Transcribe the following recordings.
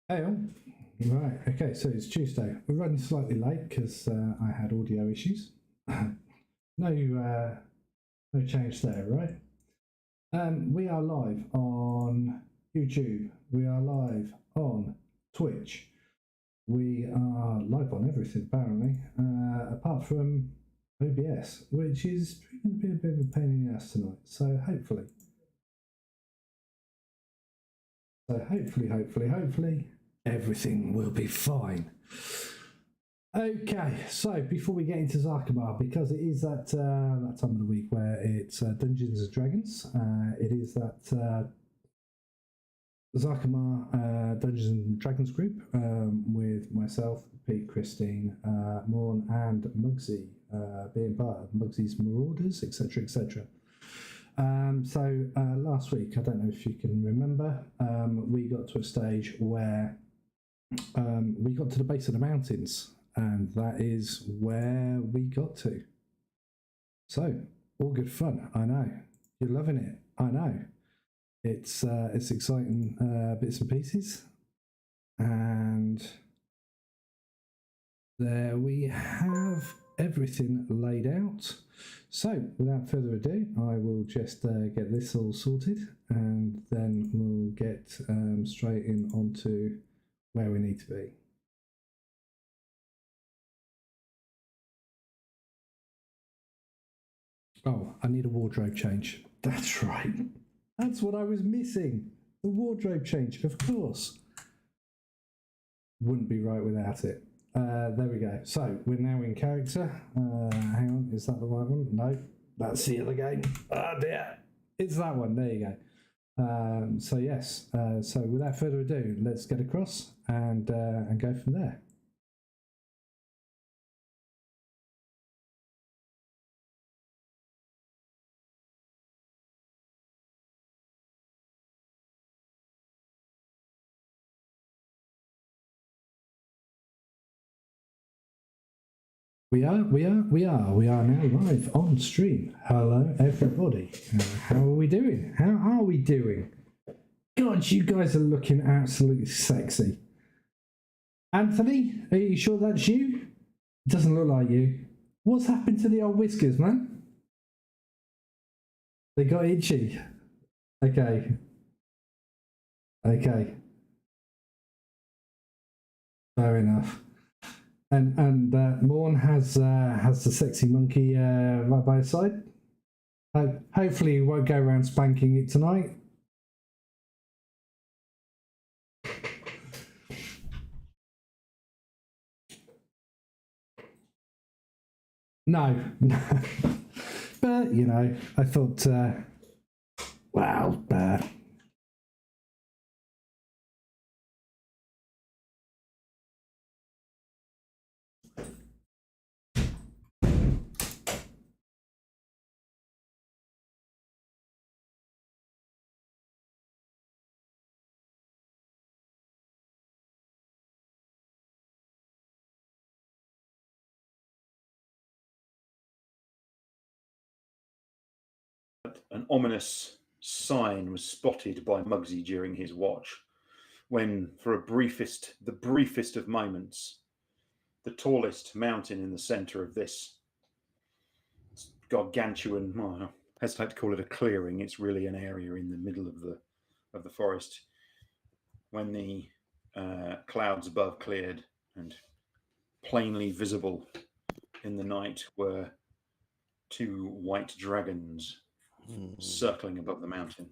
Oh, right. Okay, so it's Tuesday. We're running slightly late because I had audio issues. No change there, right? We are live on YouTube. We are live on Twitch. We are live on everything apparently, apart from OBS, which is proving to be a bit of a pain in the ass tonight. So hopefully, everything will be fine. Okay, so before we get into Zarkamar, because it is that time of the week where it's Dungeons and Dragons, it is that Zarkamar Dungeons and Dragons group with myself, Pete, Christine, Morn, and Mugsy being part of Mugsy's Marauders, etc., etc. So last week, I don't know if you can remember, we got to a stage where we got to the base of the mountains, and that is where we got to. So all good fun. I know you're loving it. I know it's exciting bits and pieces, and there we have everything laid out. So without further ado, I will just get this all sorted, and then we'll get straight in onto where we need to be. Oh, I need a wardrobe change. That's right. That's what I was missing. The wardrobe change, of course. Wouldn't be right without it. There we go. So we're now in character. Hang on, is that the right one? No, that's the other game. Oh dear, it's that one. There you go. So yes. So without further ado, let's get across and go from there. We are now live on stream. Hello, everybody. How are we doing? How are we doing? God, you guys are looking absolutely sexy. Anthony, are you sure that's you? Doesn't look like you. What's happened to the old whiskers, man? They got itchy. Okay. Fair enough. And Morn has the sexy monkey right by his side. Hopefully, he won't go around spanking it tonight. No, but you know, I thought, wow, An ominous sign was spotted by Mugsy during his watch, when, for the briefest of moments, the tallest mountain in the centre of this gargantuan, well, I hesitate to call it a clearing, it's really an area in the middle of the forest, when the clouds above cleared and plainly visible in the night were two white dragons circling above the mountain.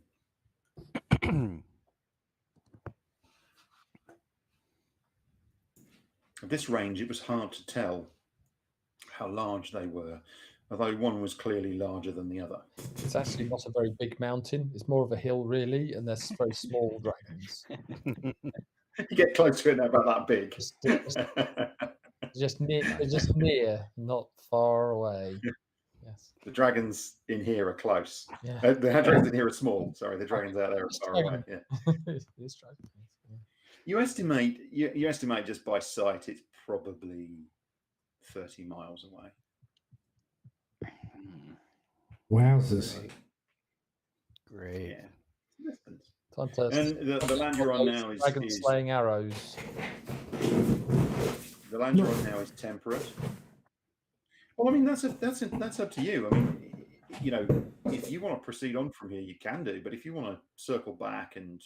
At this range, it was hard to tell how large they were, although one was clearly larger than the other. It's actually not a very big mountain. It's more of a hill, really, and there's very small dragons. You get close to it, they're about that big. Just near, not far away. Yes. The dragons in here are close. Yeah. The dragons in here are small. Sorry, the dragons out there are far away. Yeah. It's dragons. Yeah. You estimate just by sight, it's probably 30 miles away. Wowzers. Great. Yeah. Time to And the land you're on now dragon slaying arrows. The land you're on now is temperate. Well, I mean, that's up to you. I mean, you know, if you want to proceed on from here, you can do. But if you want to circle back and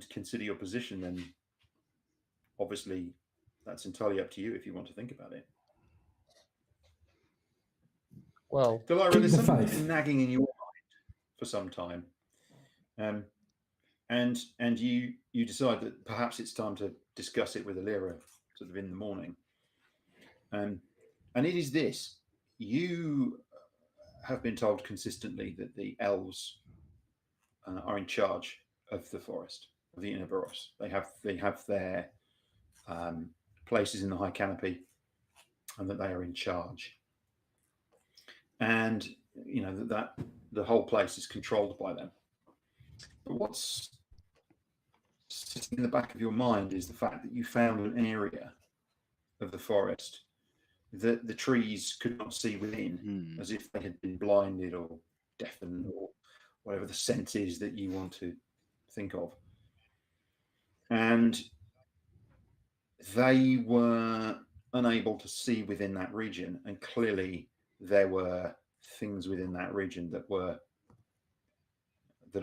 consider your position, then obviously that's entirely up to you if you want to think about it. Well, Delilah, keep there's the something faith. been nagging in your mind for some time, and you decide that perhaps it's time to discuss it with Alira sort of in the morning. And it is this: you have been told consistently that the elves are in charge of the forest, of the Inniboros. They have their places in the high canopy, and that they are in charge. And you know that the whole place is controlled by them. But what's sitting in the back of your mind is the fact that you found an area of the forest that the trees could not see within, as if they had been blinded or deafened or whatever the sense is that you want to think of. And they were unable to see within that region, and clearly there were things within that region that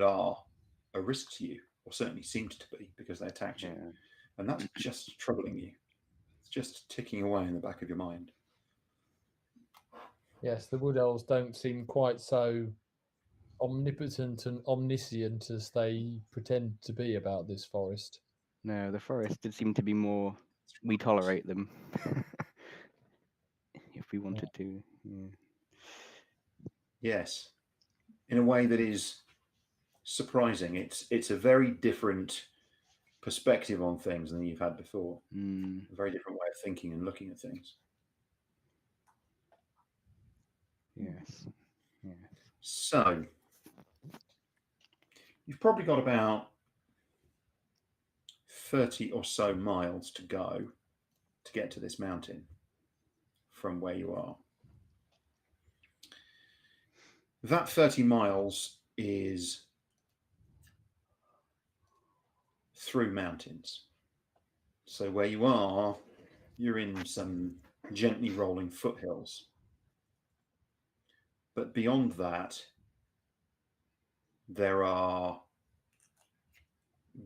are a risk to you, or certainly seemed to be, because they attacked you. And that's just troubling you. It's just ticking away in the back of your mind. Yes, the wood elves don't seem quite so omnipotent and omniscient as they pretend to be about this forest. No, the forest did seem to be more, we tolerate them. If we wanted to. Yeah. Yes, in a way that is surprising. It's a very different perspective on things than you've had before. A very different way of thinking and looking at things. Yes. Yeah. So you've probably got about 30 or so miles to go to get to this mountain from where you are. That 30 miles is through mountains. So where you are, you're in some gently rolling foothills. But beyond that, there are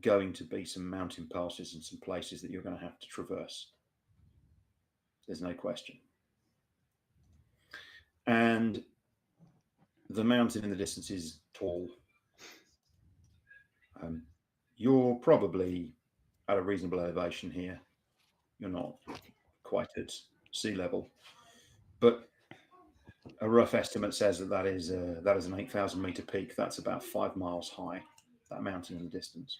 going to be some mountain passes and some places that you're going to have to traverse. There's no question. And the mountain in the distance is tall. You're probably at a reasonable elevation here. You're not quite at sea level, but a rough estimate says that is an 8,000 meter peak. That's about 5 miles high, that mountain in the distance.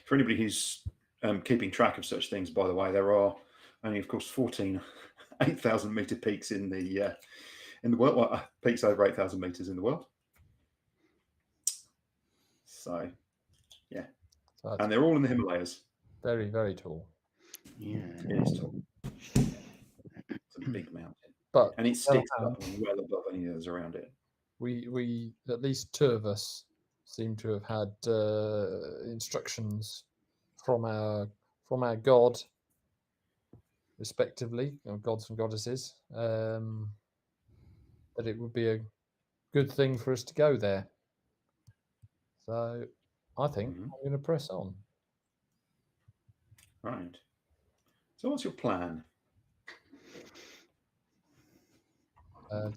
For anybody who's keeping track of such things, by the way, there are only, of course, 14 8,000 meter peaks in the world. Well, peaks over 8,000 meters in the world. So, yeah, and they're all in the Himalayas. Very, very tall. Yeah, it is tall. It's a big mountain, but and it sticks up well above any others around it. We at least two of us seem to have had instructions from our god, respectively, gods and goddesses, that it would be a good thing for us to go there. So I think I'm going to press on. Right. So what's your plan?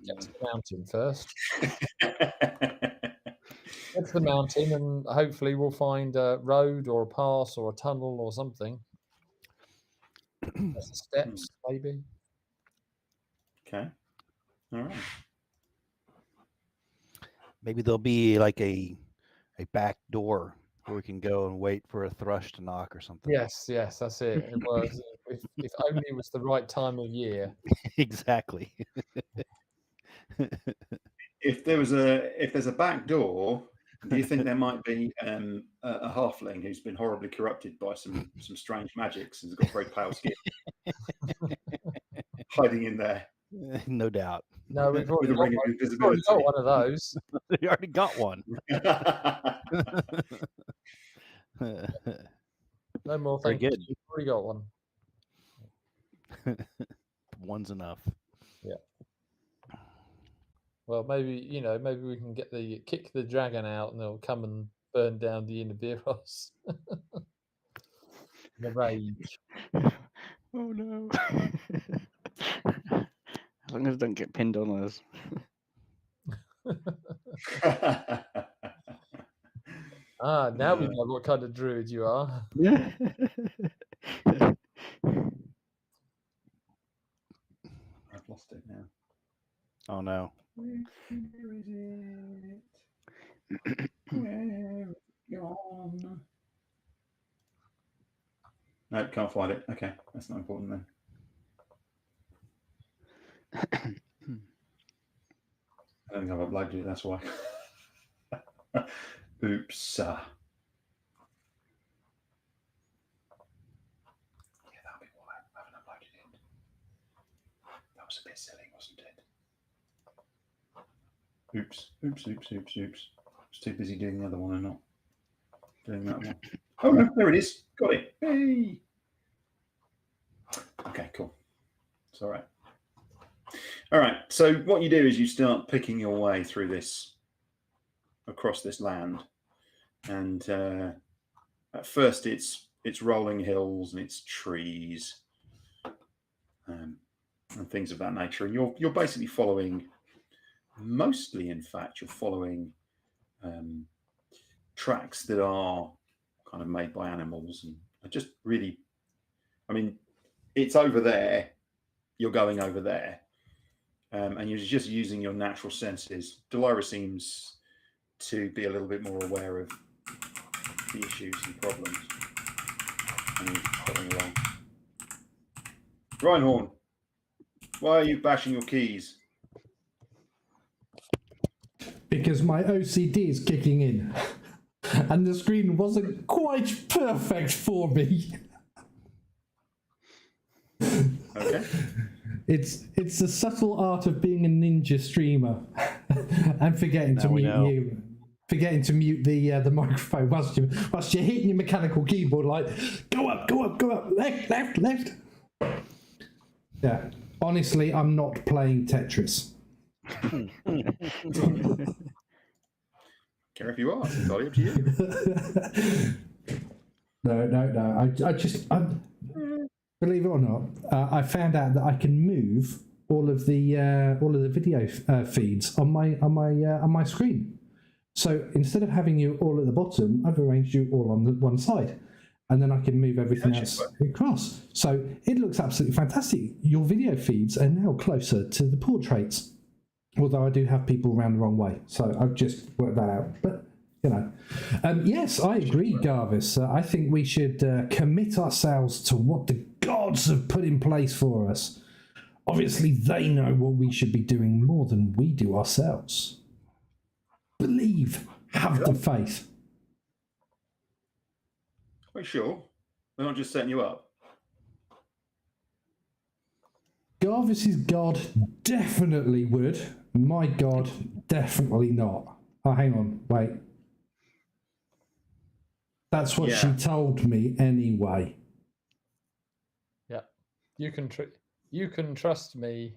Get to the mountain first. Get to the mountain, and hopefully we'll find a road or a pass or a tunnel or something. Steps, maybe. Okay. All right. Maybe there'll be like a back door where we can go and wait for a thrush to knock or something. Yes, that's it. It was. if only it was the right time of year. Exactly. If there's a back door, do you think there might be a halfling who's been horribly corrupted by some strange magics and has got very pale skin hiding in there? No doubt. No, we've already, With a ring of we've already invisibility. got one of those. You already got one. No more Very thank you. good. We've already got one. One's enough. Well, maybe maybe we can kick the dragon out, and they'll come and burn down the Inabiros. The rage. Oh no. As long as I don't get pinned on us. Now we know what kind of druid you are. I've lost it now. Oh no. Where is it? Where is it gone? No, can't find it. Okay, that's not important then. I don't think I've uploaded it, that's why. Oops. Yeah, that'll be why I haven't uploaded it. That was a bit silly, wasn't it? Oops. I was too busy doing the other one and not doing that one. Oh no, there it is. Got it. Hey. Okay, cool. It's all right. All right. So what you do is you start picking your way through this, across this land, and at first it's rolling hills and it's trees, and things of that nature. And you're basically following, mostly, in fact, you're following tracks that are kind of made by animals, and are just really, I mean, it's over there, you're going over there, and you're just using your natural senses. Delira seems to be a little bit more aware of the issues and problems, and he's following along. Reinhorn, why are you bashing your keys? Because my OCD is kicking in, and the screen wasn't quite perfect for me. Okay. It's the subtle art of being a ninja streamer and forgetting to mute the microphone whilst you're hitting your mechanical keyboard, like go up, left. Yeah. Honestly, I'm not playing Tetris. Care if you are. It's entirely up to you. No. Believe it or not, I found out that I can move all of the video feeds on my screen. So instead of having you all at the bottom, I've arranged you all on the one side, and then I can move everything else across. So it looks absolutely fantastic. Your video feeds are now closer to the portraits, although I do have people around the wrong way. So I've just worked that out. But yes, I agree, Garvis. I think we should commit ourselves to what the gods have put in place for us. Obviously, they know what we should be doing more than we do ourselves. Believe, have the faith. Are you sure? They're not just setting you up? Garvis's god definitely would. My god, definitely not. Oh, hang on, wait. That's what she told me anyway. Yeah, you can trust me,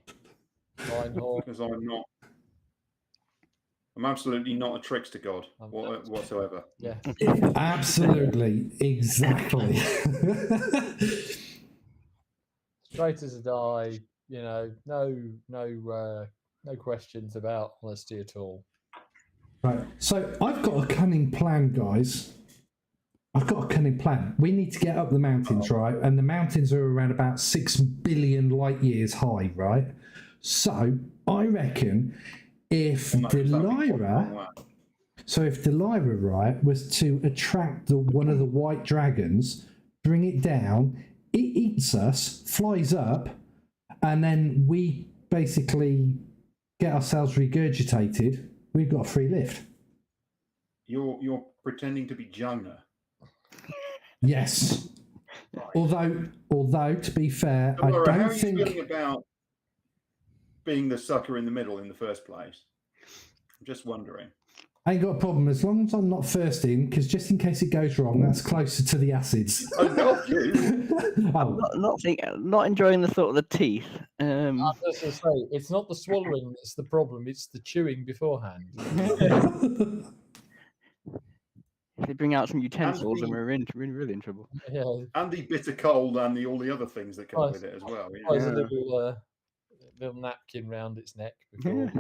Reinhold. Because I'm absolutely not a trickster god whatsoever. Yeah, absolutely, exactly. Straight as a die. No questions about honesty at all. Right. So I've got a cunning plan, guys. I've got a cunning plan. We need to get up the mountains, right? And the mountains are around about 6 billion light years high, right? So I reckon if Delira, right, was to attract one of the white dragons, bring it down, it eats us, flies up, and then we basically get ourselves regurgitated. We've got a free lift. You're pretending to be Jonah. Yes. Although to be fair, Laura, I don't how are you think. feeling about being the sucker in the middle in the first place. I'm just wondering. I ain't got a problem as long as I'm not first in, because just in case it goes wrong, that's closer to the acids. I love you. Oh, Not enjoying the thought of the teeth. I was just going to say, it's not the swallowing that's the problem; it's the chewing beforehand. If they bring out some utensils, and the- we're really in trouble. Yeah, And the bitter cold and all the other things that come with it as well. there's a Yeah. little napkin round its neck before.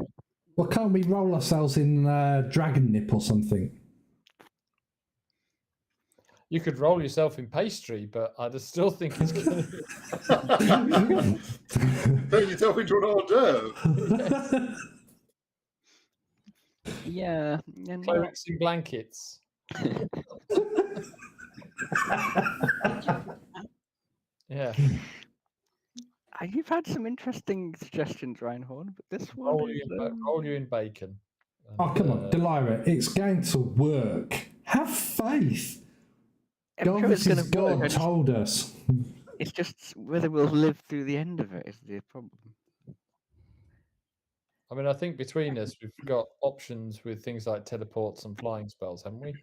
well, can't we roll ourselves in dragon nip or something? You could roll yourself in pastry, but I just still think it's going to. Turn yourself into an hors d'oeuvre. Yeah. And Clerics in blankets. Yeah. You've had some interesting suggestions, Reinhorn, but this one Roll is, you in bacon. Oh, come on, Delira, it's going to work. Have faith. I'm sure it's God, going to work. God told us. It's just whether we'll live through the end of it is the problem. I mean, I think between us, we've got options with things like teleports and flying spells, haven't we?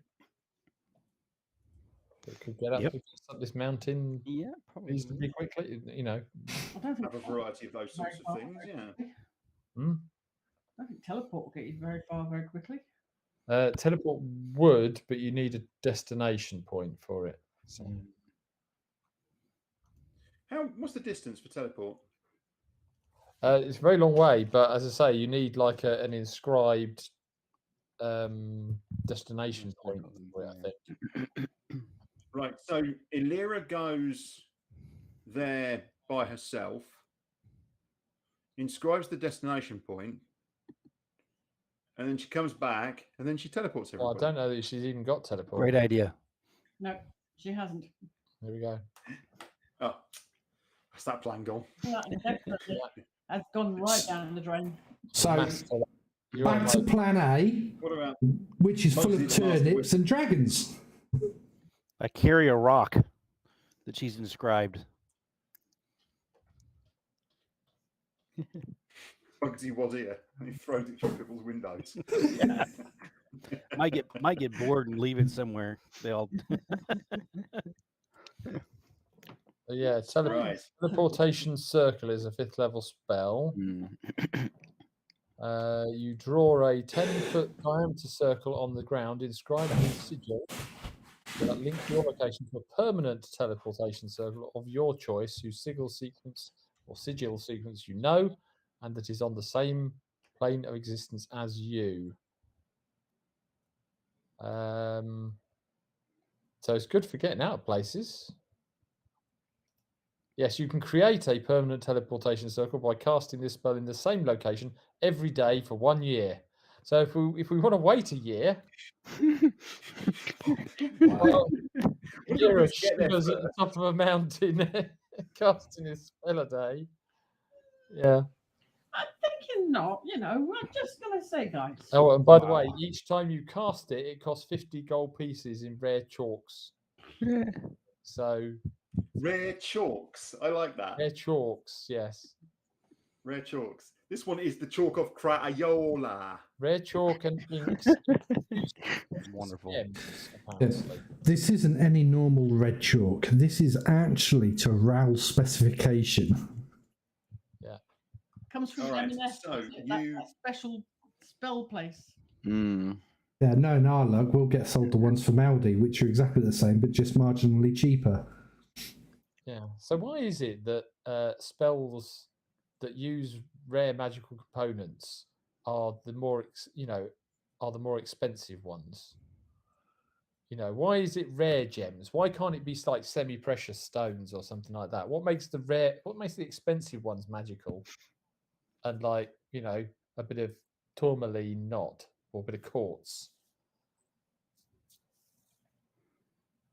That could get up, Yep. up this mountain Yeah, probably. reasonably quickly. You know, I don't think Have a variety of those sorts of things, yeah. Hmm? I don't think teleport will get you very far very quickly. teleport would, but you need a destination point for it. So. What's the distance for teleport? It's a very long way, but as I say, you need like an inscribed destination point for it, I think. Right, so Illyra goes there by herself, inscribes the destination point, and then she comes back, and then she teleports Well, everybody. I don't know that she's even got teleport. Great idea. No, she hasn't. There we go. Oh, that's that plan gone. That definitely has gone right down the drain. So, You're back on to my- plan A, What about which is full of Mugsy's the master turnips and dragons. I carry a rock that she's inscribed. Mugsy was here and he throws it through people's windows? Might get bored and leave it somewhere. They all Yeah, Right. teleportation circle is a 5th level spell. Mm. You draw a 10-foot diameter circle on the ground inscribed with sigil that links your location to a permanent teleportation circle of your choice, whose sigil sequence or sigil sequence you know, and that is on the same plane of existence as you. So it's good for getting out of places. Yes, you can create a permanent teleportation circle by casting this spell in the same location every day for 1 year. So if we want to wait a year, well, you're a shivers at the top of a mountain casting a spell a day. Yeah. I'm thinking not, I'm just going to say, guys. Oh, and by the way, each time you cast it, it costs 50 gold pieces in rare chalks. So Rare chalks. I like that. rare chalks, yes. Rare chalks. This one is the chalk of Crayola. Rare chalk and inks. wonderful. Gems, Yes. apparently. This isn't any normal red chalk. This is actually to RAL specification. Comes from All right, M&S, so that you- special spell place. Mm. Yeah, no, in our luck, we'll get sold the ones from Aldi, which are exactly the same, but just marginally cheaper. Yeah. So why is it that spells that use rare magical components are the more expensive ones? Why is it rare gems? Why can't it be like semi-precious stones or something like that? What makes the expensive ones magical? And a bit of tourmaline not, or a bit of quartz.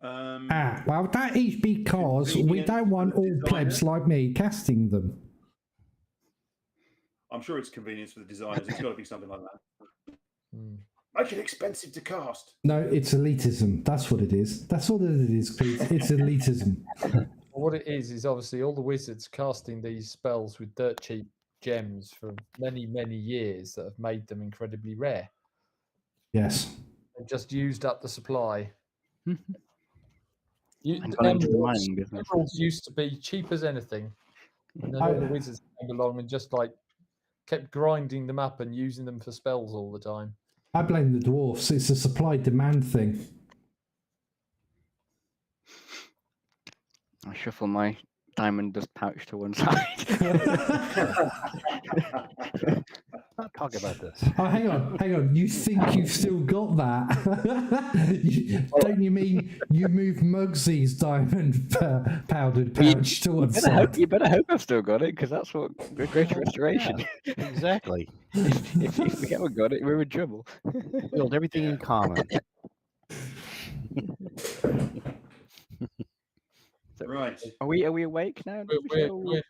Well, that is because we Convenient don't want for the all plebs designer. like me casting them. I'm sure it's convenience for the designers. It's got to be something like that. Hmm. Make it expensive to cast. No, it's elitism. That's what it is. That's all that it is, Pete. It's elitism. What it is obviously all the wizards casting these spells with dirt cheap gems for many, many years that have made them incredibly rare. Yes. They've just used up the supply. And gone into the mining business. Emeralds used to be cheap as anything, and then all the wizards came along and just like kept grinding them up and using them for spells all the time. I blame the dwarfs. It's a supply-demand thing. I shuffle my diamond dust pouch to one side. Not talk about this. Oh, hang on. You think you've still got that? Don't you mean you moved Mugsy's diamond powdered pouch to one side? You better hope I've still got it, because that's what the Greater Restoration. Exactly. if we haven't got it, we're in trouble. Build everything in common. Right. Are we awake now? We're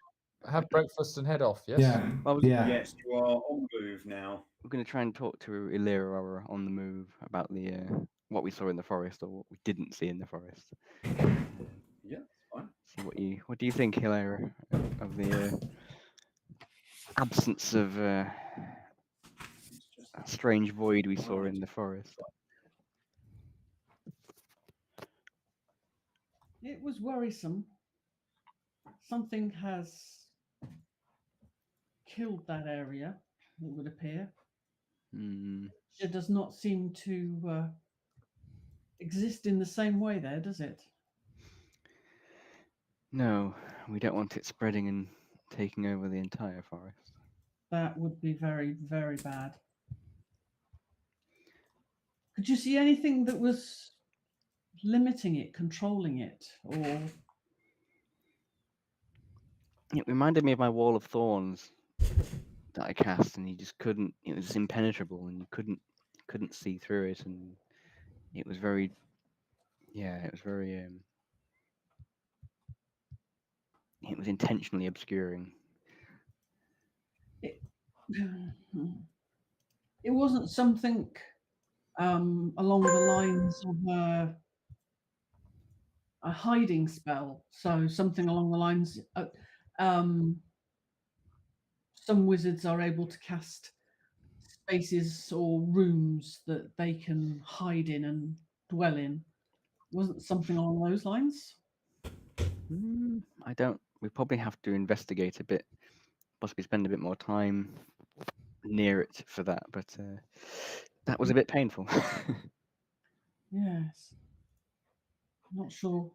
have breakfast and head off. Yes. Yeah. Yeah. Yes, you are on the move now. We're going to try and talk to Illyra while we're on the move about the what we saw in the forest or what we didn't see in the forest. Yeah, fine. See what do you think, Illyra, of the absence of that strange void we saw in the forest? It was worrisome. Something has killed that area, it would appear. It does not seem to exist in the same way there, does it? No, we don't want it spreading and taking over the entire forest. That would be very, very bad. Could you see anything that was limiting it, controlling it, or? It reminded me of my wall of thorns that I cast, and you just couldn't. It was impenetrable, and you couldn't see through it, and it was very. Yeah, it was very. It was intentionally obscuring. It wasn't something along the lines of a hiding spell. So something along the lines. Some wizards are able to cast spaces or rooms that they can hide in and dwell in. Wasn't something along those lines? I don't. We probably have to investigate a bit, possibly spend a bit more time near it for that. But that was a bit painful. Yes. I'm not sure.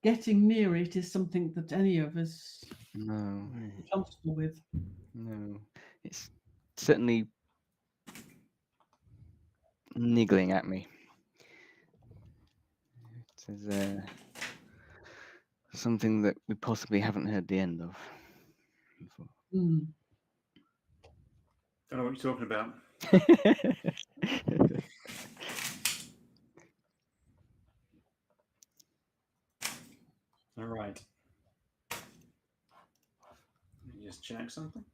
Getting near it is something that any of us No. are comfortable with. No, it's certainly niggling at me. It is something that we possibly haven't heard the end of before. Mm. Don't know what you're talking about. All right. Let me just check something.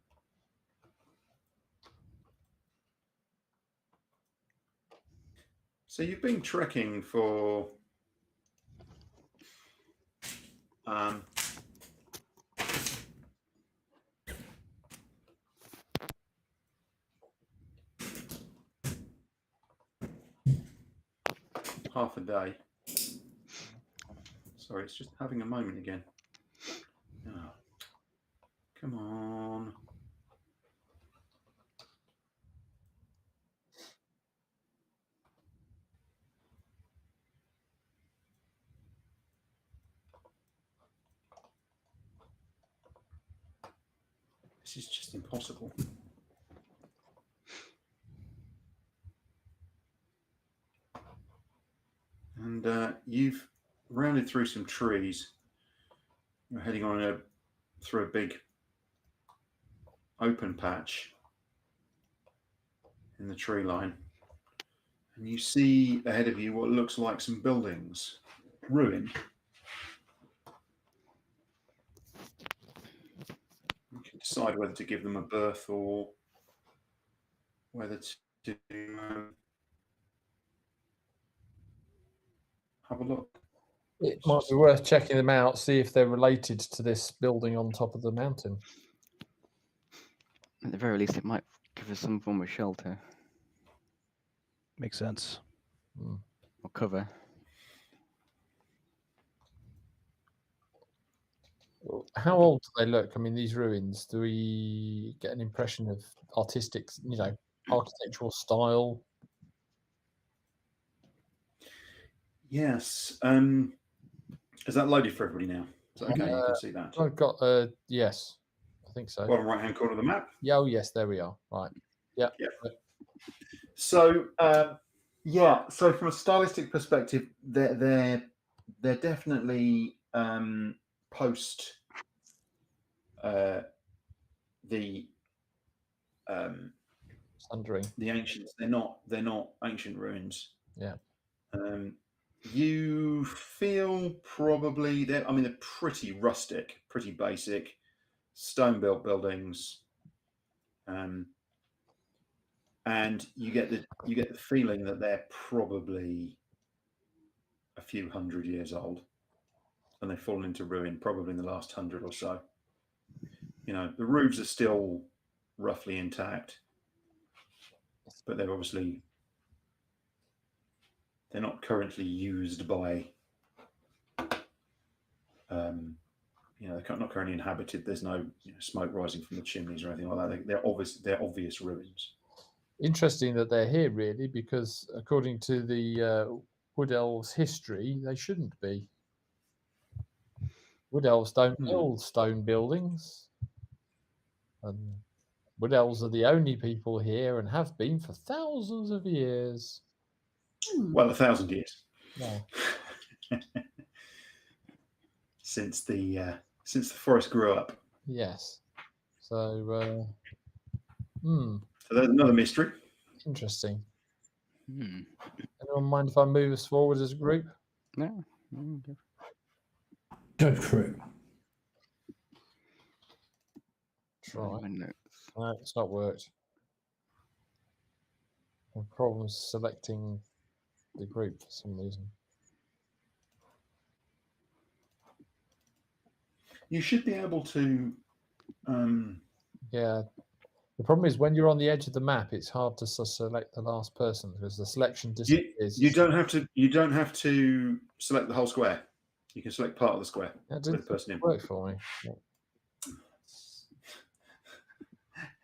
So you've been trekking for half a day. Sorry, it's just having a moment again. Oh, come on. This is just impossible. And you've rounded through some trees. You're heading on through a big open patch in the tree line. And you see ahead of you what looks like some buildings, ruined. You can decide whether to give them a berth or whether to have a look. It might be worth checking them out, see if they're related to this building on top of the mountain. At the very least, it might give us some form of shelter Makes sense. or cover. How old do they look? I mean, these ruins, do we get an impression of artistic, architectural style? Yes. Is that loaded for everybody now? Is that okay? You can see that. I've got, yes, I think so. Bottom right-hand corner of the map. Yeah, oh, yes, there we are. Right. Yeah. So, so from a stylistic perspective, they're definitely post the Sundering. the ancients. They're not ancient ruins. Yeah. You feel probably they're pretty rustic, pretty basic, stone built buildings. And you get the feeling that they're probably a few hundred years old, and they've fallen into ruin probably in the last 100 or so. The roofs are still roughly intact, but they're not currently used by. They're not currently inhabited. There's no smoke rising from the chimneys or anything like that. They're obvious ruins. Interesting that they're here, really, because according to the Wood Elves' history, they shouldn't be. Wood Elves don't build stone buildings. And Wood Elves are the only people here and have been for thousands of years. Well, 1,000 years. Yeah. Since the forest grew up. Yes. So, So there's another mystery. Interesting. Anyone mind if I move us forward as a group? No. Go for it. Try. No. No, it's not worked. Problems selecting the group for some reason. You should be able to. Yeah. The problem is when you're on the edge of the map, it's hard to select the last person because the selection disappears. You don't have to. You don't have to select the whole square. You can select part of the square. That with didn't the person in. work for me. Yeah.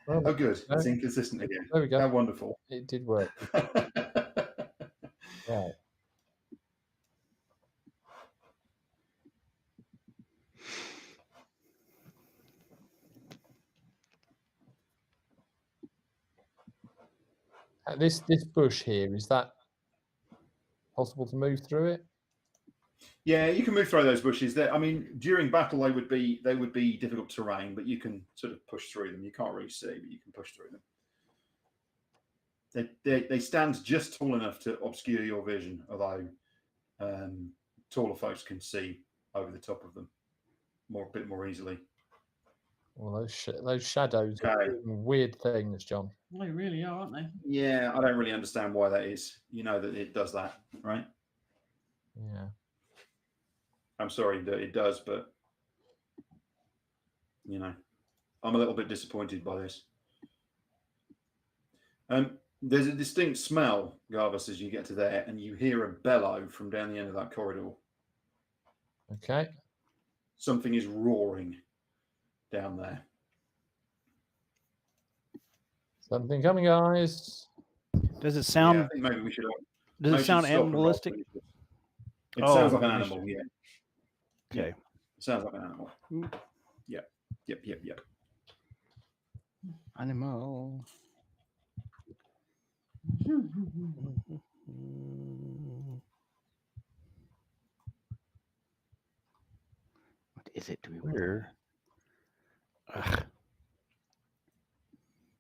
Well, Oh, good. It's inconsistent again. There we go. How wonderful. It did work. Right. This bush here, is that possible to move through it? Yeah, you can move through those bushes. During battle they would be difficult terrain, but you can sort of push through them. You can't really see, but you can push through them. They stand just tall enough to obscure your vision, although taller folks can see over the top of them a bit more easily. Well, those shadows are doing weird things, John. They really are, aren't they? Yeah, I don't really understand why that is. You know that it does that, right? Yeah. I'm sorry that it does, but I'm a little bit disappointed by this. There's a distinct smell, Garvus, as you get to there, and you hear a bellow from down the end of that corridor. Okay. Something is roaring down there. Something coming, guys. Does it sound? Yeah, I think maybe we should. Does it sound animalistic? It sounds like an animal. Yeah. Okay. It sounds like an animal. Yep. Animal. What is it? Do we Where? Ugh.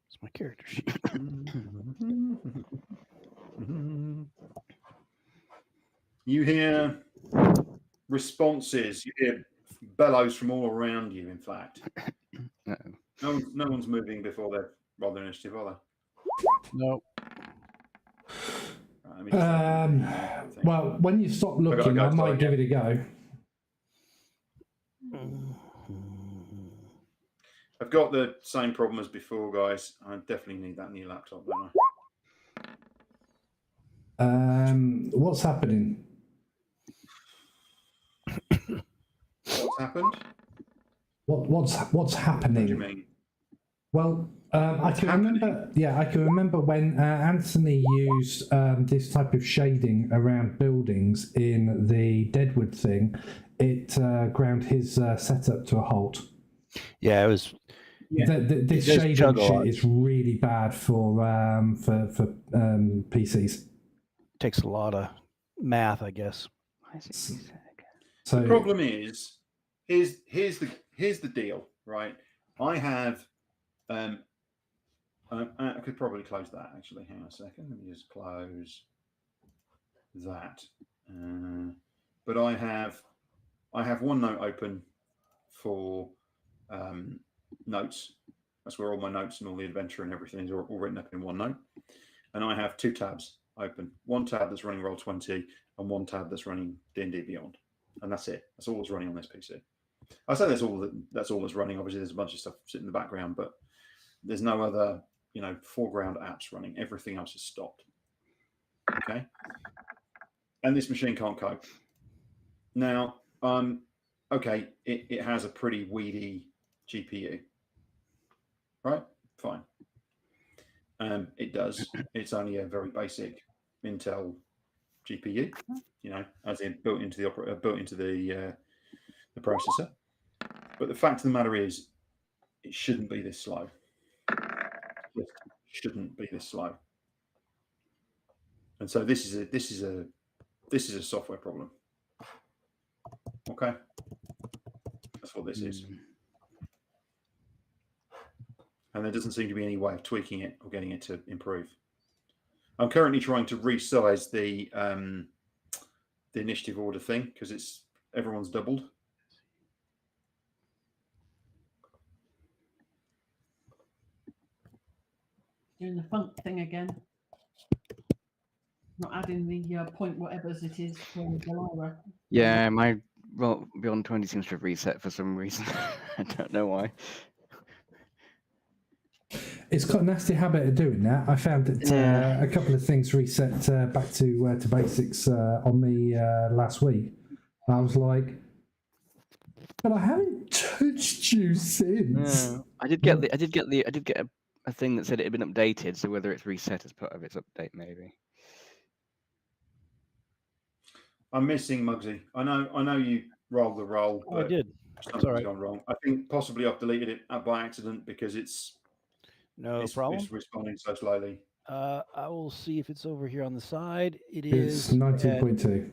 It's my character sheet. You hear responses. You hear bellows from all around you. In fact, no one's moving before they're roll their initiative, are they? No. Well, when you stop looking, I might give it a go. I've got the same problem as before, guys. I definitely need that new laptop, don't I? What's happening? What's happened? What's What do you happening? mean? Well, I What's can happening? remember. Yeah, I can remember when Anthony used this type of shading around buildings in the Deadwood thing. It ground his setup to a halt. Yeah, it was. Yeah. This It does shading chug a shit lot. is really bad for PCs. Takes a lot of math, I guess. Why is it reset again? So The problem is, here's the deal, right? I have, I could probably close that actually. Hang on a second. Let me just close that. But I have OneNote open for notes. That's where all my notes and all the adventure and everything is all written up in OneNote. And I have two tabs open. One tab that's running Roll20 and one tab that's running D&D Beyond. And that's it. That's all that's running on this PC. I say that's all that's running. Obviously, there's a bunch of stuff sitting in the background, but there's no other, foreground apps running. Everything else is stopped. Okay. And this machine can't cope. Now, okay, it has a pretty weedy GPU. Right? Fine. It does. It's only a very basic Intel GPU, as in built into the processor. But the fact of the matter is, it shouldn't be this slow. It shouldn't be this slow. And so this is a software problem. Okay, that's what this is. And there doesn't seem to be any way of tweaking it or getting it to improve. I'm currently trying to resize the initiative order thing because everyone's doubled. Doing the funk thing again. Not adding the point whatever's it is for Delilah. Yeah, my Beyond 20 seems to have reset for some reason. I don't know why. it's got a nasty habit of doing that. I found that a couple of things reset back to basics on me last week. I was like, but I haven't touched you since. No, I did get a thing that said it had been updated. So whether it's reset as part of its update, maybe. I'm missing Mugsy. I know you rolled the roll, but I did. something's gone wrong. I think possibly I've deleted it by accident because it's problem. It's responding so slowly. I will see if it's over here on the side. It's 19.2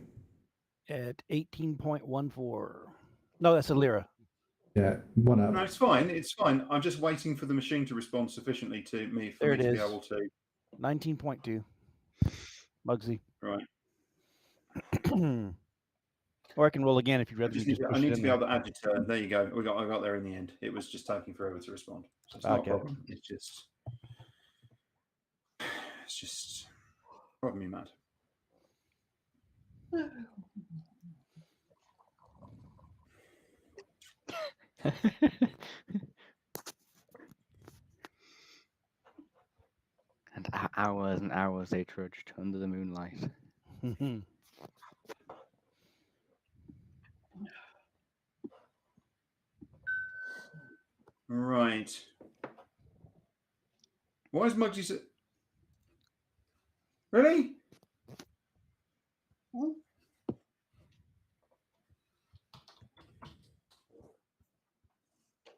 at 18.14. No, that's a lira. Yeah, one up. No, it's fine. It's fine. I'm just waiting for the machine to respond sufficiently to me for me to be able to. 19.2. Mugsy. Right. Or I can roll again if you'd rather. I need to be able to add your turn. There you go. I got there in the end. It was just taking forever to respond. So it's not a problem. It's just driving me mad. And hours and hours they trudged under the moonlight. Right. Why is Mugsy so... Really?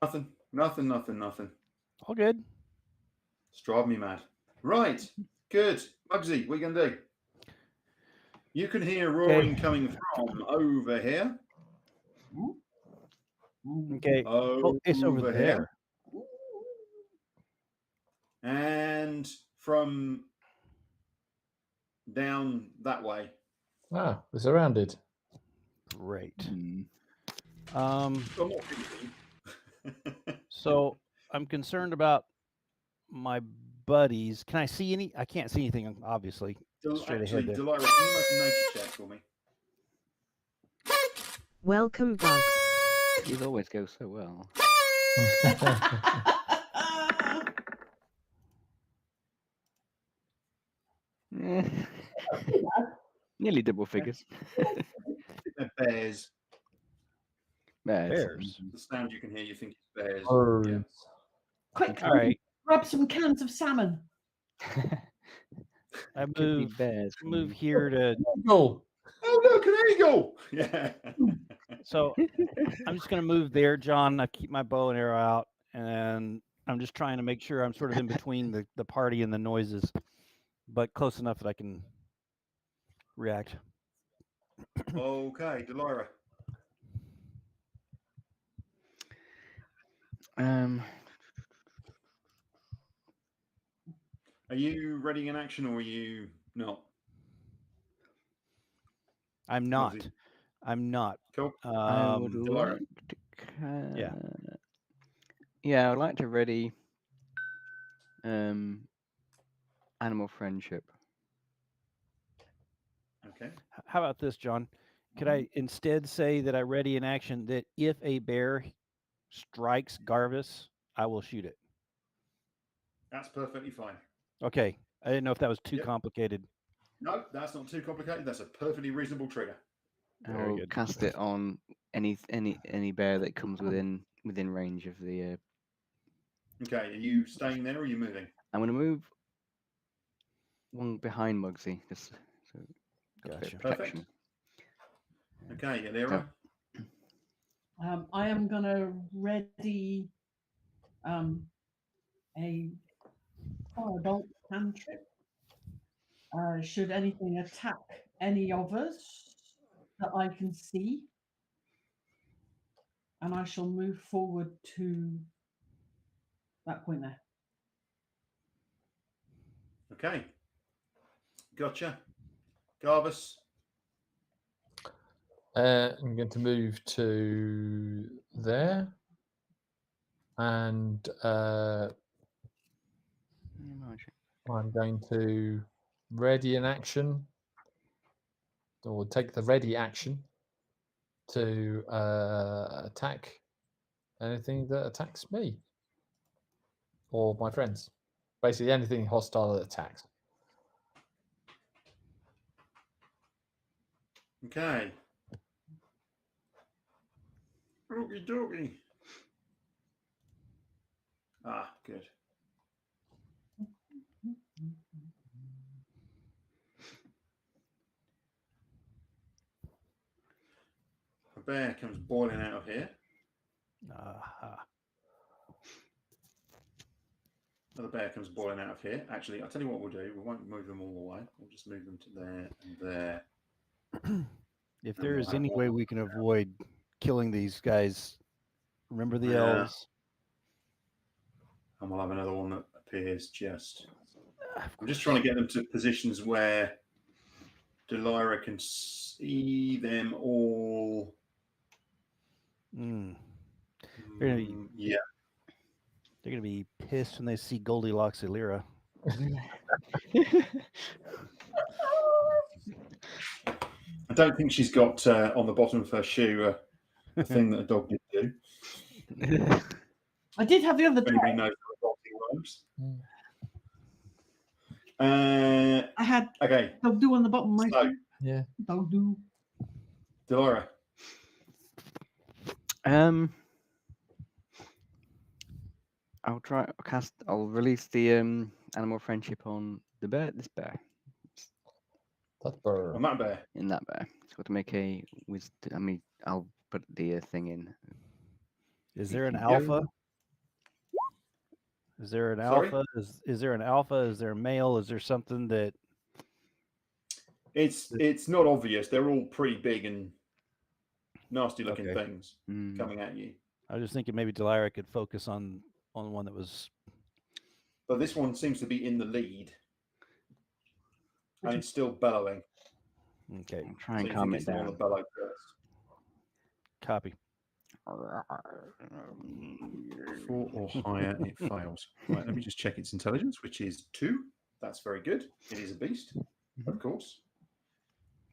Nothing. All good. It's driving me mad. Right. Good. Mugsy, what are you going to do? You can hear roaring coming from over here. Okay. It's over there. And from down that way. Ah, we're surrounded. Great. I'm not thinking. So I'm concerned about my buddies. Can I see any? I can't see anything, obviously. Straight ahead there. Delilah, can you make a nature check for me? Welcome, Bugs. These always go so well. Nearly double figures. They're bears. Bears. The sound you can hear, you think it's bears. Birds. Yeah. Quick, All right. grab some cans of salmon. I Could be move bears. move here to. Eagle. Oh, look, an eagle! Yeah. So I'm just going to move there, John. I keep my bow and arrow out, and I'm just trying to make sure I'm sort of in between the party and the noises, but close enough that I can react. Okay, Delira. Are you ready in action or are you not? I'm not. Mugsy. I'm not. Cool. I would Delira. like to. Yeah. Yeah, I would like to ready. Animal friendship. Okay. How about this, John? Could I instead say that I ready in action that if a bear strikes Garvis, I will shoot it? That's perfectly fine. Okay. I didn't know if that was too Yep. complicated. No, that's not too complicated. That's a perfectly reasonable trigger. Very I'll good. cast it on any bear that comes within range of the. Okay, are you staying there or are you moving? I'm going to move one behind Mugsy, just so got a bit Gotcha. of protection. Okay, Elira. I am going to ready a firebolt cantrip. Should anything attack any of us that I can see, and I shall move forward to that point there. Okay. Gotcha. Garvis. I'm going to move to there, and I'm going to ready an action, or take the ready action to attack anything that attacks me or my friends. Basically, anything hostile that attacks. Okay. Okie dokie. Ah, good. A bear comes boiling out of here. Another bear comes boiling out of here. Actually, I'll tell you what we'll do. We won't move them all the way. We'll just move them to there and there. If there is any way we can avoid killing these guys, remember the elves. And we'll have another one that appears just. I'm just trying to get them to positions where Delira can see them all. Yeah. They're gonna be pissed when they see Goldilocks Elira. I don't think she's got on the bottom of her shoe a thing that a dog did do. I did have the other day. Anybody knows how a dog works? I had okay. dog do on the bottom of my shoe. Yeah. Dog do. Delira. I'll release the animal friendship on the bear. This bear. That bear. On that bear. In that bear. So to make a wisdom. I mean, I'll put the thing in. Is there an alpha? Is there an alpha? Is there an alpha? Is there a male? Is there something that? It's not obvious. They're all pretty big and nasty looking things coming at you. I was just thinking maybe Delira could focus on one that was. But this one seems to be in the lead, and it's still bellowing. Okay, I'll try and calm it down. The bellow first. Copy. 4 or higher, it fails. Right, let me just check its intelligence, which is 2. That's very good. It is a beast, of course.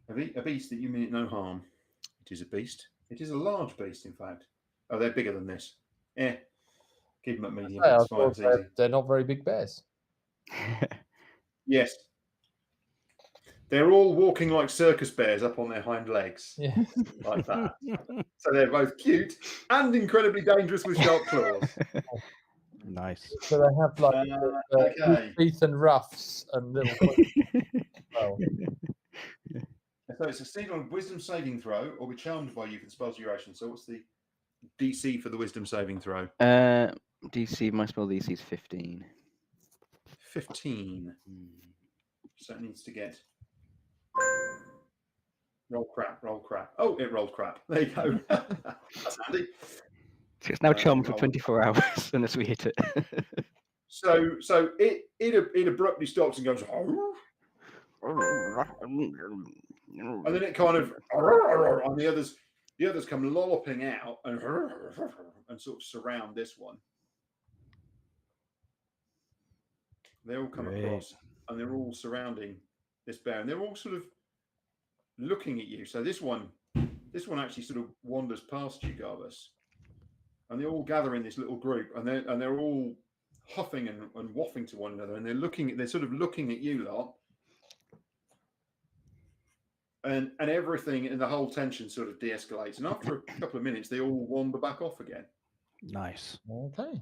A beast that you mean it no harm. It is a beast. It is a large beast, in fact. Oh, they're bigger than this. Yeah. Keep them at medium. I It's fine. thought It's easy. they're not very big bears. Yes. They're all walking like circus bears up on their hind legs. Yeah. Like that. So they're both cute and incredibly dangerous with sharp claws. Nice. So they have like Okay. teeth and ruffs and little. Well, So it's a single wisdom saving throw or be charmed by you for the spell's duration. So what's the DC for the wisdom saving throw? DC, my spell DC is 15. 15. So it needs to get. Roll crap. Oh, it rolled crap. There you go. That's handy. So it's now charmed for 24 hours unless we hit it. So it abruptly stops and goes, and then it kind of, and the others come lolloping out and sort of surround this one. They all come across and they're all surrounding this bear, and they're all sort of looking at you. So this one actually sort of wanders past you, Garbus, and they all gather in this little group, and they're all huffing and waffing to one another, and they're sort of looking at you lot, and everything and the whole tension sort of de-escalates, and after a couple of minutes, they all wander back off again. Nice. okay.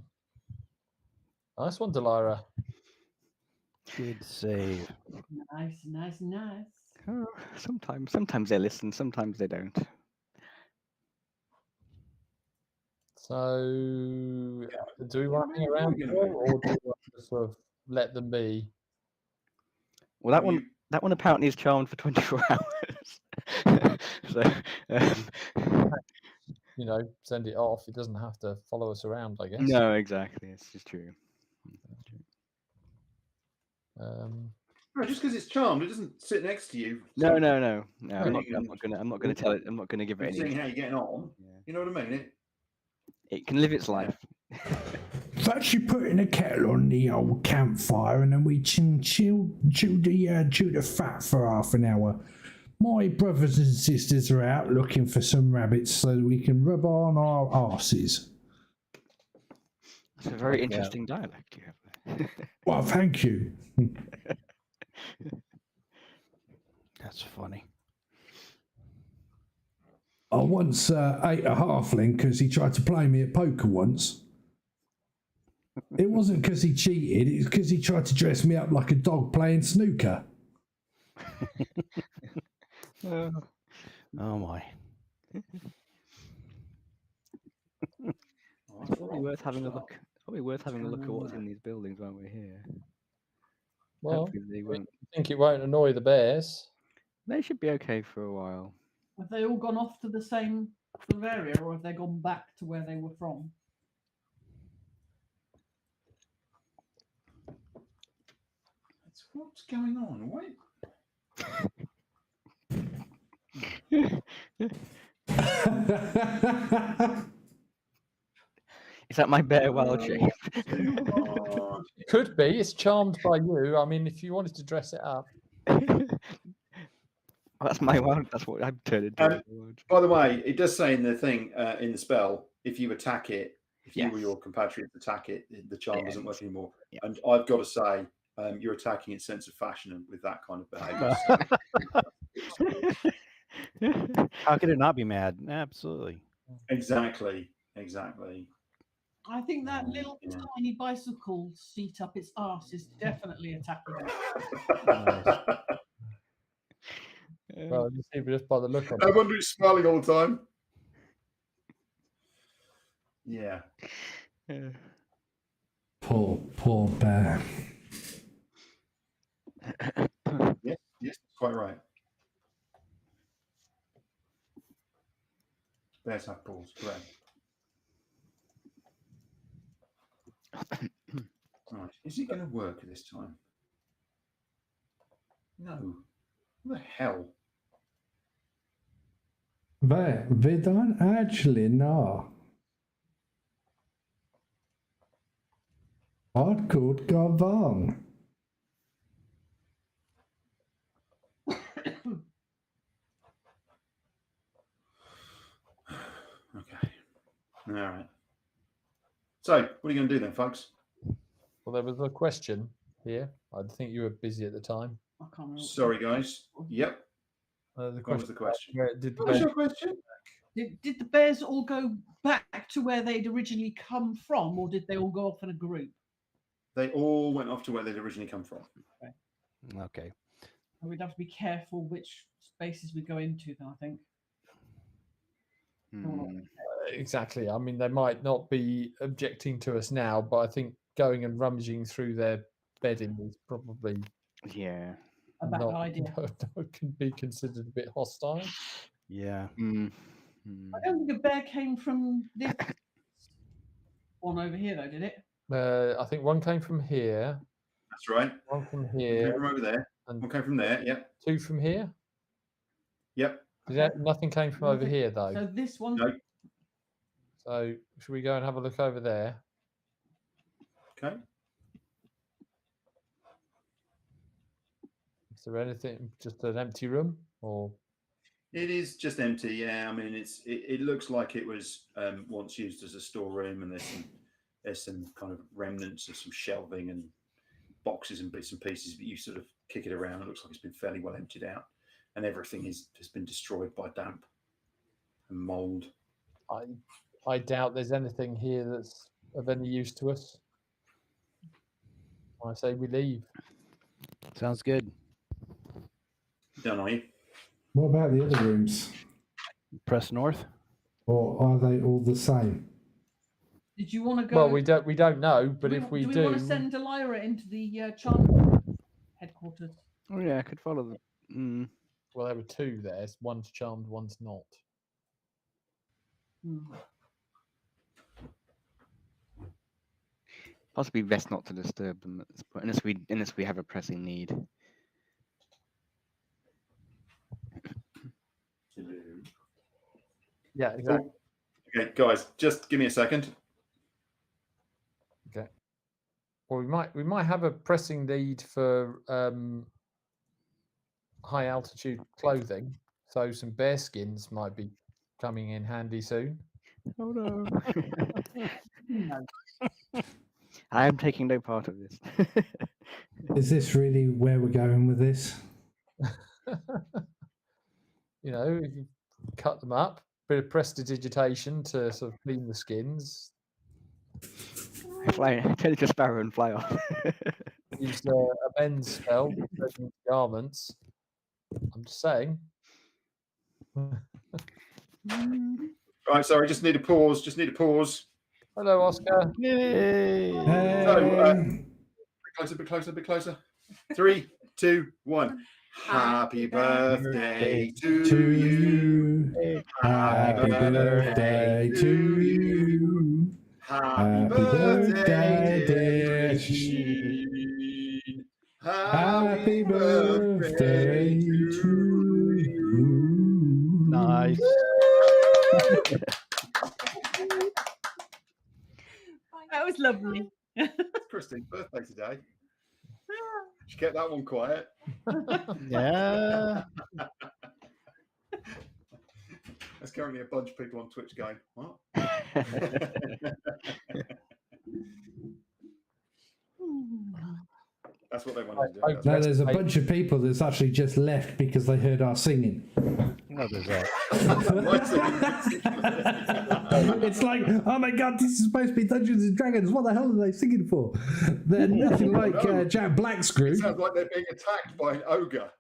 Nice one, Delira. Good save. Nice. Oh, sometimes they listen, sometimes they don't. So, do we want to hang around or do we want to sort of let them be? Well, that one apparently is charmed for 24 hours. So, You know, send it off. It doesn't have to follow us around, I guess. no, exactly. It's just true. No, just because it's charmed, it doesn't sit next to you. No. I'm not gonna tell it. I'm not gonna give it Seeing any. how you're getting on. Yeah. You know what I mean? It can live its life. First, you put in a kettle on the old campfire, and then we chew the fat for half an hour. My brothers and sisters are out looking for some rabbits so that we can rub on our arses. It's a very interesting dialect you have there. Well, thank you. That's funny. I once ate a halfling because he tried to play me at poker once. It wasn't because he cheated, it was because he tried to dress me up like a dog playing snooker. Oh my. It's probably worth having a look. Probably worth having a look at what's in these buildings while we're here. Well, Hopefully they won't. I think it won't annoy the bears. They should be okay for a while. Have they all gone off to the same sort of area, or have they gone back to where they were from? What's going on? Wait. Is that my bear wild shape? It could be. It's charmed by you. I mean, if you wanted to dress it up. That's my wild. That's what I've turned into. By the way, it does say in the thing, in the spell, if you attack it, if you or Yes. your compatriots attack it, the charm doesn't work anymore. Yeah. And I've got to say, you're attacking its sense of fashion with that kind of behaviour. How could it not be mad? Absolutely. Exactly. I think that little Yeah. tiny bicycle seat up its arse is definitely attacking it. Well, you see, just by the look on No it. wonder it's smiling all the time. Yeah. Poor bear. Yes, that's quite right. Bears have paws, correct. Right. Is it going to work this time? No. What the hell? They don't actually know. What could go wrong? Okay. All right. So, what are you going to do then, folks? Well, there was a question here. I think you were busy at the time. I can't remember. Sorry, guys. Yep. The What was the question? where did the What was bear- your question? Did the bears all go back to where they'd originally come from, or did they all go off in a group? They all went off to where they'd originally come from. Okay. And we'd have to be careful which spaces we go into, then I think. Hmm. Exactly. I mean, they might not be objecting to us now, but I think going and rummaging through their bedding is probably Yeah. A bad not, idea. can be considered a bit hostile. Yeah. Hmm. I don't think a bear came from this one over here, though, did it? I think one came from here, That's right. one from One came here, from over there. and One came from there. Yep. two from here. Yep. Nothing came from over here, though. So this one. No. So should we go and have a look over there? Okay. Is there anything, just an empty room, or? It is just empty. Yeah. I mean, it looks like it was once used as a storeroom, and there's some kind of remnants of some shelving and boxes and bits and pieces. But you sort of kick it around, it looks like it's been fairly well emptied out, and everything has been destroyed by damp and mold. I doubt there's anything here that's of any use to us. I say we leave. Sounds good. Done, are you? What about the other rooms? Press north. Or are they all the same? Did you want to go? Well, we don't know, but do if we do, do, we want to send Delira into the charm headquarters? Oh yeah, I could follow the. Hmm. well, there were two there. One's charmed, one's not. Possibly best not to disturb them at this point, unless we have a pressing need. Yeah, exactly. Okay, guys, just give me a second. Okay. Well, we might have a pressing need for high altitude clothing, so some bear skins might be coming in handy soon. Oh no! No. I am taking no part of this. Is this really where we're going with this? You know, if you cut them up, bit of prestidigitation to sort of clean the skins. Turn into a sparrow and fly off. Use a men's spell, making garments. I'm just saying. Right, sorry, just need a pause. Hello, Oscar. Yay! Closer, a bit closer. 3, 2, 1. Happy birthday to you. Happy birthday to you. Happy birthday, dear Sheen. Happy birthday to you. Nice. That was lovely. Christine's birthday today. She kept that one quiet. Yeah. There's currently a bunch of people on Twitch going, what? That's what they wanted to do. No, there's a bunch of people that's actually just left because they heard our singing. No, there's that. It's like, oh my god, this is supposed to be Dungeons and Dragons. What the hell are they singing for? They're nothing like Jack Black's It group. sounds like they're being attacked by an ogre.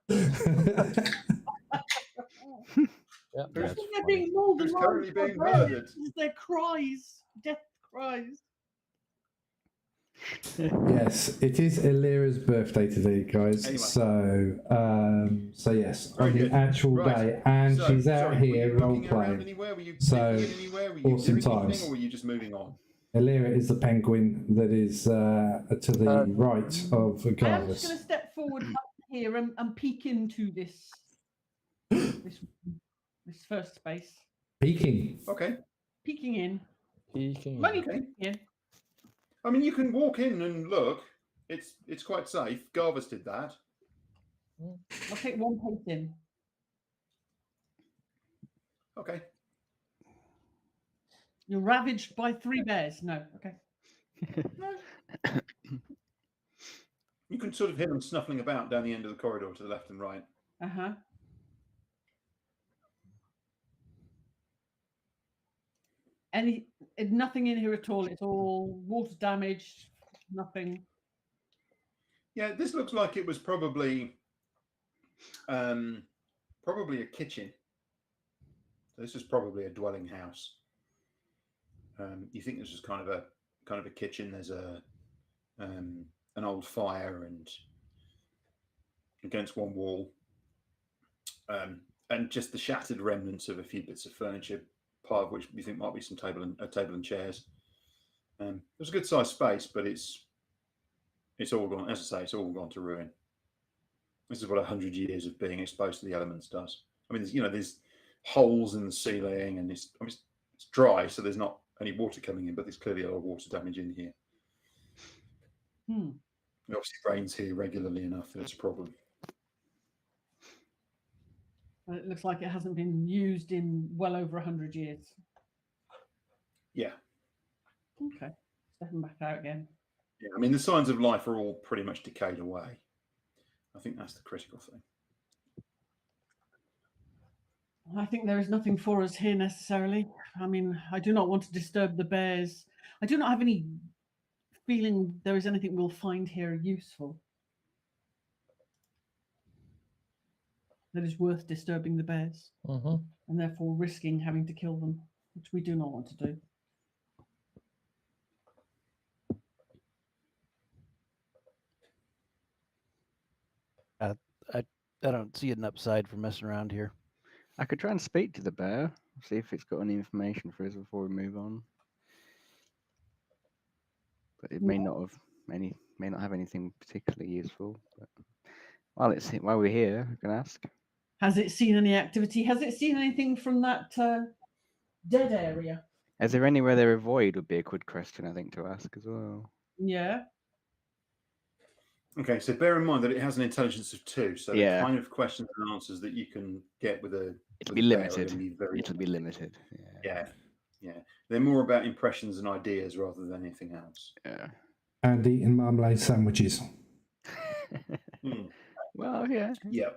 Yeah. I think they're being mauled Who's alive currently by being bears. murdered? This is their cries, death cries. Yes, it is Elira's birthday today, guys. Anyway. So yes, Very on the good. actual Right. day, and So, she's out sorry, here were you role looking around playing. anywhere? Were you So, thinking anywhere? Were you awesome doing times. anything, or were you just moving on? Elira is the penguin that is to the right of I am just going Garvis. to step forward up here and peek into this first space. Peeking. Okay. Peeking in. Peeking. I'm only Okay. peeking in. I mean, you can walk in and look. It's quite safe. Garvis did that. I'll take one pace in. Okay. You're ravaged by 3 bears. No, okay. You can sort of hear them snuffling about down the end of the corridor to the left and right. Uh-huh. Nothing in here at all. It's all water damaged, nothing. Yeah, this looks like it was probably a kitchen. This is probably a dwelling house. You think this is kind of a kitchen. There's an old fire and against one wall, and just the shattered remnants of a few bits of furniture, part of which you think might be some table and chairs. There's a good sized space, but it's all gone. As I say, it's all gone to ruin. This is what 100 years of being exposed to the elements does. I mean, there's holes in the ceiling, and it's dry, so there's not any water coming in, but there's clearly a lot of water damage in here. It obviously rains here regularly enough that it's a problem. Well, it looks like it hasn't been used in well over 100 years. Yeah. Okay, stepping back out again. Yeah, I mean, the signs of life are all pretty much decayed away. I think that's the critical thing. I think there is nothing for us here necessarily. I mean, I do not want to disturb the bears. I do not have any feeling there is anything we'll find here useful that is worth disturbing the bears, and therefore risking having to kill them, which we do not want to do. I don't see an upside for messing around here. I could try and speak to the bear, see if it's got any information for us before we move on. But it may not have anything particularly useful. But while we're here, I can ask. Has it seen any activity? Has it seen anything from that dead area? Is there anywhere they're avoid would be a good question, I think, to ask as well. Yeah. Okay, so bear in mind that it has an intelligence of 2, so the kind of questions and answers that you can get with a it'll be limited. It'll be limited. Yeah. They're more about impressions and ideas rather than anything else. Yeah. And eating marmalade sandwiches. Well, yeah. Yeah.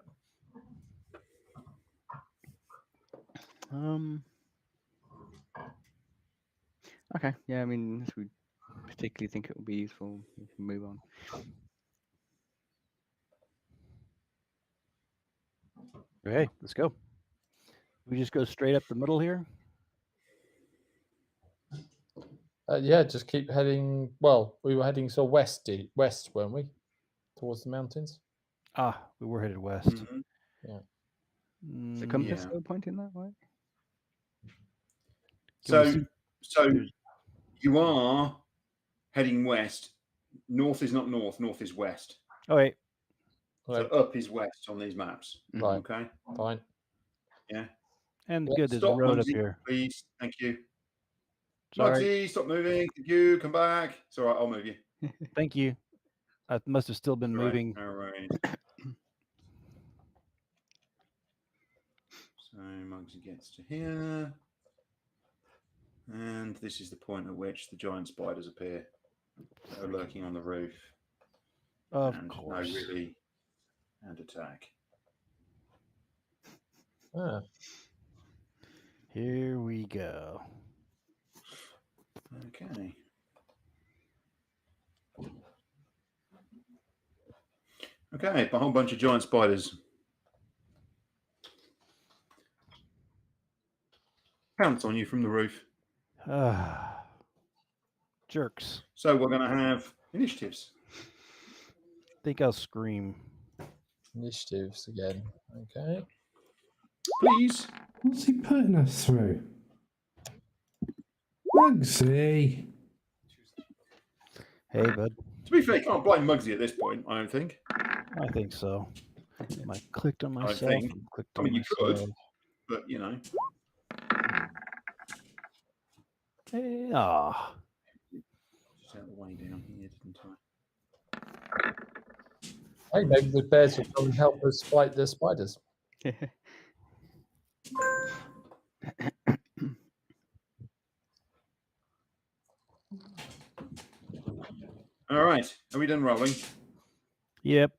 Okay. Yeah, I mean, if we particularly think it will be useful, we can move on. Okay, let's go. We just go straight up the middle here. Yeah, just keep heading. Well, we were heading so west, weren't we? Towards the mountains. We were headed west. Mm-hmm. Yeah. Is the compass still pointing that way? So you are heading west. North is not north. North is west. Oh wait. So up is west on these maps. Right. Okay. Fine. Yeah. And good, there's a road up here. Please. Thank you. Sorry. Mugsy, stop moving. Thank you. Come back. It's all right. I'll move you. Thank you. I must have still been moving. All right. So Mugsy gets to here. And this is the point at which the giant spiders appear. They're lurking on the roof. Of and course. No, really. And attack. Here we go. Okay. Okay, a whole bunch of giant spiders. Pounce on you from the roof. Jerks. So we're going to have initiatives. Think I'll scream. Initiatives again. Okay. Please. What's he putting us through? Mugsy. Hey, bud. To be fair, you can't blame Mugsy at this point, I don't think. I think so. I clicked on myself. I mean, you could, but you know. Hey, Just out the way down here, didn't I? Hey, maybe the bears will come and help us fight the spiders. All right. Are we done rolling? Yep.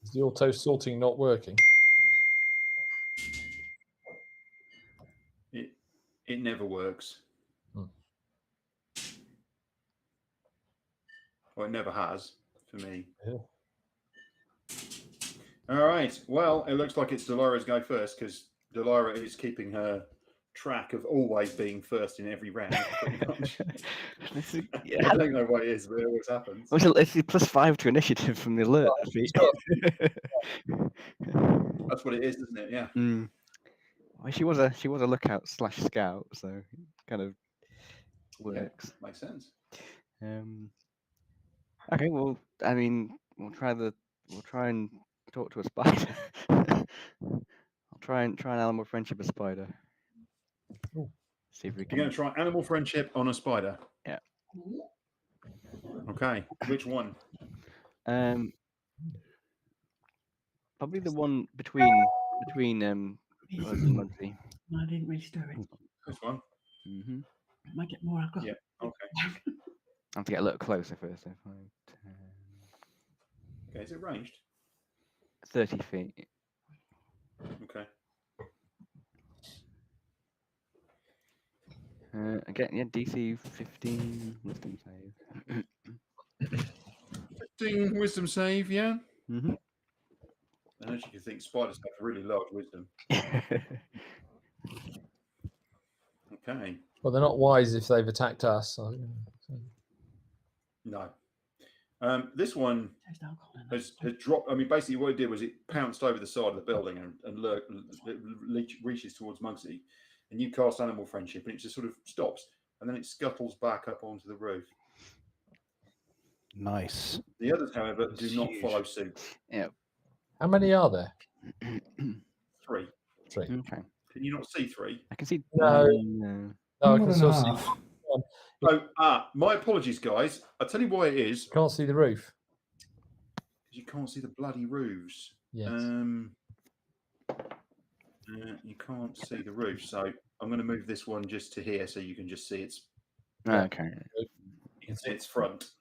Is the auto sorting not working? It never works. Hmm. Well, it never has for me. Yeah. All right. Well, it looks like it's Delira's go first because Delira is keeping her track of always being first in every round, pretty much. Yeah, I don't know why it is, but it always happens. it's +5 to initiative from the alert feat. That's what it is, isn't it? Yeah. Mm. Well, she was a lookout / scout, so it kind of works. Yeah, makes sense. Okay, well, I mean, we'll try and talk to a spider. I'll try an animal friendship a spider. Ooh. See if we You're can. going to try animal friendship on a spider. Yeah. Okay. Which one? Probably the one between Mugsy. No, I didn't really stir it. This one. Mm-hmm. Might get more alcohol. Yeah. Okay. I have to get a little closer first. 5, 10, Okay. Is it ranged? 30 feet. Okay. Again, yeah, DC 15 wisdom save. 15 wisdom save, yeah. Mm-hmm. And as you can think, spiders have really large wisdom. Okay. Well, they're not wise if they've attacked us. So. No. This one Taste alcohol in has dropped. I mean, basically, what it did was it pounced over the side of the building and reaches towards Mugsy. And you cast animal friendship, and it just sort of stops, and then it scuttles back up onto the roof. Nice. The others, however, do That's not huge. follow suit. Yeah. How many are there? 3. 3. Okay. Can you not see 3? I can see. No. No. No, I More can than still see. half. Oh, my apologies, guys. I'll tell you why it is. Can't see the roof. You can't see the bloody roofs. Yes. You can't see the roof, so I'm going to move this one just to here, so you can just see its. Okay. You can see its front.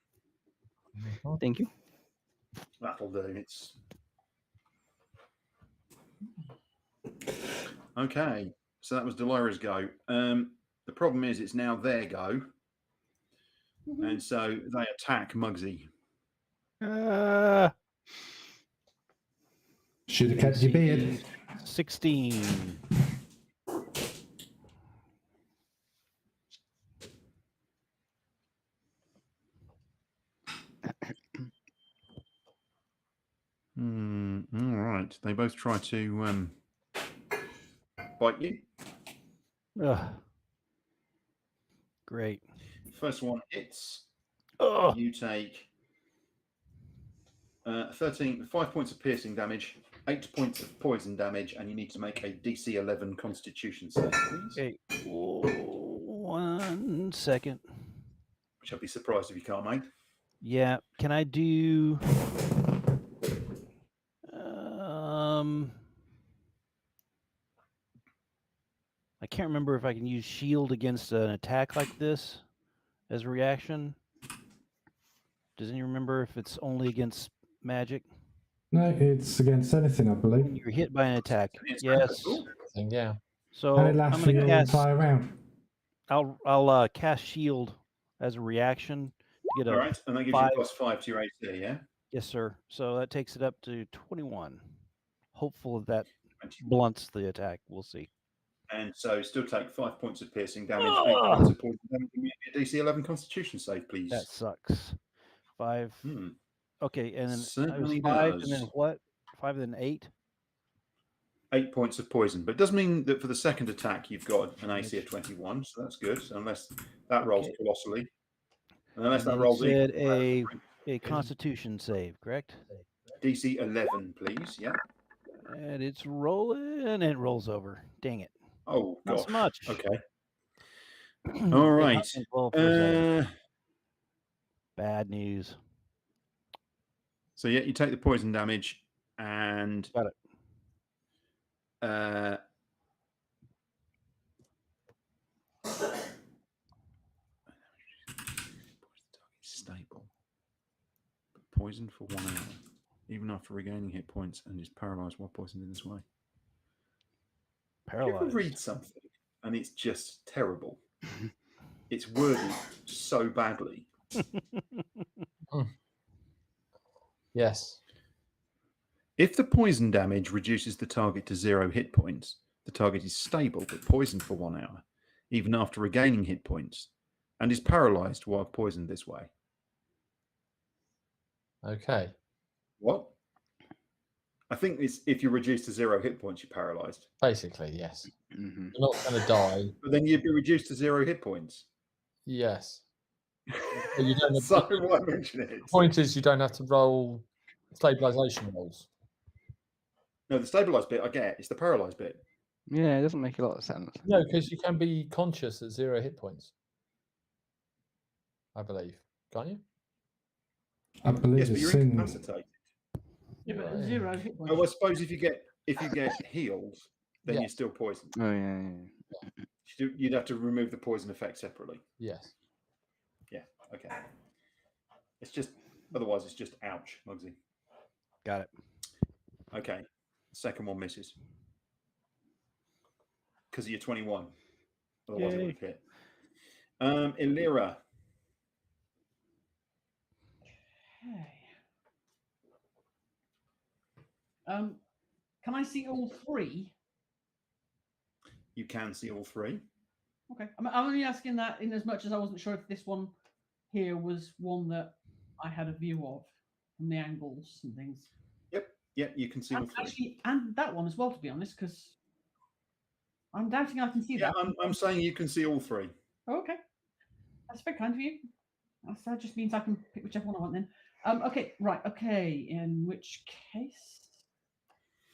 Thank you. That'll do. It's okay. So that was Delira's go. The problem is, it's now their go, and so they attack Mugsy. Should have kept your beard. 16. All right. They both try to bite you. Great. First one hits. Ugh. You take 5 points of piercing damage, 8 points of poison damage, and you need to make a DC 11 Constitution save, please. Okay. 1 second. Which I'd be surprised if you can't make. Yeah. Can I do? I can't remember if I can use shield against an attack like this as a reaction. Does anyone remember if it's only against magic? No, it's against anything, I When believe. you're hit by an attack. It's Yes. cool. Yeah. So And it I'm lasts for going to your cast. entire round. I'll cast shield as a reaction to get All a. right, and that gives 5. you +5 to your AC, yeah? Yes, sir. So that takes it up to 21. Hopeful that 20. blunts the attack. We'll see. And so still take 5 points of piercing damage, 8 Ah! points of poison damage, and make a DC 11 Constitution save, please. That sucks. 5. Okay, and then Certainly 5, does. and then what? 5 and then 8. 8 points of poison, but it does mean that for the second attack you've got an AC of 21, so that's good. So unless that rolls Okay. colossally, and unless And that then rolls you said equal, a Constitution save, correct? DC 11, please. Yeah. And it's rolling, and it rolls over. Dang it! Oh Not gosh. so much. Okay. All right. Well, for a second. Bad news. So yeah, you take the poison damage, and Got it. Stable. Poison for 1 hour, even after regaining hit points, and is paralyzed while poisoned in this way. You ever Paralyzed. read something and it's just terrible? It's worded so badly. Yes. If the poison damage reduces the target to 0 hit points, the target is stable but poisoned for 1 hour, even after regaining hit points, and is paralyzed while poisoned this way. Okay. What? I think it's if you're reduced to 0 hit points, you're paralyzed. Basically, yes. Mm-hmm. You're not going to die. But then you'd be reduced to 0 hit points. Yes. But you don't have So to, why mention it? the point is you don't have to roll stabilization rolls. No, the stabilized bit I get. It's the paralyzed bit. Yeah, it doesn't make a lot of sense. No, because you can be conscious at 0 hit points. I believe. Can't you? I believe Yes, but it's you're in. incapacitated. Yeah, but Right. 0 hit points. Oh, I suppose if you get healed, then Yeah. you're still poisoned. Oh yeah. You'd have to remove the poison effect separately. Yes. Okay. It's just otherwise it's just ouch, Mugsy. Got it. Okay. Second one misses. Because you're 21. Otherwise it would have hit. Illyra. Okay. Can I see all 3? You can see all 3. Okay. I'm only asking that in as much as I wasn't sure if this one here was one that I had a view of from the angles and things. Yep, you can see all 3. Actually, and that one as well, to be honest, because I'm doubting I can see Yeah, that. I'm saying you can see all 3. Oh, okay. That's very kind of you. That just means I can pick whichever one I want then. Okay, right. Okay, in which case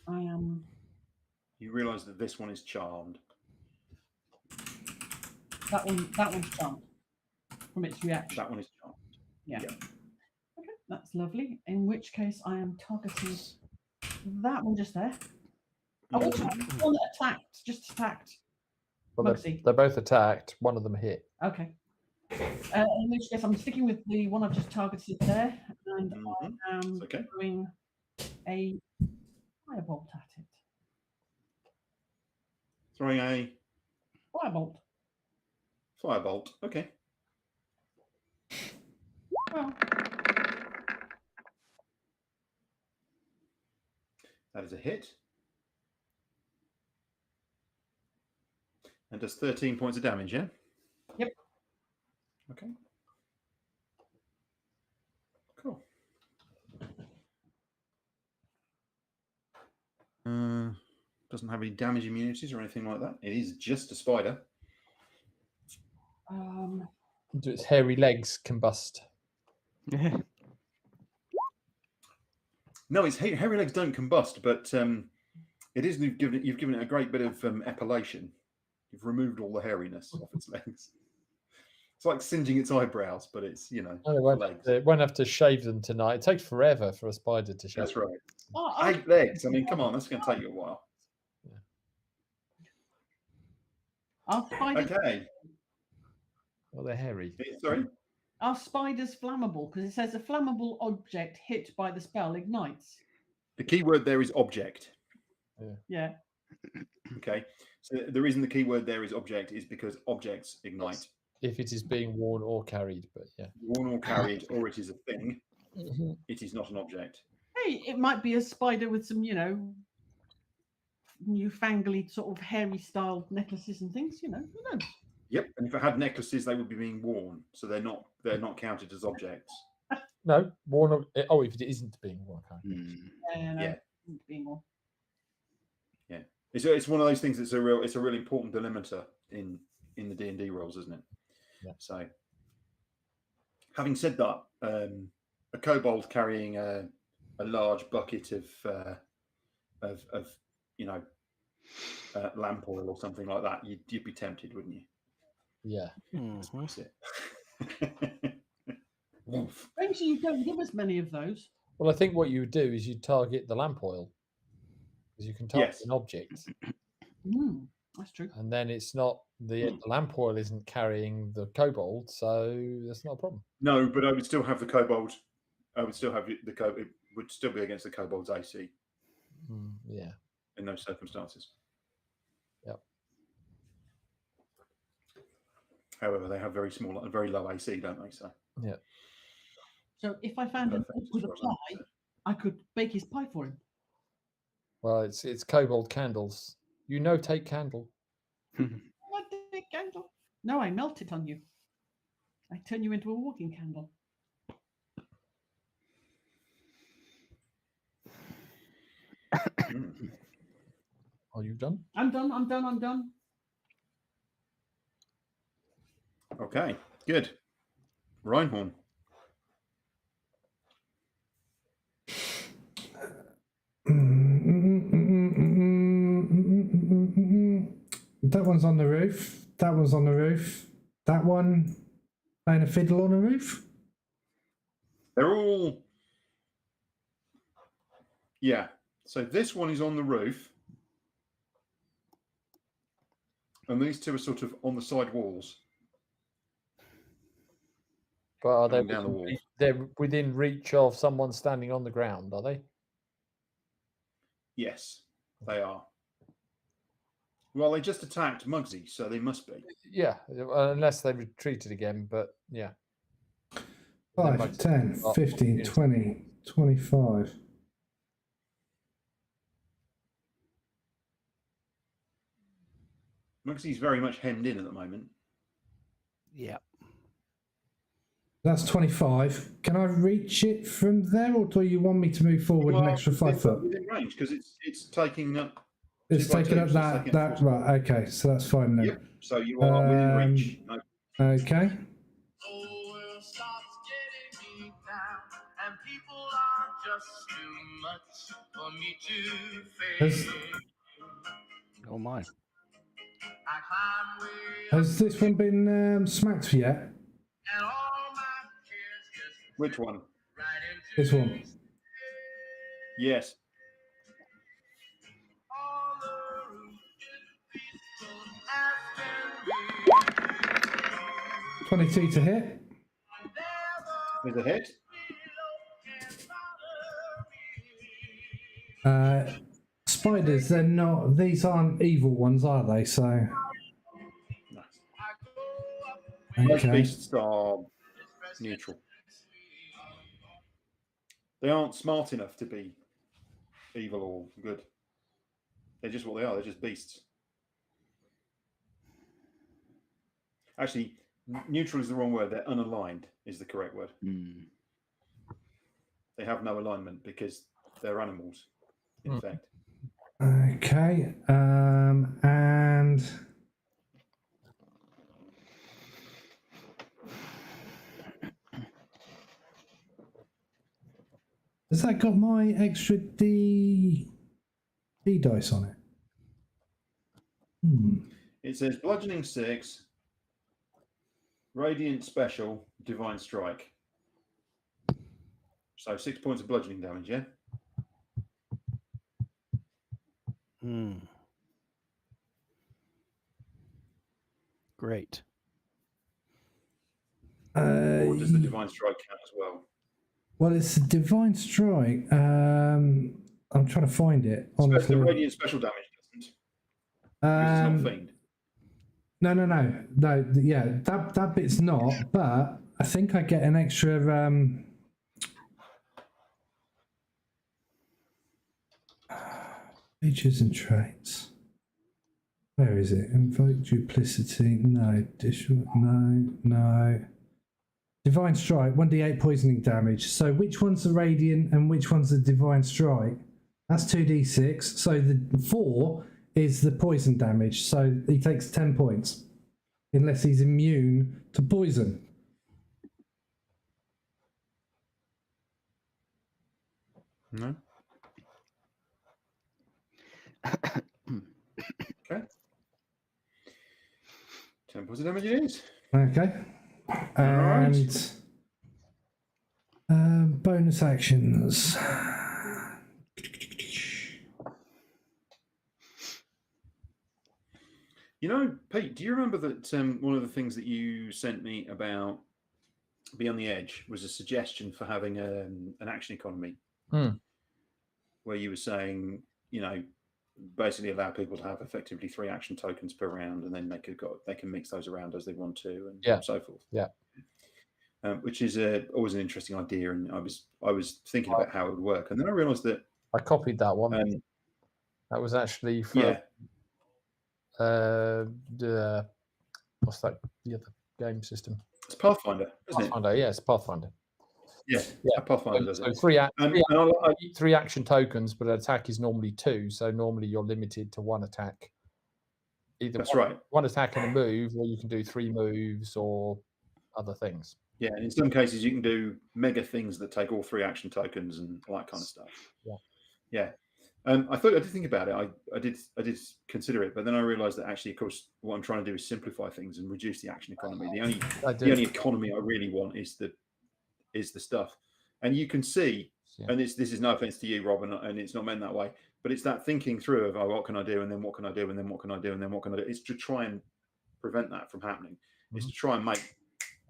I am. You realise that this one is charmed. That one's charmed from its reaction. That one is charmed. Yeah. Yeah. Okay, that's lovely. In which case I am targeting that one just there. Oh, also, the one that attacked, just attacked. Well, Mugsy. they're both attacked. One of them hit. Okay. In which case, I'm sticking with the one I've just targeted there, and I am Okay. doing a firebolt at it. Throwing a Firebolt. firebolt. Okay. Well, That is a hit. And does 13 points of damage, yeah? Yep. Okay. Cool. Doesn't have any damage immunities or anything like that. It is just a spider. Do its hairy legs combust? Yeah. No, its hairy legs don't combust, but it is. You've given it a great bit of epilation. You've removed all the hairiness off its legs. It's like singeing its eyebrows, but it's legs. It won't have to shave them tonight. It takes forever for a spider to shave. That's right. Oh, 8 legs. I mean, come on, that's going to take you a while. Are spiders, Okay. Well, they're hairy. Sorry. are spiders flammable? Because it says a flammable object hit by the spell ignites. The key word there is object. Yeah. Okay. So the reason the key word there is object is because objects ignite. If it is being worn or carried, but yeah. Worn or carried, or it is a thing. It is not an object. Hey, it might be a spider with some, newfangled sort of hairy style necklaces and things. Who knows? Yep. And if it had necklaces, they would be being worn, so they're not counted as objects. No, worn. Oh, if it isn't being worn, okay. Yeah. Being worn. Yeah. It's one of those things that's a real important delimiter in the D&D rules, isn't it? Yeah. So, having said that, a kobold carrying a large bucket of lamp oil or something like that, you'd be tempted, wouldn't you? Yeah. That's it. Woof. Strangely, you don't give us many of those. Well, I think what you would do is you target the lamp oil, because you can target Yes. an object, That's true. and then it's not the lamp oil isn't carrying the kobold, so that's not a problem. No, but I would still have the kobold. I would still have the kobold. It would still be against the kobold's AC Yeah. in those circumstances. Yep. However, they have very low AC, don't they? So Yeah. So if I found an Perfect, oak with a as far as pie, I could bake his pie for him. Well, it's kobold candles. You know, take candle. What the candle? No, I melt it on you. I turn you into a walking candle. Are you done? I'm done. Okay, good. Reinhorn. That one's on the roof. That one's on the roof. That one playing a fiddle on a roof. They're all. Yeah. So this one is on the roof. And these two are sort of on the side walls. But are they Coming down the wall. they're within reach of someone standing on the ground, are they? Yes, they are. Well, they just attacked Mugsy, so they must be. Yeah, unless they retreated again, but yeah. 5, 10, 15, 20, 25. Mugsy's very much hemmed in at the moment. Yeah. That's 25. Can I reach it from there, or do you want me to move forward an extra 5 foot? Within range, because it's taking up. It's 2 by taking 2, up so it's taking up that 4 right. Okay, so that's fine then. Yep. So you are within reach. No. Okay. Oh my. Has this one been smacked yet? Which one? This one. Yes. $22 to hit. There's a hit. Spiders, they're not. These aren't evil ones, are they? So. No. Most Okay. beasts are neutral. They aren't smart enough to be evil or good. They're just what they are. They're just beasts. Actually, neutral is the wrong word. They're unaligned is the correct word. They have no alignment because they're animals, in fact. Okay. And has that got my extra D dice on it? It says bludgeoning 6, radiant special, divine strike. So 6 points of bludgeoning damage, yeah? Great. Or does the divine strike count as well? Well, it's a divine strike. I'm trying to find it. Honestly, the radiant special damage doesn't. Because it's not fiend. No. Yeah, that bit's not. But I think I get an extra. Features and traits. Where is it? Invoke duplicity. No. No. Divine strike. 1d8 poisoning damage. So which one's the radiant and which one's the divine strike? That's 2d6. So the 4 is the poison damage. So he takes 10 points. Unless he's immune to poison. No. Okay. 10 points of damage it is. Okay. And bonus bonus actions. You know, Pete, do you remember that one of the things that you sent me about Beyond the Edge was a suggestion for having an action economy, where you were saying, you know, basically allow people to have effectively 3 action tokens per round, and then they can mix those around as they want to, and so forth. Yeah. Which is always an interesting idea, and I was thinking about how it would work, and then I realised that I copied that one. That was actually for what's that? The other game system. It's Pathfinder, isn't Pathfinder, yeah, it's Pathfinder. Yeah, Pathfinder does it. So three action tokens, but an attack is normally 2. So normally you're limited to 1 attack. Either one attack and a move, or you can do 3 moves or other things. Yeah, and in some cases you can do mega things that take all 3 action tokens and all that kind of stuff. Yeah. I did think about it. I did consider it, but then I realised that actually, of course, what I'm trying to do is simplify things and reduce the action economy. The only economy I really want is the stuff, and you can see. And this is no offense to you, Rob, and it's not meant that way, but it's that thinking through of what can I do, and then what can I do, and then what can I do, and then what can I do. It's to try and prevent that from happening. It's to try and make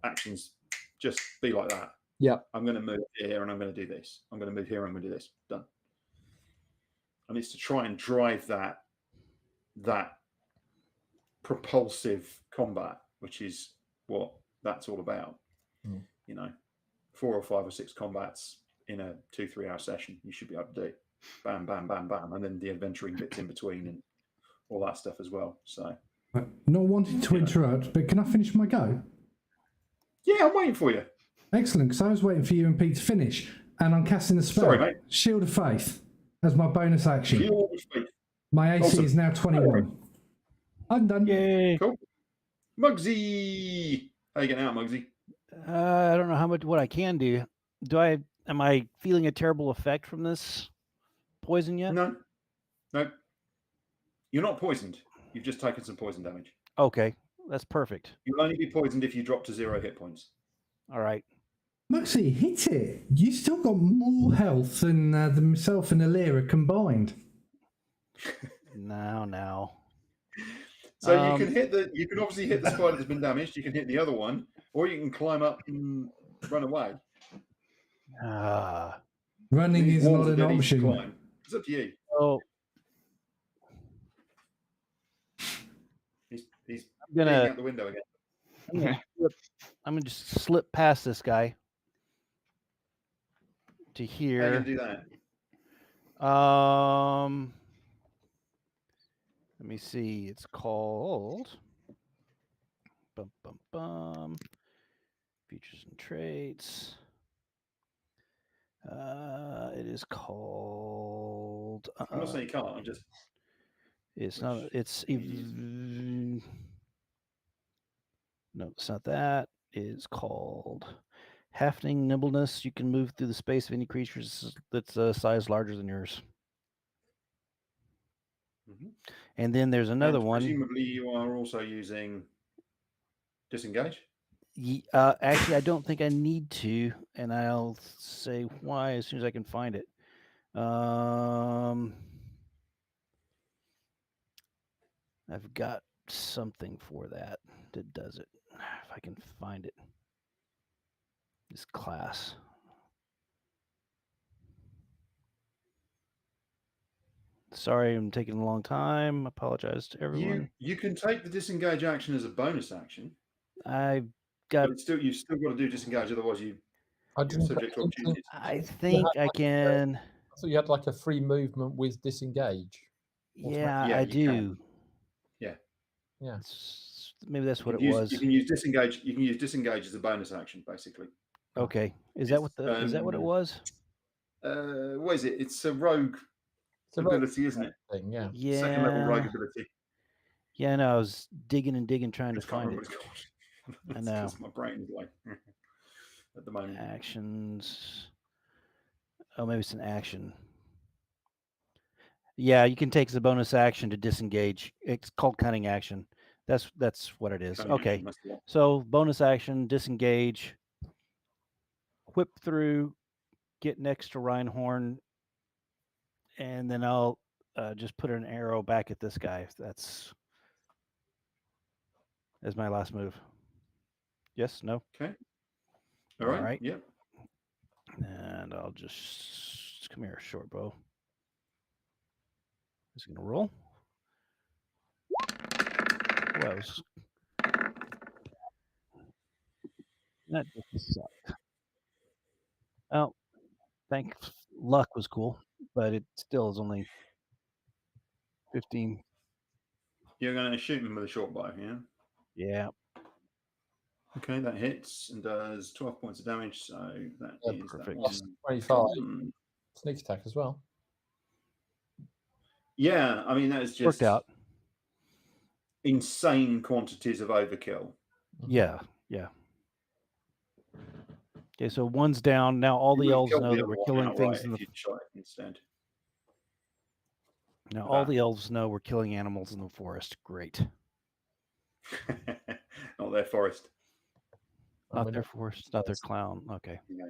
actions just be like that. Yeah, I'm going to move here, and I'm going to do this. I'm going to move here, and I'm going to do this. Done. And it's to try and drive that propulsive combat, which is what that's all about. You know, 4 or 5 or 6 combats in a 2-3 hour session, you should be able to do. Bam, bam, bam, bam, and then the adventuring bits in between and all that stuff as well. So, not wanting to interrupt, but can I finish my go? Yeah, I'm waiting for you. Excellent, because I was waiting for you and Pete to finish, and I'm casting a spell. Sorry, mate. Shield of Faith as my bonus action. Shield of Faith. My AC is now 21. I'm done. Yay! Cool. Mugsy, how you getting out, Mugsy? I don't know what I can do. Am I feeling a terrible effect from this poison yet? No. You're not poisoned. You've just taken some poison damage. Okay, that's perfect. You'll only be poisoned if you drop to 0 hit points. All right. Mugsy, hit it. You still got more health than myself and Alira combined. Now. So you can obviously hit the spider that's been damaged. You can hit the other one, or you can climb up and run away. Running is not an option. It's up to you. Oh, He's gonna out the window again. I'm gonna just slip past this guy to here. How are you gonna do that? Let me see. It's called features and traits. It is called. I'm not saying you can't. I'm just. It's not. It's. No, it's not that. It's called Hafting Nimbleness. You can move through the space of any creature that's a size larger than yours. And then there's another one. Presumably, you are also using disengage. Actually, I don't think I need to, and I'll say why as soon as I can find it. I've got something for that does it. If I can find it. This class. Sorry, I'm taking a long time. Apologize to everyone. You can take the disengage action as a bonus action. I've got. But you've still got to do disengage, otherwise you're subject to opportunities. I think I can. So you had like a free movement with disengage. Yeah, I do. Yeah. Maybe that's what it was. You can use disengage. You can use disengage as a bonus action, basically. Okay. Is that what it was? What is it? It's a rogue ability, isn't it? Thing, yeah. Second level rogue ability. Yeah, no, I was digging trying to find it. I know. Because my brain is like at the moment. Actions. Oh, maybe it's an action. Yeah, you can take as a bonus action to disengage. It's called cunning action. That's what it is. Okay. So bonus action, disengage, whip through get next to Reinhorn, and then I'll just put an arrow back at this guy. That's my last move. Yes, no. Okay. All right. Yep. And I'll just come here, short bow. Just gonna roll. Close. That just sucked. Oh, thanks. Luck was cool, but it still is only 15. You're going to shoot him with a short bow, yeah? Yeah. Okay, that hits and does 12 points of damage. So that is perfect. that Plus one. 25. Sneak attack as well. Yeah, I mean, that is just Worked out. insane quantities of overkill. Yeah, yeah. Okay, so one's down. Now all the elves know that we're killing things in the instead. Now all the elves know we're killing animals in the forest. Great. Not their forest. Not their forest, not their clown. Okay. No.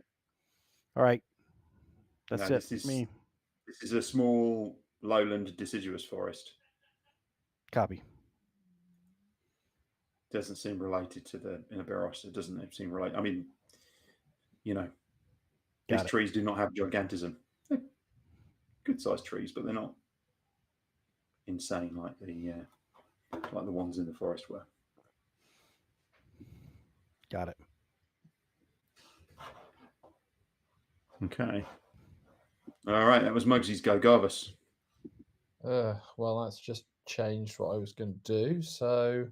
All right. That's No, it for me. This is a small lowland deciduous forest. Copy. Doesn't seem related to the Innaberos. It doesn't seem related. I mean, you know, these trees do not have gigantism. They're good-sized trees, but they're not insane like the ones in the forest were. Got it. Okay. All right, that was Mugsy's go. Garvis. Well, that's just changed what I was going to do. So,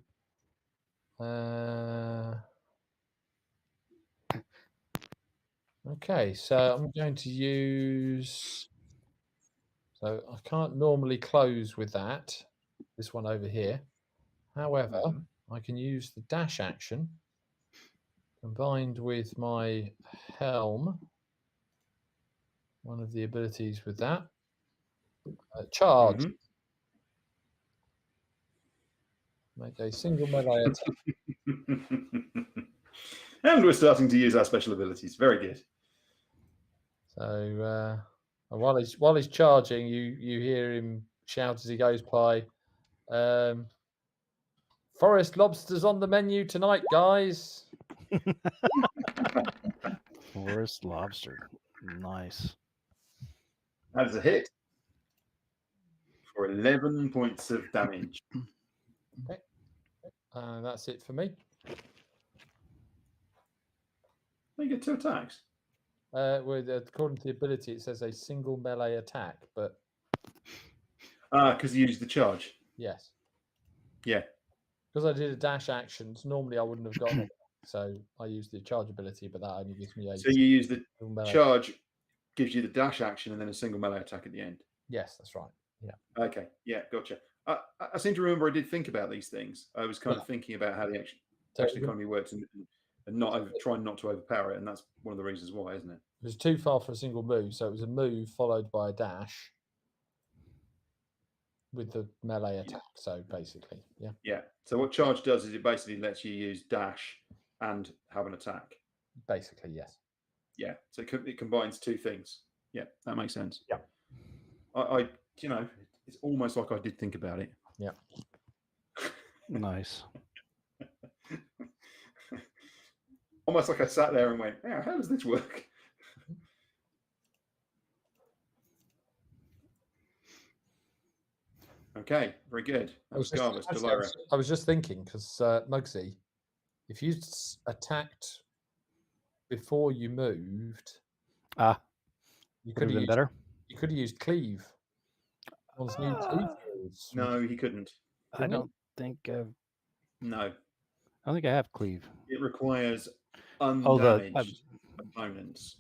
okay, so I'm going to use. So I can't normally close with that. This one over here. However, I can use the dash action combined with my helm. One of the abilities with that. Charge. Make a single melee attack. And we're starting to use our special abilities. Very good. So while he's charging, you hear him shout as he goes by. Forest lobsters on the menu tonight, guys. Forest lobster. Nice. That is a hit for 11 points of damage. Okay. That's it for me. You get 2 attacks. According to the ability, it says a single melee attack, but because you used the charge. yes, yeah, because I did a dash actions. Normally, I wouldn't have gotten it, so I used the charge ability, but that only gives me a. So you use the charge, gives you the dash action, and then a single melee attack at the end. Yes, that's right. Yeah. Okay. Yeah, gotcha. I seem to remember I did think about these things. I was kind of thinking about how the action economy works and trying not to overpower it, and that's one of the reasons why, isn't it? It was too far for a single move, so it was a move followed by a dash with the melee attack. So basically, yeah. Yeah. So what charge does is it basically lets you use dash and have an attack. Basically, yes. Yeah. So it combines 2 things. Yeah, that makes sense. Yeah. I it's almost like I did think about it. Yeah. Nice. Almost like I sat there and went, "Yeah, how does this work?" Okay, very good. That was Garvis. I was just thinking because Mugsy, if you attacked before you moved, you could have used better. You could have used cleave. No, he couldn't. I don't think. No, I don't think I have cleave. It requires undamaged opponents.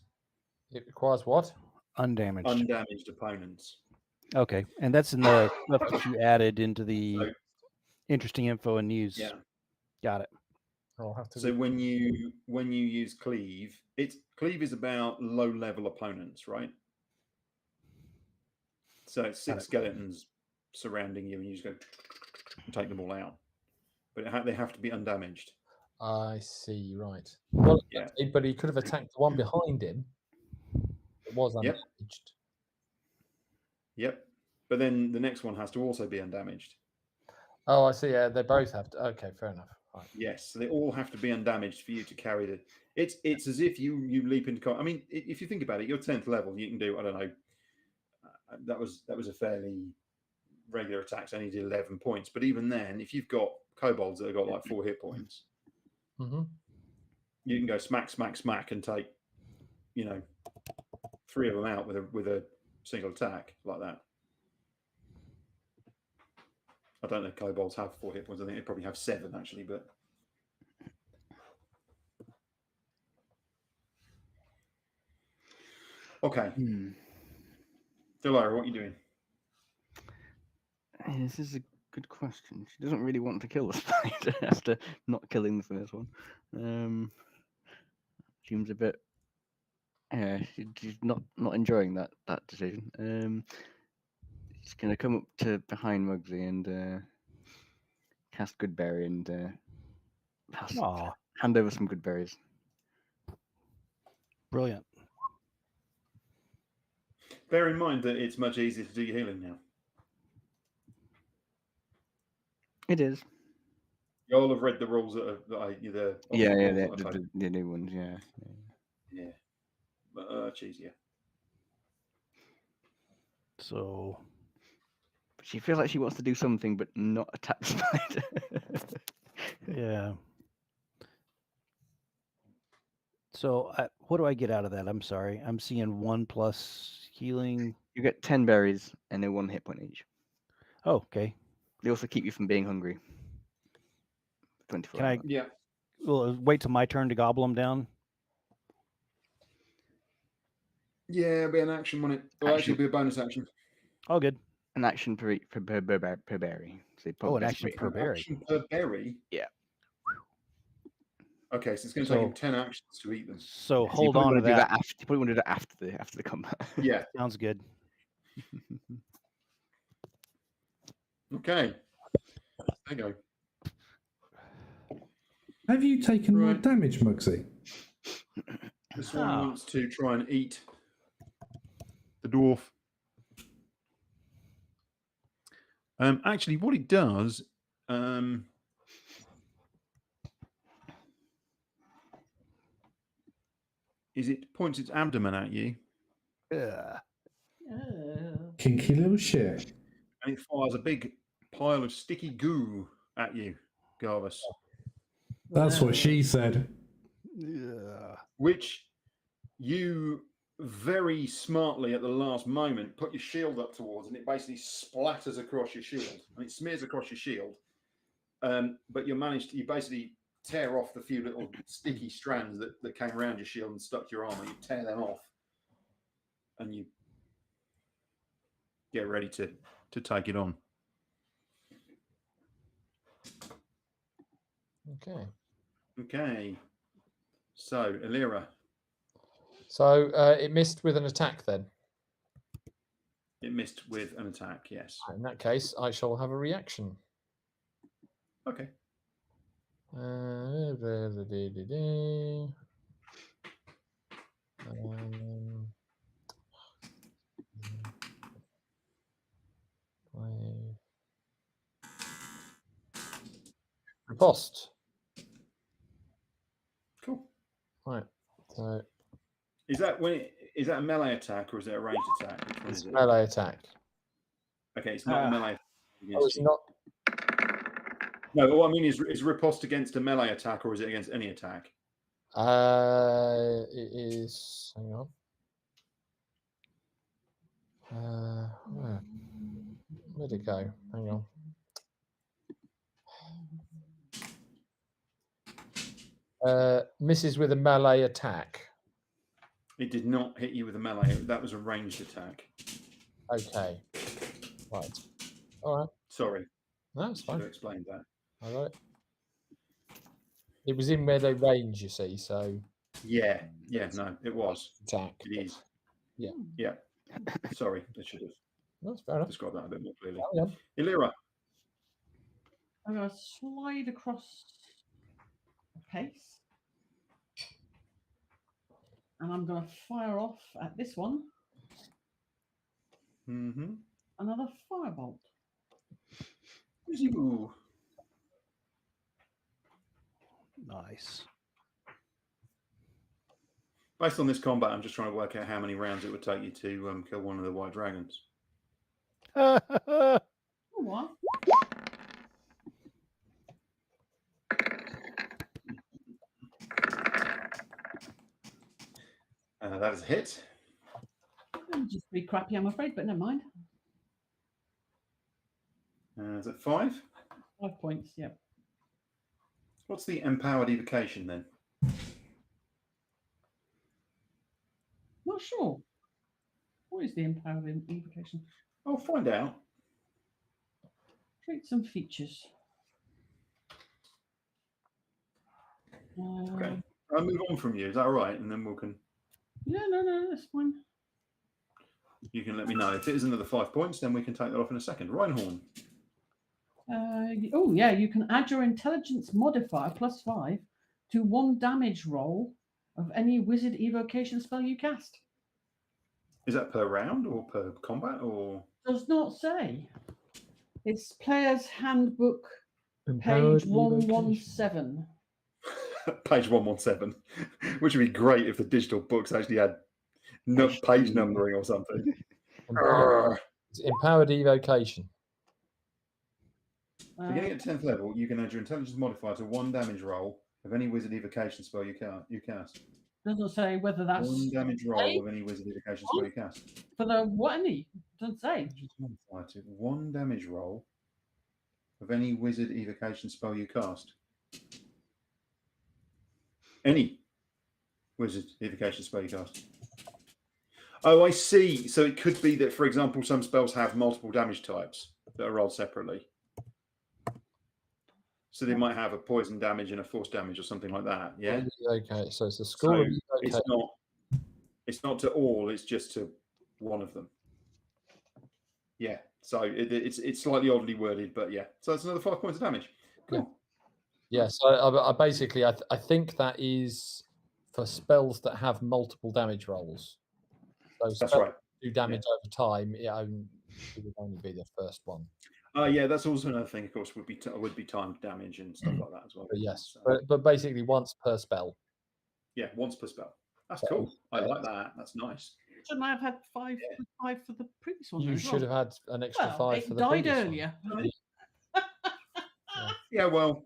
It requires what? Undamaged. Undamaged opponents. Okay, and that's in the stuff that you added into the interesting info and news. Yeah, got it. I'll have to. So when you use cleave, cleave is about low level opponents, right? So it's 6 skeletons surrounding you, and you just go and take them all out. But they have to be undamaged. I see. Right. Well, yeah. But he could have attacked the one behind him. was Yep. undamaged. Yep. But then the next one has to also be undamaged. Oh, I see. Yeah, they both have to. Okay, fair enough. Right. Yes, so they all have to be undamaged for you to carry the. It's as if you leap into. I mean, if you think about it, your 10th level, you can do. I don't know. That was a fairly regular attack. So only did 11 points. But even then, if you've got kobolds that have got like 4 hit points, you can go smack, smack, smack, and take, 3 of them out with a single attack like that. I don't know if kobolds have 4 hit points. I think they probably have 7 actually, but. Okay. Delilah, what are you doing? This is a good question. She doesn't really want to kill the spider after not killing the first one. Seems a bit. Yeah, she's not enjoying that decision. She's gonna come up to behind Mugsy and cast Goodberry and hand over some good berries. Brilliant. Bear in mind that it's much easier to do your healing now. It is. You all have read the rules the new ones, yeah. Much easier. So, but she feels like she wants to do something, but not attack the spider. yeah. So, what do I get out of that? I'm sorry. I'm seeing 1 plus healing. You get 10 berries and they're 1 hit point each. Oh, okay. They also keep you from being hungry. 24 Can hours. Yeah. Well, wait till my turn to gobble them down? Yeah, it'll be an action, won't it? Well, actually, it'll be a bonus action. Oh, good. An action per berry. So an action per berry. Action per berry? Yeah. Okay, so it's going to take him 10 actions to eat them. So hold on to that. You probably want to do that after the combat. Yeah. Sounds good. Okay. There you go. Have you taken more damage, Mugsy? This one wants to try and eat the dwarf. Actually, what it does, is it points its abdomen at you. Yeah. Kinky little shit. And it fires a big pile of sticky goo at you, Garvis. That's what she said. Yeah. Which you very smartly at the last moment put your shield up towards, and it basically splatters across your shield and it smears across your shield. But you basically tear off the few little sticky strands that came around your shield and stuck to your armor. You tear them off and you get ready to take it on. Okay. So, Alira. So it missed with an attack then? It missed with an attack, yes. In that case, I shall have a reaction. Okay. Riposte. Cool. Right. So is that a melee attack or is it a ranged attack? It's a melee attack. Okay, it's not a melee. Oh, it's not. No, what I mean is riposte against a melee attack or is it against any attack? It is. Hang on. Where'd it go? Hang on. Misses with a melee attack. It did not hit you with a melee. That was a ranged attack. Okay. Right. All right. Sorry. No, it's fine. Should have explained that. All right. It was in where they range, you see, so. Yeah. No, it was. Attack. It is. Yeah. Yeah. Sorry, I should have That's fair enough. described that a bit more clearly. Yeah. Illyra. I'm going to slide across the pace. And I'm going to fire off at this one Mm-hmm. another firebolt. Ooh. Nice. Based on this combat, I'm just trying to work out how many rounds it would take you to kill one of the white dragons. Oh, what? That is a hit. It'll just be crappy, I'm afraid, but never mind. Is it 5? 5 points, yep. What's the empowered evocation then? Not sure. What is the empowered evocation? I'll find out. Traits and features. Okay. I'll move on from you. Is that all right? And then we can. Yeah, no, that's fine. You can let me know if it is another 5 points. Then we can take that off in a second. Reinhorn. Oh yeah, you can add your intelligence modifier +5 to 1 damage roll of any wizard evocation spell you cast. Is that per round or per combat or? Does not say. It's Player's Handbook, Empowered page 117. Page 117, which would be great if the digital books actually had page numbering or something. Empowered evocation. Beginning at 10th level, you can add your intelligence modifier to 1 damage roll of any wizard evocation spell you cast. Doesn't say whether that's 1 damage roll of any wizard evocation spell you cast. for the what any. Doesn't say. Modifier to 1 damage roll of any wizard evocation spell you cast. Any wizard evocation spell you cast. Oh, I see. So it could be that, for example, some spells have multiple damage types that are rolled separately. So they might have a poison damage and a force damage or something like that. Yeah. Okay, so it's a score of it's not to all. It's just to one of them. Yeah. So it's slightly oddly worded, but yeah. So that's another 5 points of damage. Cool. Yeah. So I basically I think that is for spells that have multiple damage rolls. So That's spells right. do damage over time. It would only be the first one. Yeah, that's also another thing. Of course, would be timed damage and stuff like that as well. But yes, So, but basically once per spell. yeah, once per spell. That's So, cool. I like that. That's nice. Shouldn't I have had 5 for the previous one? You as well? should have had an extra 5 for it the died previous earlier. one. Yeah, well,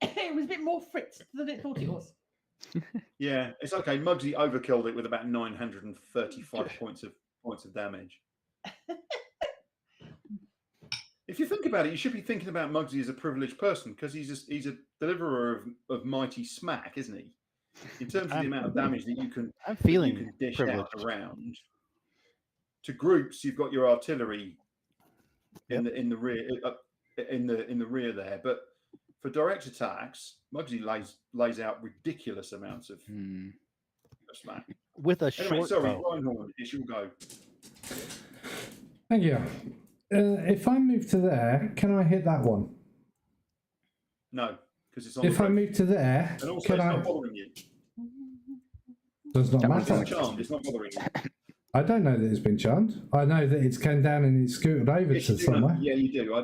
It was a bit more fritzed than it thought it was. yeah, it's okay. Mugsy overkilled it with about 935 points of damage. If you think about it, you should be thinking about Mugsy as a privileged person because he's a deliverer of mighty smack, isn't he? In terms of the amount of damage that you can dish out around. To groups, you've got your artillery in the rear in the rear there, but for direct attacks, Mugsy lays out ridiculous amounts of smack. With a short sorry, bow. Reinhorn, it shall go. Thank you. If I move to there, can I hit that one? No, because it's on. If I move to there, and also can it's I? not bothering you. Does not It's matter. been charmed. It's not bothering you. I don't know that it's been charmed. I know that it's come down and it's scooted over Yes, to you do somewhere. know. Yeah, you do.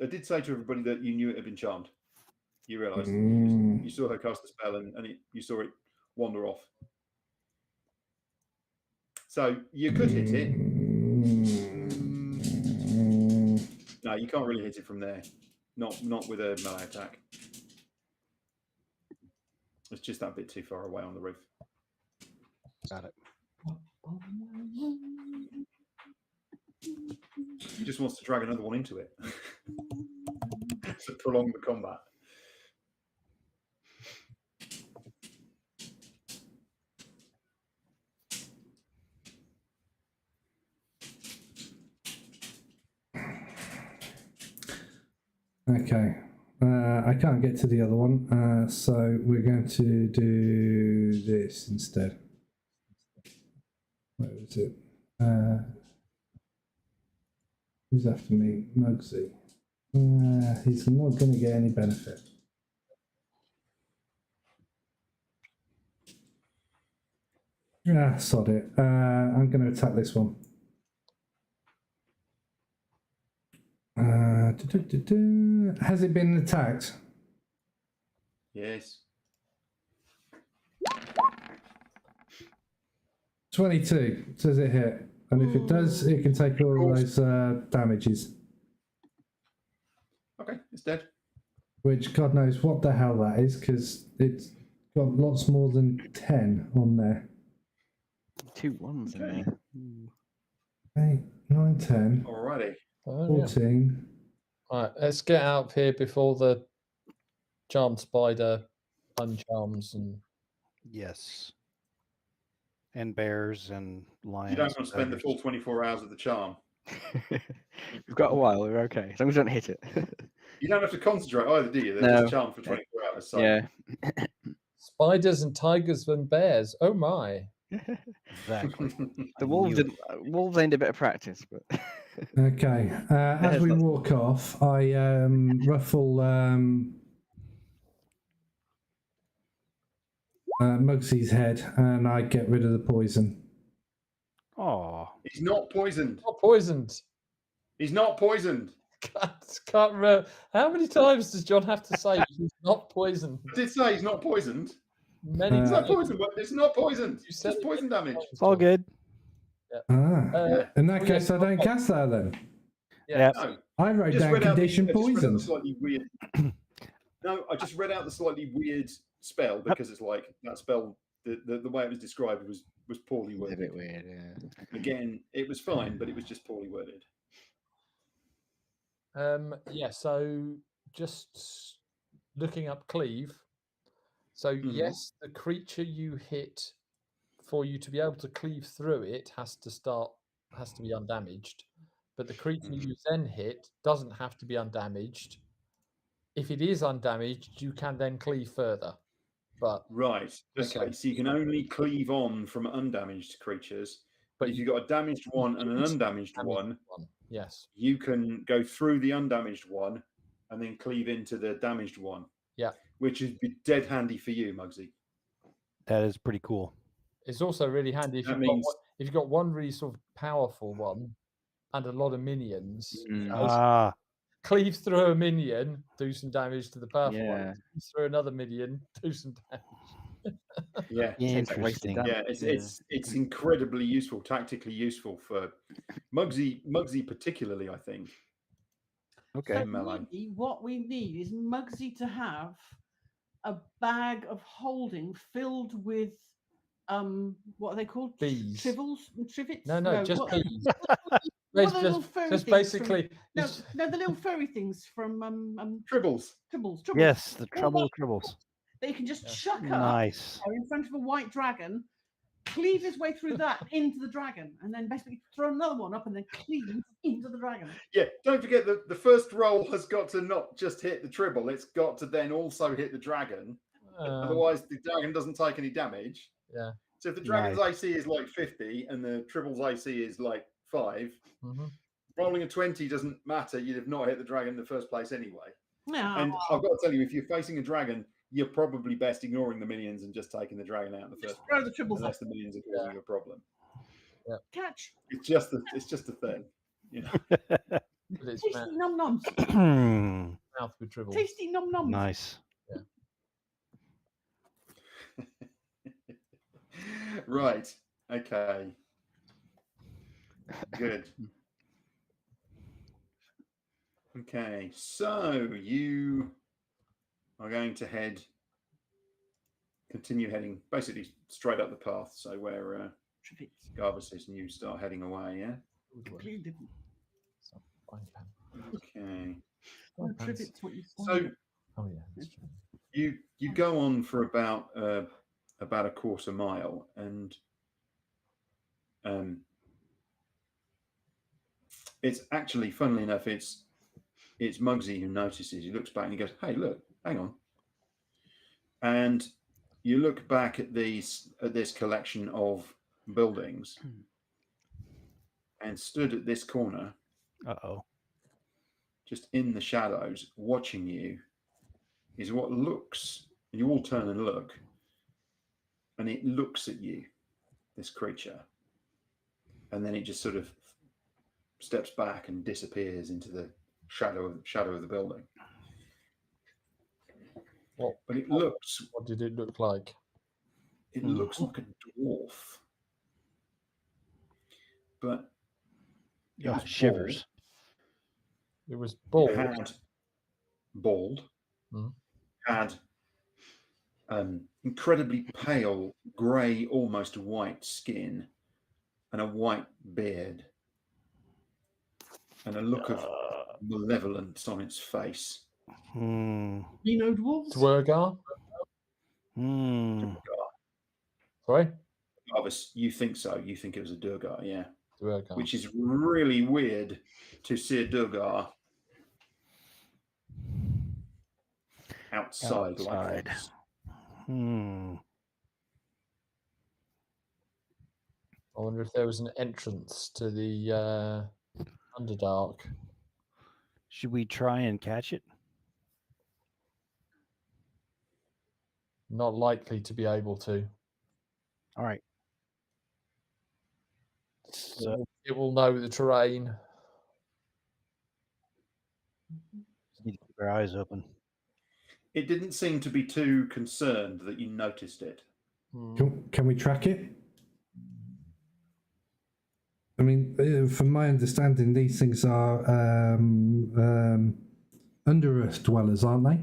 I did say to everybody that you knew it had been charmed. You realised you saw her cast the spell and you saw it wander off. So you could hit it. No, you can't really hit it from there. Not with a melee attack. It's just that bit too far away on the roof. Got it. He just wants to drag another one into it to prolong the combat. Okay. I can't get to the other one, so we're going to do this instead. Where is it? Who's after me? Mugsy. He's not going to get any benefit. Yeah, sod it. I'm going to attack this one. Has it been attacked? Yes. 22. Does it hit? And if it does, it can take all of those damages. Okay, it's dead. Which, God knows what the hell that is, because it's got lots more than 10 on there. 2 ones in Okay. there. 8, 9, 10, Alrighty. 14. All right, let's get out of here before the charmed spider uncharms and Yes. And bears and lions. You don't want to and spend the tigers. full 24 hours of the charm. We've got a while. We're okay. As long as we don't hit it. You don't have to concentrate either, do you? They're No. just charmed for 24 hours. So. Yeah. spiders and tigers and bears. Oh my! Exactly. The I wolves knew didn't. Wolves ain't a bit of practice, but Okay. As we lots of walk off, I ruffle Mugsy's head and I get rid of the poison. Oh, He's not poisoned. Not poisoned. He's not poisoned. Can't remember. How many times does John have to say he's not poisoned? I did say he's not poisoned. Many It's not times. poisoned, but it's not poisoned. You It's said just it poison many damage. times, it's all John. good. In that Oh, case, yes, I don't cast that then. Yeah. No, I wrote just down read out the, condition I just read out the poison. slightly weird. No, I just read out the slightly weird spell because it's like that spell. The way it was described was poorly it's a worded. bit weird. Yeah. Again, it was fine, but it was just poorly worded. Yeah, so just looking up cleave. So yes, the creature you hit, for you to be able to cleave through it, has to be undamaged. But the creature you then hit doesn't have to be undamaged. If it is undamaged, you can then cleave further. But Right. Just Okay. like- So you can only cleave on from undamaged creatures. But if you- you've got a damaged one and an Damaged undamaged damaged one, one, yes. you can go through the undamaged one and then cleave into the damaged one. Yeah. Which would be dead handy for you, Mugsy. That is pretty cool. It's also really handy if That you've got means- if you've got one really sort of powerful one and a lot of minions. Ah, Cleave through a minion, do some damage to the powerful one. Yeah. Cleave through another minion, do some damage. Yeah. Saves that wasted interesting. damage. Yeah, it's incredibly useful, tactically useful for Mugsy particularly, I think. Okay. So Melee. maybe what we need is Mugsy to have a bag of holding filled with what are they called? Bees. Trivets? No, just what- bees. what are It's the little furry just things basically No, it's- no, the little furry things from Tribbles. Tribbles. Yes, the All trouble that of tribbles. that you can just Yeah. chuck up Nice. in front of a white dragon, cleave his way through that into the dragon, and then basically throw another one up and then cleave into the dragon. Yeah, don't forget that the first roll has got to not just hit the tribble, it's got to then also hit the dragon. Otherwise, the dragon doesn't take any damage. Yeah. So if the dragon's AC is like 50 and the tribble's AC is like 5, rolling a 20 doesn't matter. You'd have not hit the dragon in the first place anyway. Yeah. And I've got to tell you, if you're facing a dragon, you're probably best ignoring the minions and just taking the dragon out in the Just first throw place, the tribbles unless up. the minions are causing you a problem. Catch. It's just a thing, you know. But it's Tasty num nums. mouth with dribble. Tasty num nums. Nice. Right. Okay. Good. Okay, so you are going to continue heading basically straight up the path. So where Trivets. Garvis is, and you start heading away, yeah? Completely different. Okay. Oh, trivets, what you So said. Oh yeah, that's true. you go on for about a quarter mile, and it's actually, funnily enough, it's Mugsy who notices. He looks back and he goes, "Hey, look, hang on." And you look back at this collection of buildings, and stood at this corner, Uh-oh. just in the shadows, watching you, is what looks. You all turn and look, and it looks at you, this creature, and then it just sort of steps back and disappears into the shadow of the building. But it looks. What did it look like? It looks like a dwarf, but it was shivers. It was bald. It had bald. Mhm. Had incredibly pale, grey, almost white skin, and a white beard, and a look of malevolence on its face. You know dwarves? Dwergar? Sorry? Jarvis, you think so? You think it was a Durgar, yeah. Dwergar. Which is really weird to see a Durgar outside. Like this. I wonder if there was an entrance to the Underdark. Should we try and catch it? Not likely to be able to. All right. So It will know the terrain. need to keep our eyes open. It didn't seem to be too concerned that you noticed it. Can we track it? I mean, from my understanding, these things are under earth dwellers, aren't they?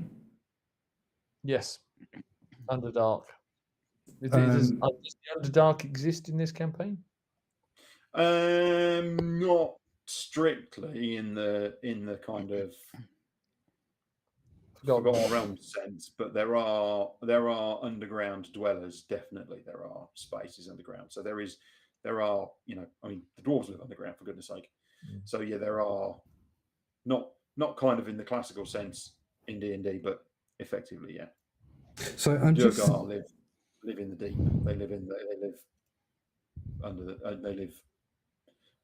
Yes. Underdark. Does the Underdark exist in this campaign? Not strictly in the kind of Forgotten Realms sense, but there are underground dwellers. Definitely, there are spaces underground. So there are, I mean, the dwarves live underground, for goodness sake. So yeah, there are not kind of in the classical sense in D&D, but effectively, yeah. So I'm just live in the deep. They live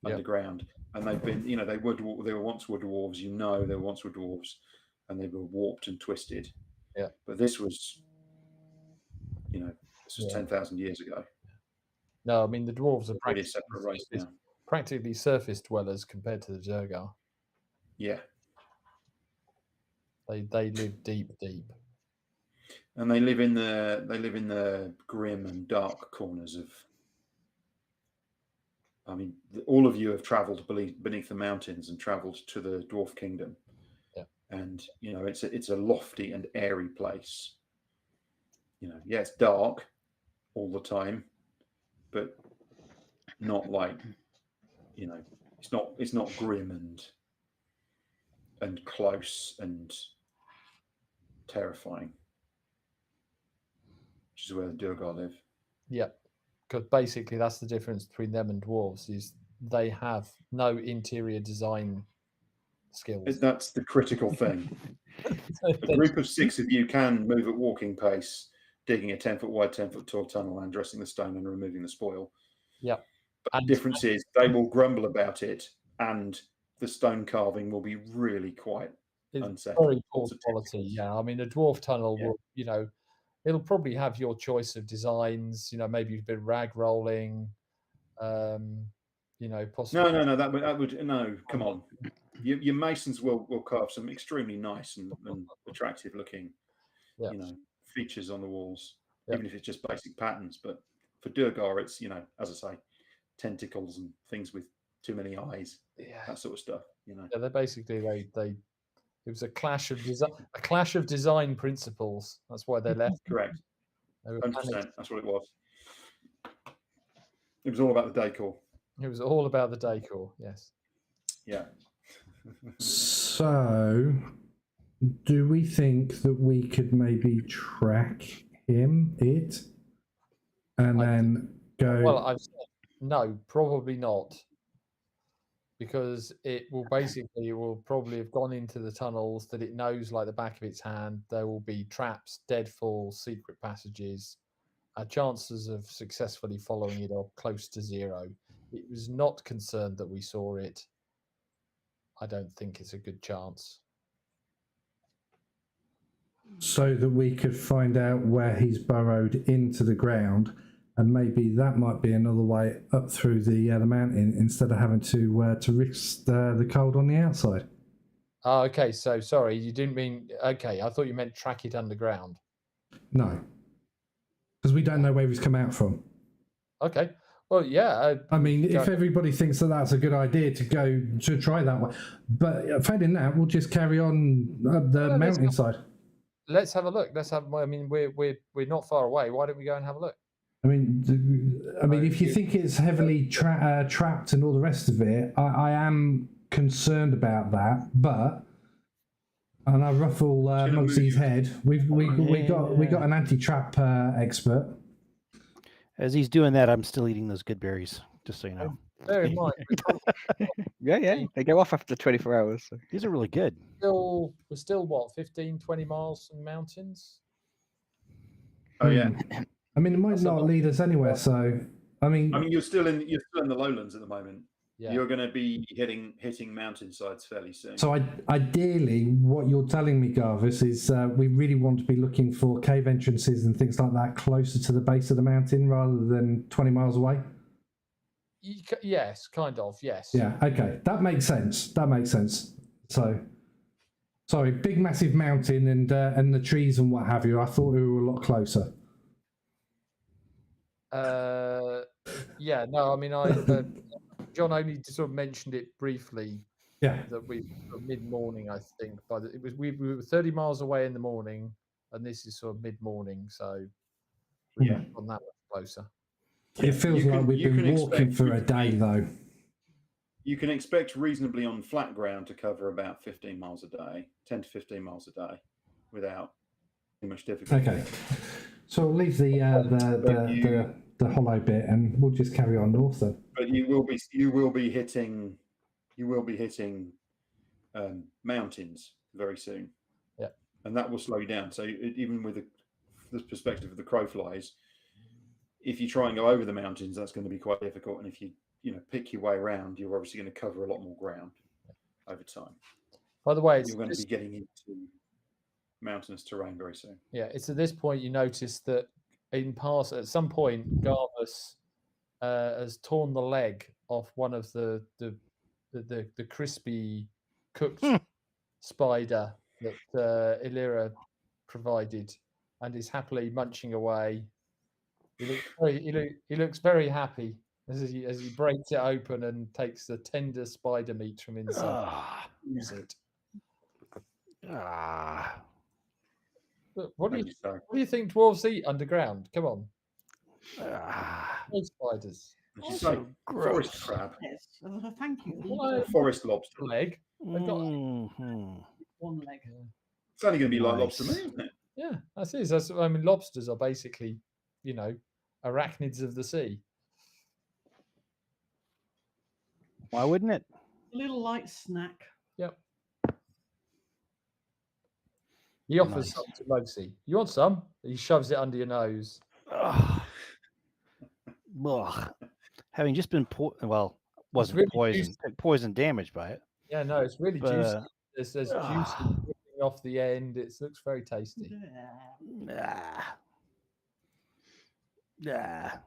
underground, and they've been, they were once wood dwarves. They were once wood dwarves, and they were warped and twisted. Yeah. But this was 10,000 years ago. No, I mean the dwarves are really separate race now. Practically surface dwellers compared to the Durgar. Yeah. They live deep. And they live in the grim and dark corners of. I mean, all of you have travelled beneath the mountains and travelled to the Dwarf Kingdom. Yeah. And it's a lofty and airy place. Yeah, it's dark all the time, but not like, it's not grim and close and terrifying. Which is where the Durgar live. Yeah, because basically that's the difference between them and dwarves is they have no interior design skills. That's the critical thing. A group of 6 of you can move at walking pace, digging a 10-foot wide, 10-foot tall tunnel, and dressing the stone and removing the spoil. Yeah. But the difference is they will grumble about it, and the stone carving will be really quite unsettling. Very poor quality. Yeah, I mean a dwarf tunnel will, it'll probably have your choice of designs. Maybe a bit of rag rolling. Possibly. No. That would no. Come on, your masons will carve some extremely nice and attractive looking, features on the walls, even if it's just basic patterns. But for Durgar, it's as I say, tentacles and things with too many eyes, that sort of stuff. Yeah, they're basically they. It was a clash of design principles. That's why they left. Correct. 100%. That's what it was. It was all about the decor. It was all about the decor. Yes. Yeah. So, do we think that we could maybe track it, and then go? Well, I've said no, probably not. Because it will probably have gone into the tunnels that it knows like the back of its hand. There will be traps, deadfalls, secret passages. Our chances of successfully following it are close to 0. It was not concerned that we saw it. I don't think it's a good chance. So that we could find out where he's burrowed into the ground and maybe that might be another way up through the mountain instead of having to risk the cold on the outside. Oh, okay. So sorry, you didn't mean. Okay, I thought you meant track it underground. No, because we don't know where he's come out from. Okay. Well, yeah. I mean, if everybody thinks that that's a good idea to try that way, but failing that, we'll just carry on up the mountainside. Let's have a look. I mean, we're not far away. Why don't we go and have a look? I mean, if you think it's heavily trapped and all the rest of it, I am concerned about that. But, and I ruffle Mugsy's head. We got an anti-trap expert. As he's doing that, I'm still eating those good berries, just so you know. Bear in mind, Yeah. They go off after 24 hours. So. These are really good. we're still what, 15, 20 miles from mountains? Oh yeah. I mean, it might not lead us anywhere. So, I mean, you're still in the lowlands at the moment. Yeah. You're going to be hitting mountainsides fairly soon. So ideally, what you're telling me, Garvis, is we really want to be looking for cave entrances and things like that closer to the base of the mountain rather than 20 miles away? Yes, kind of, yes. Yeah, okay. That makes sense. So, sorry, big, massive mountain and the trees and what have you. I thought we were a lot closer. Yeah, no, I mean, John only sort of mentioned it briefly. Yeah. That we mid-morning, I think. But we were 30 miles away in the morning, and this is sort of mid-morning, so we're not on that much closer. It feels like we've been walking for a day, though. You can expect reasonably on flat ground to cover about 15 miles a day, 10 to 15 miles a day, without too much difficulty. Okay. So we'll leave the hollow bit, and we'll just carry on north then. But you will be hitting mountains very soon. Yeah. And that will slow you down. So even with the perspective of the crow flies, if you try and go over the mountains, that's going to be quite difficult. And if you pick your way around, you're obviously going to cover a lot more ground over time. By the way, you're going to be getting into mountainous terrain very soon. Yeah, it's at this point you notice that at some point, Garvis has torn the leg off one of the crispy cooked spider that Illyra provided, and is happily munching away. He looks very happy as he breaks it open and takes the tender spider meat from inside. Use it. What do you think dwarves eat underground? Come on. No spiders. It's like forest crab. Yes. Thank you. Forest lobster. Leg. They've got one leg. It's only going to be like lobster meat, isn't it? Yeah, that's I mean, lobsters are basically, arachnids of the sea. Why wouldn't it? A little light snack. Yep. He offers some to Mugsy. You want some? He shoves it under your nose. Ugh. Having just been wasn't really poisoned. Poison damaged by it. Yeah, no, it's really juicy. There's juice dripping off the end. It looks very tasty. Yeah,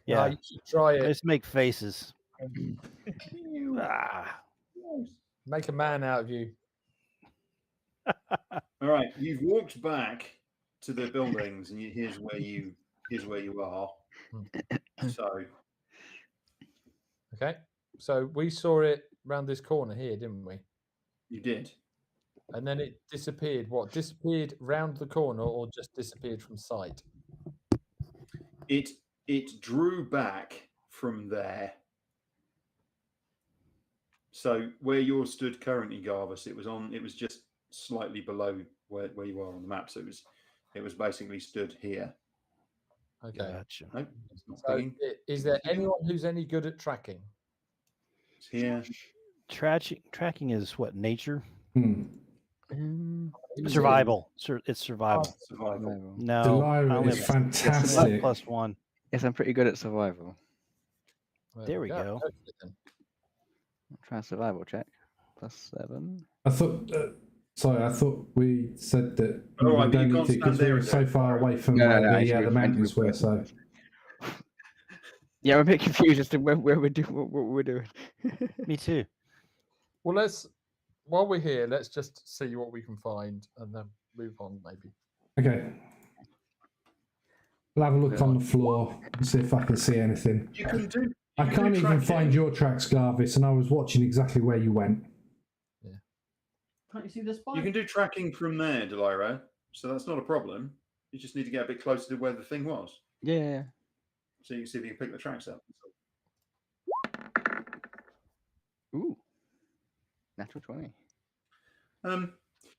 you should try it. Let's make faces. Make a man out of you. All right, you've walked back to the buildings, and here's where you are. So, okay. So we saw it round this corner here, didn't we? You did. And then it disappeared. What? Disappeared round the corner, or just disappeared from sight? It drew back from there. So where you're stood currently, Garvis, it was just slightly below where you are on the map. So it was basically stood here. Okay. Gotcha. No, it's not So clean. is there anyone who's any good at tracking? It's here. Tracking is what, nature? Survival. It's survival. Survival. No, Delilah is fantastic. +1. Yes, I'm pretty good at survival. There we go. Try a survival check. +7. I thought. Sorry, I thought we said that All right, we don't need to because we were so far away from where the mountains were. So Yeah, I'm a bit confused as to where we're doing what we're doing. Me too. Well, while we're here, let's just see what we can find and then move on, maybe. Okay. We'll have a look on the floor and see if I can see anything. You can do. I can't even find tracking. your tracks, Garvis, and I was watching exactly where you went. Can't you see the spike? You can do tracking from there, Deliro. So that's not a problem. You just need to get a bit closer to where the thing was. Yeah. So you can see if you can pick the tracks up. Ooh. Natural 20.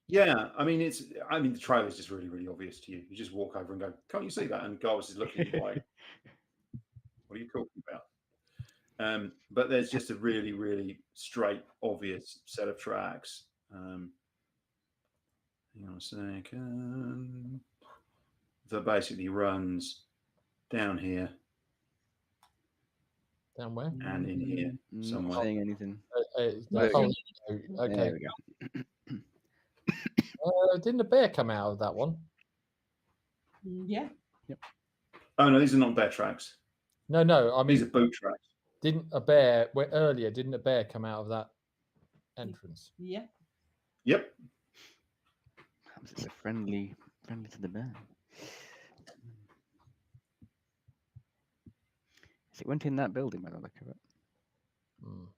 Yeah, I mean the trail is just really, really obvious to you. You just walk over and go, "Can't you see that?" And Garvis is looking at you like, "What are you talking about?" But there's just a really, really straight, obvious set of tracks. Hang on a second. That basically runs down here Down where? and in here Not somewhere. saying anything. Okay. There we go. Didn't a bear come out of that one? Yeah. Oh no, these are not bear tracks. No. I mean, These are boot tracks. didn't a bear come out of that entrance? Yeah. Yep. It's a friendly to the bear. So it went in that building by the look of it. Mhm.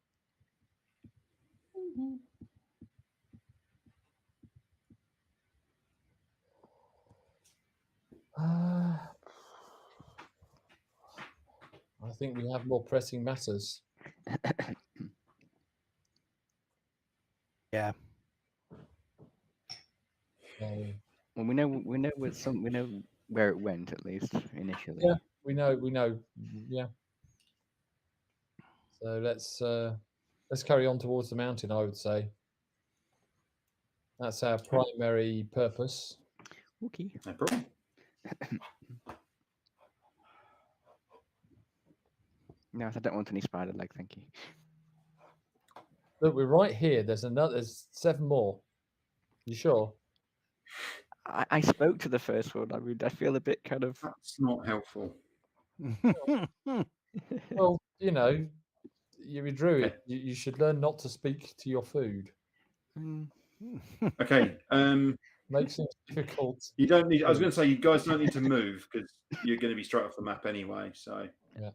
I think we have more pressing matters. Yeah. Well, we know where it went at least initially. Yeah, we know. Yeah. So let's carry on towards the mountain. I would say that's our primary purpose. Okay. No problem. No, I don't want any spider leg, thank you. Look, we're right here. There's 7 more. You sure? I spoke to the first one. I mean, I feel a bit kind of. That's not helpful. Well, you're a druid. Okay. You should learn not to speak to your food. Okay. Makes it difficult. You don't need. I was going to say you guys don't need to move because you're going to be straight off the map anyway. So yeah,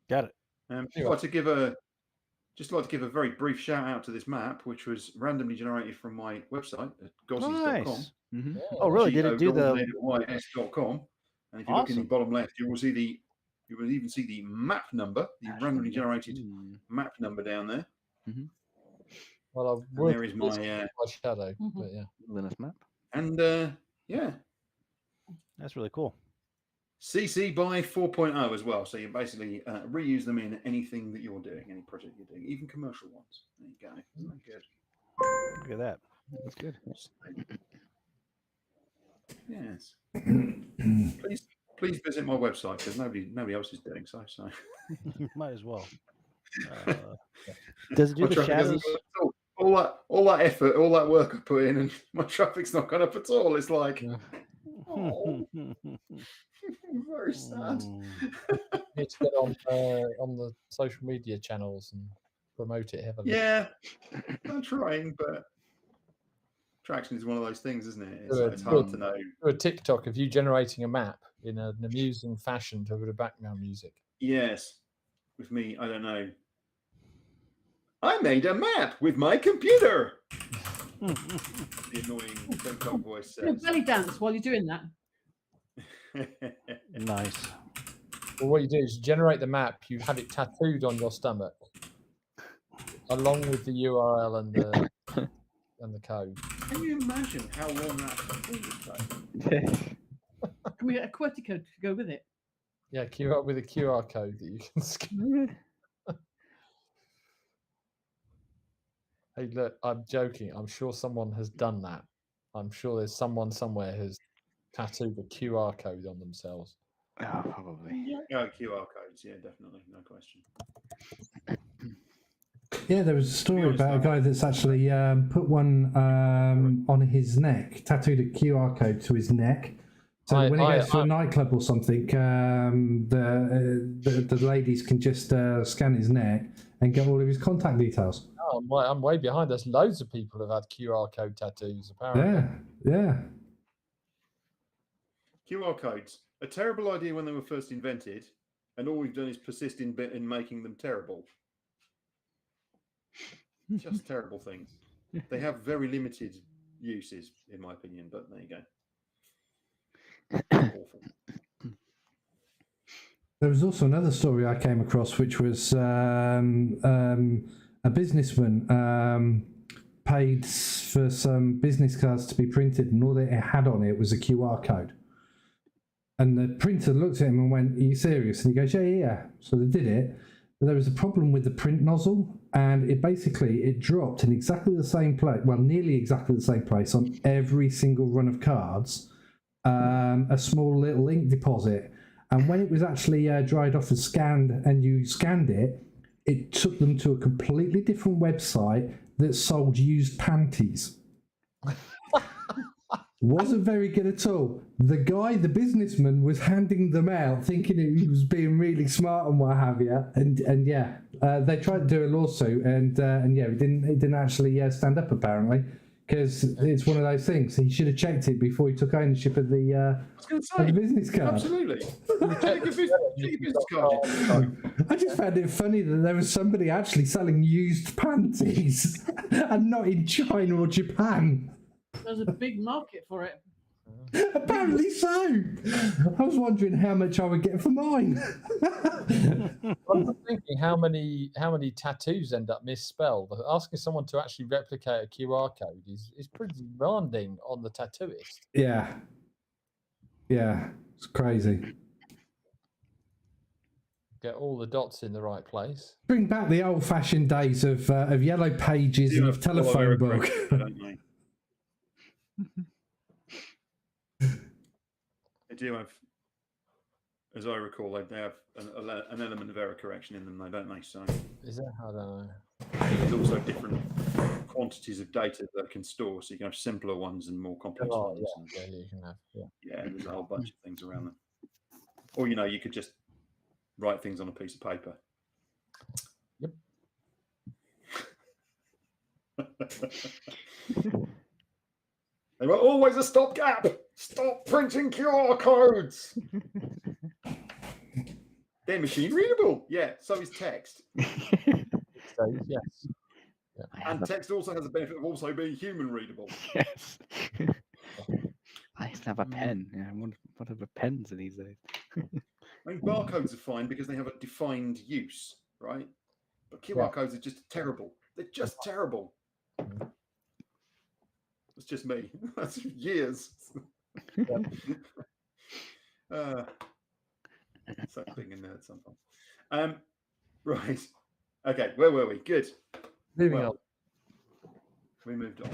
got it. I'd like to give a very brief shout out to this map, which was randomly generated from my website at gozzies.com. Nice. Mm-hmm. Oh, really? Did it do the? GOZZYS.com. And if you look in the bottom left, you will even see the map number, the randomly generated map number down there. Mm-hmm. Well, there is my shadow. Mhm. But yeah, Linus map. and yeah, That's really cool. CC by 4.0 as well. So you basically reuse them in anything that you're doing, any project you're doing, even commercial ones. There you go. Isn't that good? Look at that. That's good. Yes. Please visit my website because nobody else is doing so. So Might as well. Does it do my the traffic doesn't shadows? work at all. All that effort, all that work I put in, and my traffic's not gone up at all. It's like, oh, very sad. need to get on the social media channels and promote it heavily. Yeah, I'm trying, but traction is one of those things, isn't it? It's hard to know. Do a TikTok of you generating a map in an amusing fashion to the background music. Yes, with me, I don't know. I made a map with my computer. The annoying TikTok voice Do a says. belly dance while you're doing that. Nice. Well, what you do is generate the map. You have it tattooed on your stomach, along with the URL and the code. Can you imagine how long that would take? Can we get a QWERTY code to go with it? Yeah, queue up with a QR code that you can scan. Hey, look, I'm joking. I'm sure someone has done that. I'm sure there's someone somewhere who's tattooed a QR code on themselves. Oh, probably. Yeah, QR codes. Yeah, definitely, no question. Yeah, there was a story about a guy that's actually put one on his neck, tattooed a QR code to his neck, So when he goes to a nightclub or something, the ladies can just scan his neck and get all of his contact details. Oh, I'm way behind. There's loads of people who've had QR code tattoos, apparently. Yeah. QR codes, a terrible idea when they were first invented, and all we've done is persist in making them terrible. Just terrible things. They have very limited uses, in my opinion, but there you go. Awful. There was also another story I came across, which was a businessman paid for some business cards to be printed, and all that it had on it was a QR code. And the printer looked at him and went, "Are you serious?" And he goes, "Yeah." So they did it, but there was a problem with the print nozzle, and it dropped in exactly the same place, well, nearly exactly the same place on every single run of cards, a small little ink deposit. And when it was actually dried off and scanned, and you scanned it, it took them to a completely different website that sold used panties. Wasn't very good at all. The businessman, was handing them out, thinking he was being really smart and what have you. And they tried to do a lawsuit, and it didn't actually stand up apparently, because it's one of those things. He should have checked it before he took ownership of the business card. Absolutely. Business card. I just found it funny that there was somebody actually selling used panties, and not in China or Japan. There's a big market for it. Apparently so. I was wondering how much I would get for mine. I'm thinking how many tattoos end up misspelled. Asking someone to actually replicate a QR code is pretty demanding on the tattooist. Yeah, it's crazy. Get all the dots in the right place. Bring back the old-fashioned days of yellow pages and of telephone book. They do have, as I recall, they have an element of error correction in them, though, don't they? So is that? I don't know. There's also different quantities of data that can store, so you can have simpler ones and more complex ones. Yeah, you can have. Yeah, there's a whole bunch of things around them. Or you could just write things on a piece of paper. Yep. They were always a stopgap. Stop printing QR codes. They're machine readable. Yeah, so is text. So, yes. Yeah. And text also has the benefit of also being human readable. Yes. I used to have a pen. Yeah, whatever pens are these days. I mean, barcodes are fine because they have a defined use, right? But QR codes are just terrible. They're just terrible. It's just me. That's years. It's like being a nerd sometimes. Right. Okay, where were we? Good. Moving on. We moved on.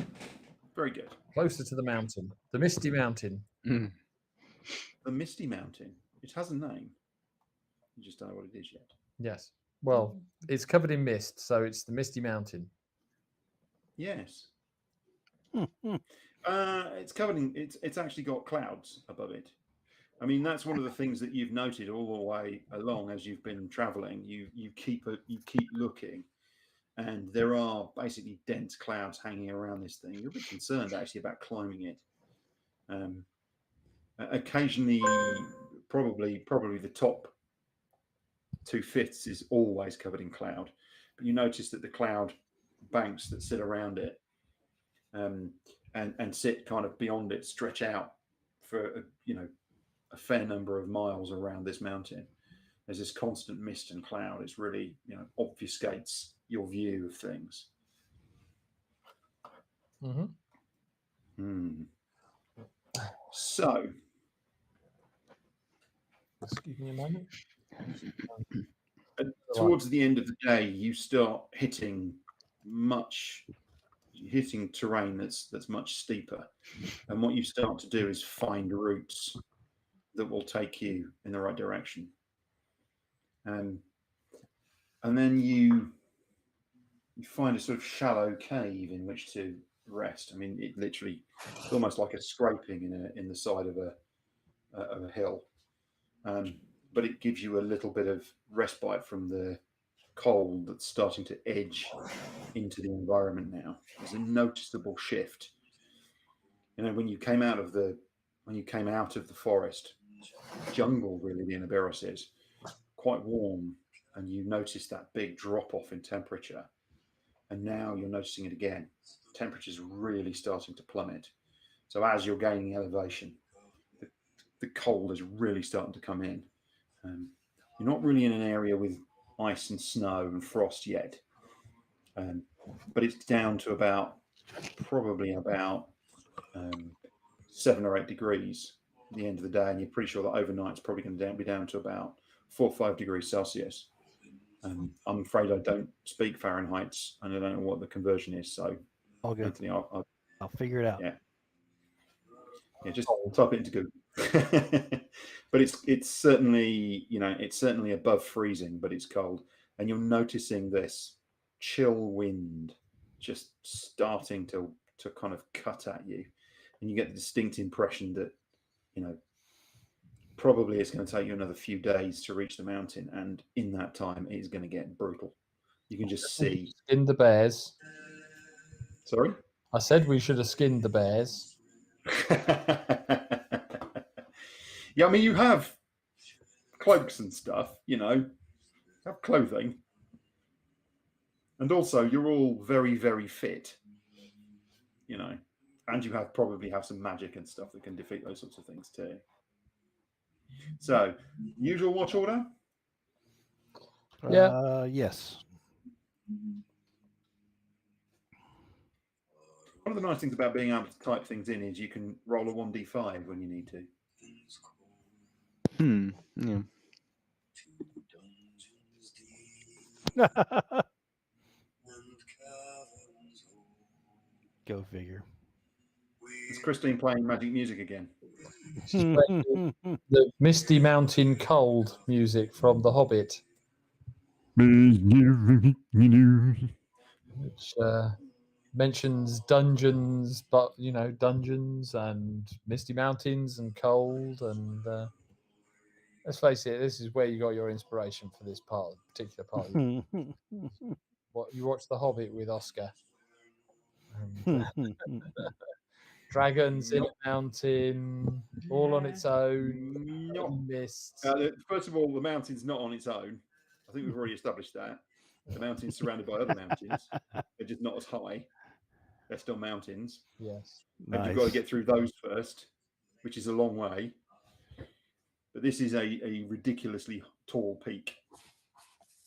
Very good. Closer to the mountain. The Misty Mountain. The Misty Mountain. It has a name. You just don't know what it is yet. Yes. Well, it's covered in mist, so it's the Misty Mountain. Yes. It's covered in. It's actually got clouds above it. I mean, that's one of the things that you've noted all the way along as you've been traveling. You keep looking, and there are basically dense clouds hanging around this thing. You're a bit concerned actually about climbing it. Occasionally, probably the top 2/5 is always covered in cloud, but you notice that the cloud banks that sit around it and sit kind of beyond it stretch out for a fair number of miles around this mountain. There's this constant mist and cloud. It's really obfuscates your view of things. So excuse me a moment. Towards the end of the day, you start hitting terrain that's much steeper, and what you start to do is find routes that will take you in the right direction, and then you find a sort of shallow cave in which to rest. I mean, it's almost like a scraping in the side of a hill, but it gives you a little bit of respite from the cold that's starting to edge into the environment now. There's a noticeable shift. When you came out of the forest, jungle, really, the Inaberos is quite warm, and you notice that big drop off in temperature, and now you're noticing it again. Temperature's really starting to plummet. So as you're gaining elevation, the cold is really starting to come in. You're not really in an area with ice and snow and frost yet, but it's down to probably about 7 or 8 degrees at the end of the day, and you're pretty sure that overnight it's probably going to be down to about 4 or 5 degrees Celsius. I'm afraid I don't speak Fahrenheit, and I don't know what the conversion is. So, All good. Anthony, I'll figure it out. Yeah, just type it into Google. But it's certainly above freezing, but it's cold, and you're noticing this chill wind just starting to kind of cut at you, and you get the distinct impression that probably it's going to take you another few days to reach the mountain, and in that time it is going to get brutal. You can just see. Skinned the bears. Sorry? I said we should have skinned the bears. Yeah, I mean, you have cloaks and stuff, have clothing. And also, you're all very, very fit, and you probably have some magic and stuff that can defeat those sorts of things too. So, usual watch order? Yeah. Yes. One of the nice things about being able to type things in is you can roll a 1d5 when you need to. Yeah. Go figure. Is Christine playing magic music again? She's playing the Misty Mountain Cold music from The Hobbit, which mentions dungeons, but dungeons and misty mountains and cold, and let's face it, this is where you got your inspiration for this particular part. What you watched The Hobbit with Oscar. And, dragons in a mountain, all on its own. Mists. First of all, the mountain's not on its own. I think we've already established that. The mountain's surrounded by other mountains. They're just not as high. They're still mountains. Yes. And you've got to get through those first, which is a long way. But this is a ridiculously tall peak.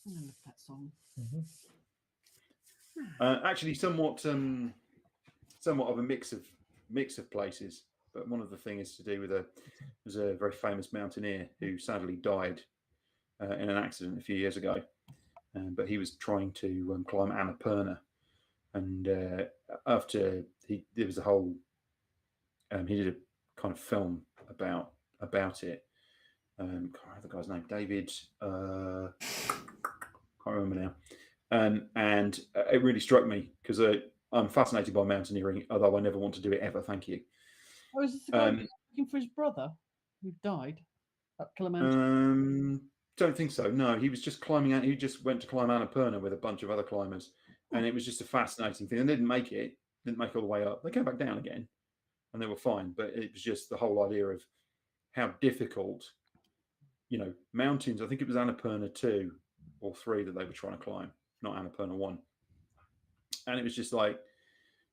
I love that song. Actually, somewhat of a mix of places. But one of the things is to do with there's a very famous mountaineer who sadly died in an accident a few years ago. But he was trying to climb Annapurna, and after there was a whole he did a kind of film about it. Can't remember the guy's name. David. Can't remember now. And it really struck me because I'm fascinated by mountaineering, although I never want to do it ever. Thank you. Oh, is this the guy looking for his brother who died up Kilimanjaro? Don't think so. No, he was just climbing out. He just went to climb Annapurna with a bunch of other climbers, and it was just a fascinating thing. And they didn't make it all the way up. They came back down again, and they were fine. But it was just the whole idea of how difficult, mountains. I think it was Annapurna 2 or 3 that they were trying to climb, not Annapurna 1. And it was just like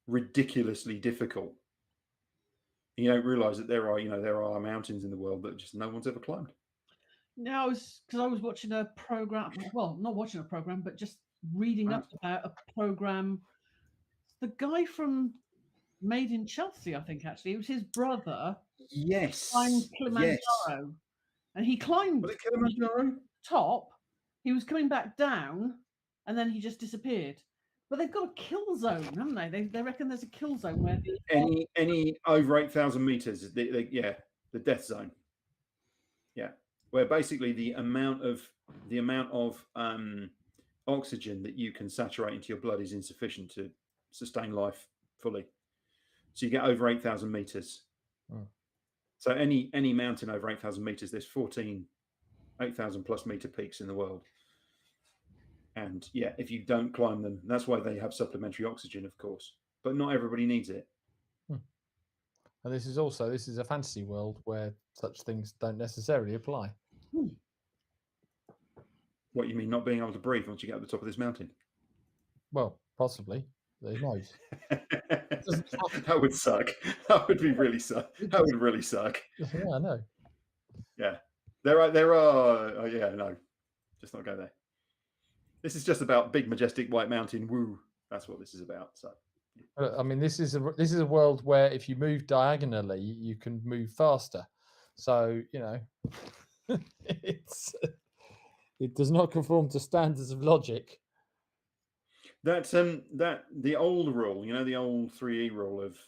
ridiculously difficult. You don't realize that there are mountains in the world that just no one's ever climbed. No, because I was watching a program. Well, not watching a program, but just reading up about a program. The guy from Made in Chelsea, I think, actually, it was his brother. Yes. Climbed Kilimanjaro, and he climbed Kilimanjaro top. He was coming back down, and then he just disappeared. But they've got a kill zone, haven't they? They reckon there's a kill zone where any over 8,000 meters, the death zone. Yeah, where basically the amount of oxygen that you can saturate into your blood is insufficient to sustain life fully. So you get over 8,000 meters, So any mountain over 8,000 meters, there's 14 8,000 plus meter peaks in the world. And yeah, if you don't climb them, that's why they have supplementary oxygen, of course. But not everybody needs it. And this is a fantasy world where such things don't necessarily apply. What you mean, not being able to breathe once you get up the top of this mountain? Well, possibly. Who knows? That would suck. That would be really suck. That would really suck. Yeah, I know. Yeah, there are. Oh yeah, no, just not go there. This is just about big, majestic white mountain. Woo! That's what this is about. So, I mean, this is a world where if you move diagonally, you can move faster. So it does not conform to standards of logic. That's the old rule, the old 3E rule of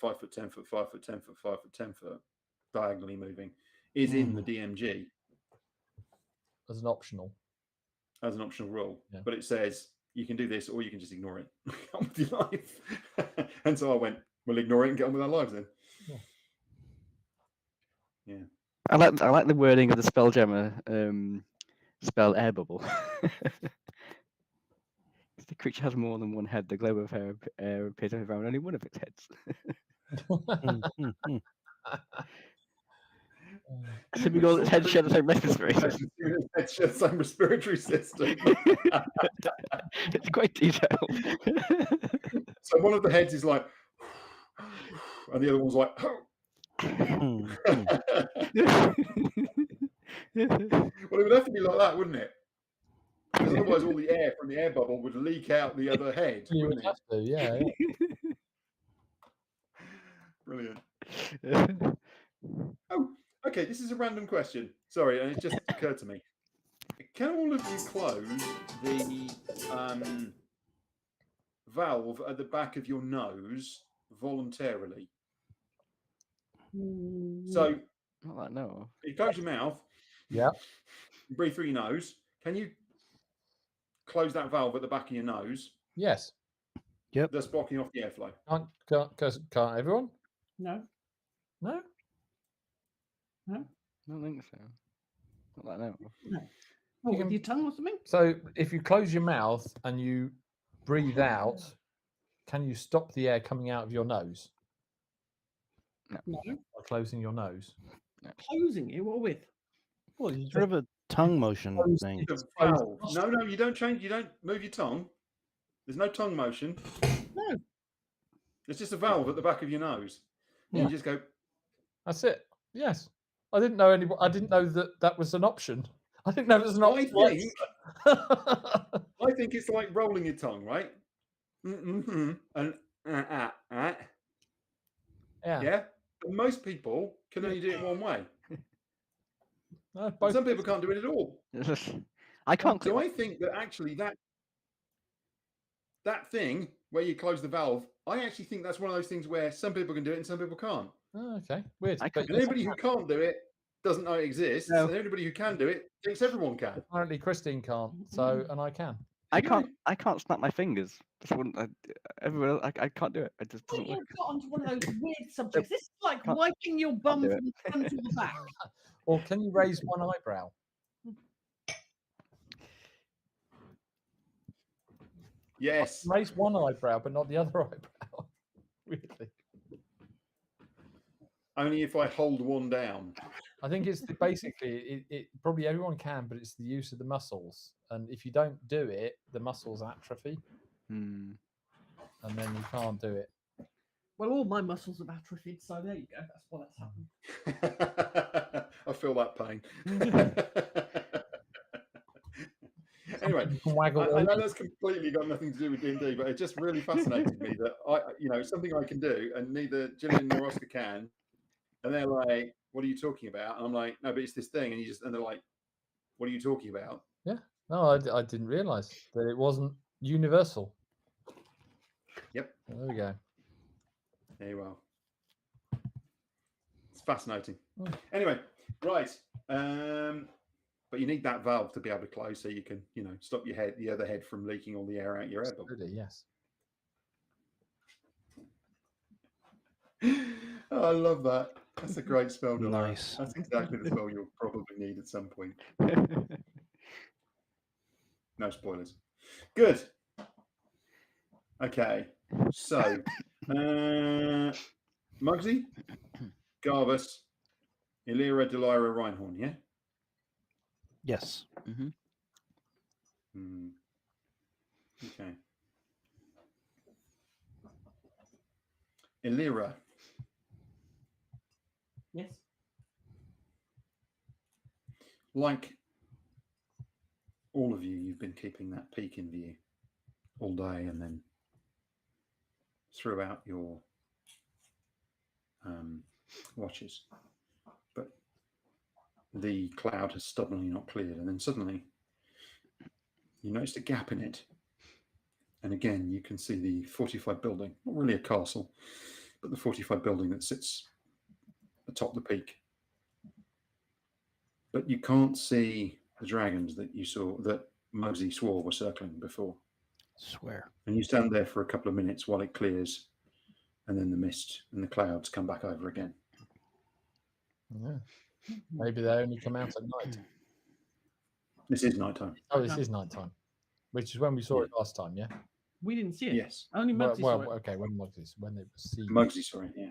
5 foot, 10 foot, 5 foot, 10 foot, 5 foot, 10 foot, diagonally moving, is in the DMG as an optional rule. Yeah. But it says you can do this or you can just ignore it. Get on with your life. And so I went, we'll ignore it and get on with our lives then. Yeah. I like the wording of the Spelljammer spell air bubble. If the creature has more than one head, the globe of air appears to have around only one of its heads. Assuming all its heads share the same respiratory system. It's just some respiratory system. It's quite detailed. So one of the heads is like, and the other one's like, well, it would have to be like that, wouldn't it? Because otherwise all the air from the air bubble would leak out the other head. You would have to, yeah. Brilliant. Oh, okay, this is a random question. Sorry, and it just occurred to me. Can all of you close the valve at the back of your nose voluntarily? So, not that no. You close your mouth. Yeah. You breathe through your nose. Can you close that valve at the back of your nose? Yes. Yep. Thus blocking off the airflow. Can't everyone? No. No. I don't think so. Not that no. What, with your tongue or something? So if you close your mouth and you breathe out, can you stop the air coming out of your nose? No. By closing your nose. Closing it? What with? Well, you Sort of a tongue motion thing. No, you don't change. You don't move your tongue. There's no tongue motion. No. It's just a valve at the back of your nose. Yeah. You just go. That's it. Yes. I didn't know I didn't know that was an option. I didn't know it was an option. I think it's like rolling your tongue, right? And yeah. But most people can only do it one way. Some people can't do it at all. I can't. So I think that actually that thing where you close the valve, I actually think that's one of those things where some people can do it and some people can't. Oh, okay, weird. And anybody who can't do it doesn't know it exists, No. and everybody who can do it thinks everyone can. Apparently, Christine can't. So, and I can. I can't snap my fingers. Just wouldn't. Everyone else, I can't do it. It just doesn't You've work. got onto one of those weird subjects. This is like wiping your bum do from the front to the back. Or can you raise one eyebrow? Yes. Raise one eyebrow, but not the other eyebrow. Weirdly. Only if I hold one down. I think it's basically it probably everyone can, but it's the use of the muscles. And if you don't do it, the muscles atrophy. And then you can't do it. Well, all my muscles have atrophied, so there you go. That's why that's happened. I feel that pain. Anyway, I know that's completely got nothing to do with D&D, but it just really fascinated me that something I can do, and neither Gillian nor Oscar can. And they're like, "What are you talking about?" And I'm like, "No, but it's this thing." And they're like, "What are you talking about?" Yeah. No, I didn't realise that it wasn't universal. Yep. There we go. There you are. It's fascinating. Anyway, right. But you need that valve to be able to close, so you can, stop the other head from leaking all the air out your air bubble. Absolutely, yes. Oh, I love that. That's a great spell to learn. Nice. That's exactly the spell you'll probably need at some point. No spoilers. Good. Okay. So, Mugsy, Garvus, Illyra, Delira, Reinhorn, yeah? Yes. Hmm. Okay. Illyra, Yes. like all of you, you've been keeping that peak in view all day and then throughout your watches. But the cloud has stubbornly not cleared, and then suddenly you noticed a gap in it. And again, you can see the fortified building, not really a castle, but the fortified building that sits atop the peak. But you can't see the dragons that you saw, that Mugsy swore were circling before. Swear. And you stand there for a couple of minutes while it clears, and then the mist and the clouds come back over again. Yeah. Maybe they only come out at night. This is nighttime. Oh, this is nighttime, which is when we saw it last time, yeah? We didn't see it. Yes. Only Mugsy saw it. Okay, when they were seen. Mugsy, sorry, yeah.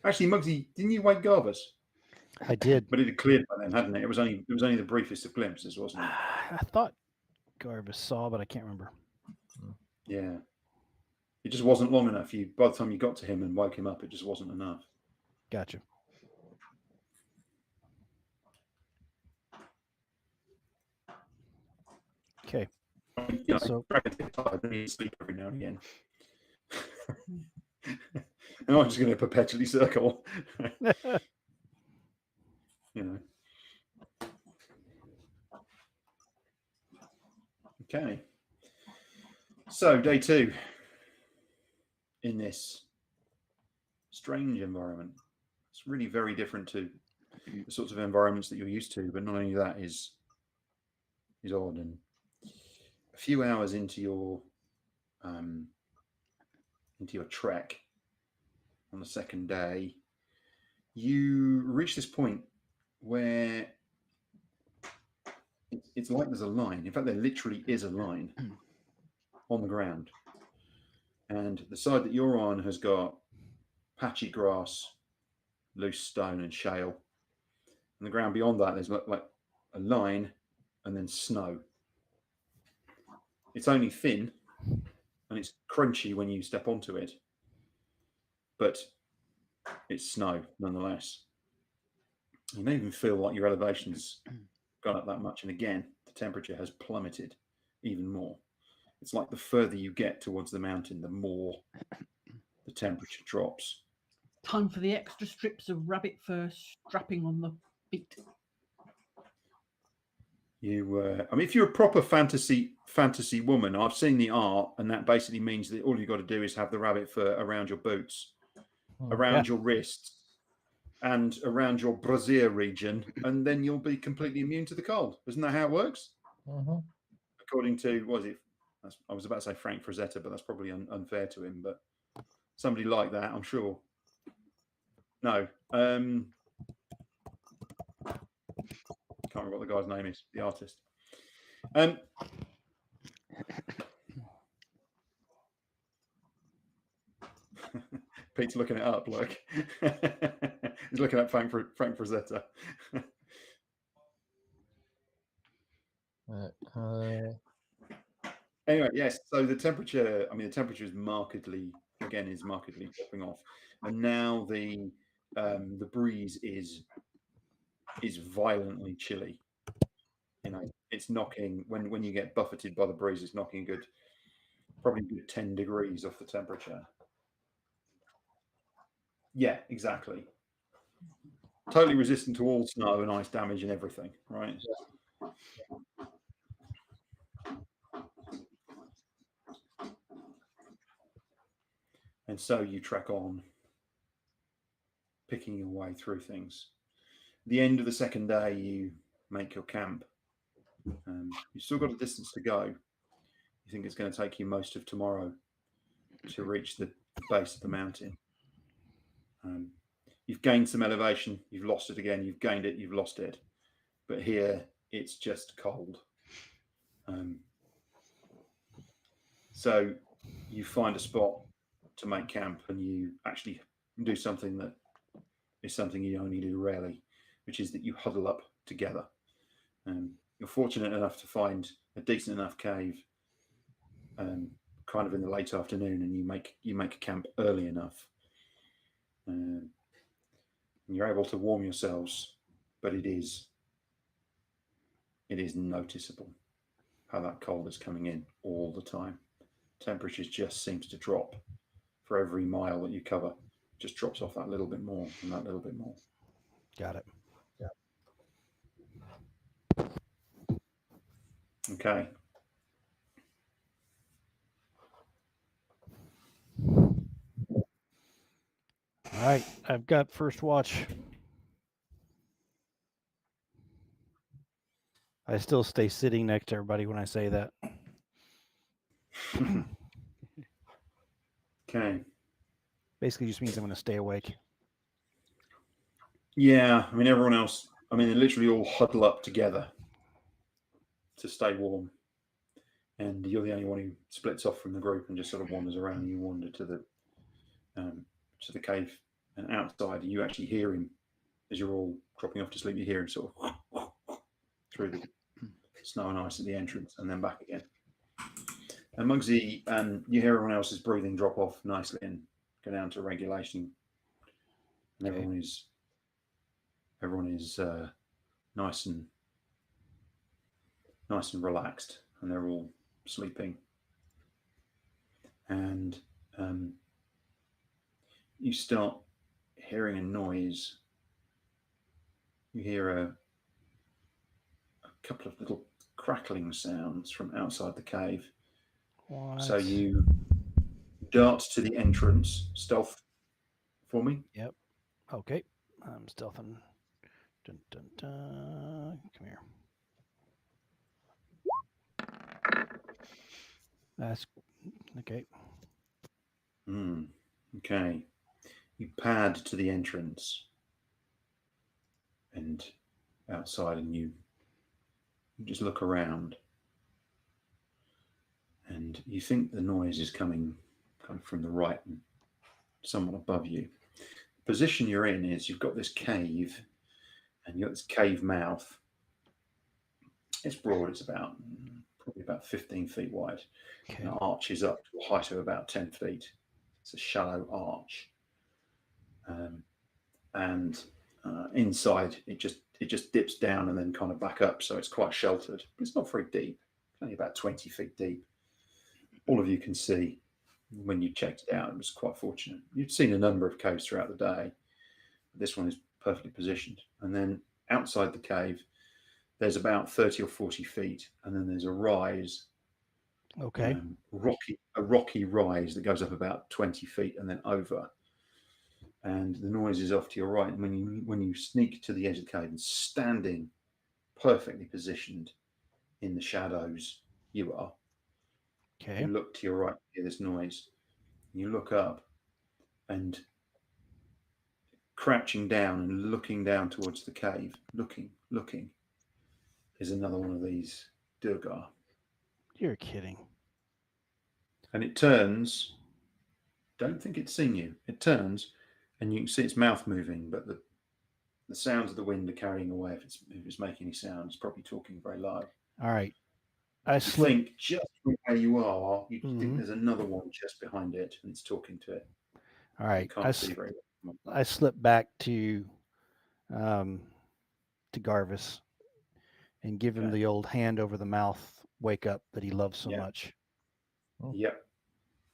Actually, Mugsy, didn't you wake Garvus? I did. But it had cleared by then, hadn't it? It was only the briefest of glimpses, wasn't it? I thought Garvus saw, but I can't remember. Yeah. It just wasn't long enough. By the time you got to him and woke him up, it just wasn't enough. Gotcha. Okay. You know, So- dragons get tired and need to sleep every now and again. And I'm just going to perpetually circle. You know. Okay. So day 2 in this strange environment. It's really very different to the sorts of environments that you're used to, but not only that is odd. And a few hours into your trek on the second day, you reach this point where it's like there's a line. In fact, there literally is a line on the ground. And the side that you're on has got patchy grass, loose stone and shale. And the ground beyond that, there's like a line and then snow. It's only thin and it's crunchy when you step onto it, but it's snow nonetheless. You may even feel like your elevation's gone up that much. And again, the temperature has plummeted even more. It's like the further you get towards the mountain, the more the temperature drops. Time for the extra strips of rabbit fur strapping on the feet. I mean, if you're a proper fantasy woman, I've seen the art, and that basically means that all you've got to do is have the rabbit fur around your boots, around your wrists, and around your brassiere region, and then you'll be completely immune to the cold. Isn't that how it works? Mm-hmm. According to, what was it? I was about to say Frank Frazetta, but that's probably unfair to him. But somebody like that, I'm sure. No. Can't remember what the guy's name is, the artist. Pete's looking it up, like he's looking at Frank Frazetta. Anyway, yes. So the temperature is markedly dropping off, and now the breeze is violently chilly. You know, it's knocking when you get buffeted by the breeze, it's knocking probably 10 degrees off the temperature. Yeah, exactly. Totally resistant to all snow and ice damage and everything, right? And so you trek on, picking your way through things. At the end of the second day, you make your camp. You've still got a distance to go. You think it's going to take you most of tomorrow to reach the base of the mountain. you've gained some elevation, you've lost it again, you've gained it, you've lost it. But here it's just cold. So you find a spot to make camp, and you actually do something that is something you only do rarely, which is that you huddle up together. You're fortunate enough to find a decent enough cave, kind of in the late afternoon, and you make a camp early enough. And you're able to warm yourselves, but it is noticeable how that cold is coming in all the time. Temperatures just seems to drop for every mile that you cover. Just drops off that little bit more and that little bit more. Got it. Okay. All right, I've got first watch. I still stay sitting next to everybody when I say that. Okay. Basically just means I'm going to stay awake. Yeah, I mean, everyone else, they literally all huddle up together to stay warm. And you're the only one who splits off from the group and just sort of wanders around. And you wander to the cave, and outside you actually hear him as you're all dropping off to sleep. You hear him sort of through the snow and ice at the entrance, and then back again. And Mugsy, you hear everyone else's breathing drop off nicely and go down to regulation. And Okay. everyone is nice and relaxed, and they're all sleeping. And you start hearing a noise. You hear a couple of little crackling sounds from outside the cave. What? So you dart to the entrance, stealth for me. Yep. Okay. I'm stealthing. Dun, dun, dun. Come here. That's okay. Okay. You pad to the entrance and outside, and you just look around, and you think the noise is coming kind of from the right and somewhat above you. The position you're in is you've got this cave, and you've got this cave mouth. It's broad. It's probably about 15 feet wide. Okay. And it arches up to a height of about 10 feet. It's a shallow arch. And inside, it just dips down and then kind of back up. So it's quite sheltered. It's not very deep. It's only about 20 feet deep. All of you can see when you checked it out. It was quite fortunate. You'd seen a number of caves throughout the day. This one is perfectly positioned. And then outside the cave, there's about 30 or 40 feet, and then there's a rise. Okay. A rocky rise that goes up about 20 feet and then over. And the noise is off to your right. And when you sneak to the edge of the cave and standing perfectly positioned in the shadows, you are. Okay. You look to your right, hear this noise. You look up, and crouching down and looking down towards the cave, looking, is another one of these Durgar. You're kidding. And it turns. Don't think it's seen you. It turns, and you can see its mouth moving, but the sounds of the wind are carrying away. If it's making any sound, it's probably talking very loud. All right. I You slip. think just from where you are, you Mhm. think there's another one just behind it, and it's talking to it. All You right. can't see very well. I slip back to Garvis and give him Okay. the old hand over the mouth wake up that he loves so Yeah. much. Yep.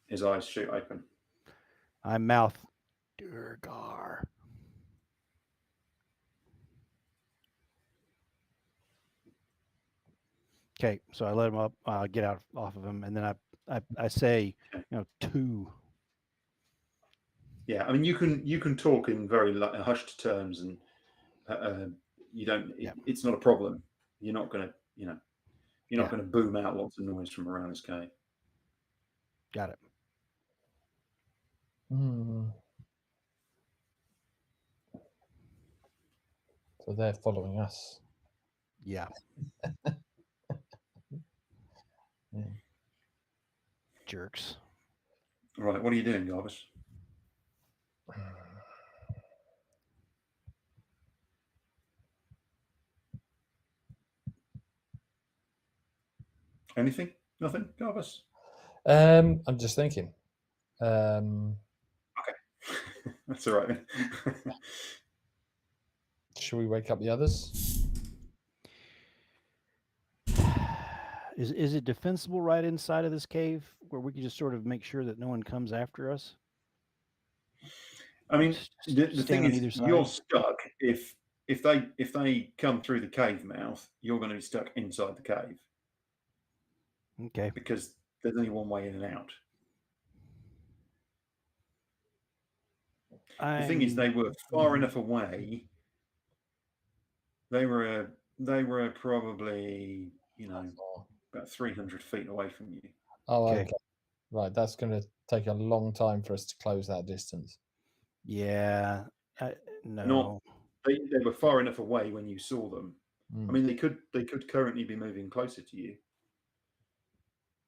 His eyes shoot open. I mouth Durgar. Okay, so I let him up, get out off of him, and then I say, two. Yeah, you can talk in very hushed terms, and you don't. It's not a problem. You're not going to you're not going to boom out lots of noise from around this cave. Got it. So they're following us. Yeah. Yeah. Jerks. Right, what are you doing, Garvis? Anything? Nothing, Garvis? I'm just thinking. That's all right then. Should we wake up the others? Is it defensible right inside of this cave where we can just sort of make sure that no one comes after us? I mean, the Stand thing on is, either side? you're stuck. If they come through the cave mouth, you're going to be stuck inside the cave Okay. because there's only one way in and out. The thing is, they were far enough away. They were probably, about 300 feet away from you. Oh, Okay. okay. Right, that's going to take a long time for us to close that distance. Yeah. No. They were far enough away when you saw them. Mm. I mean, they could currently be moving closer to you.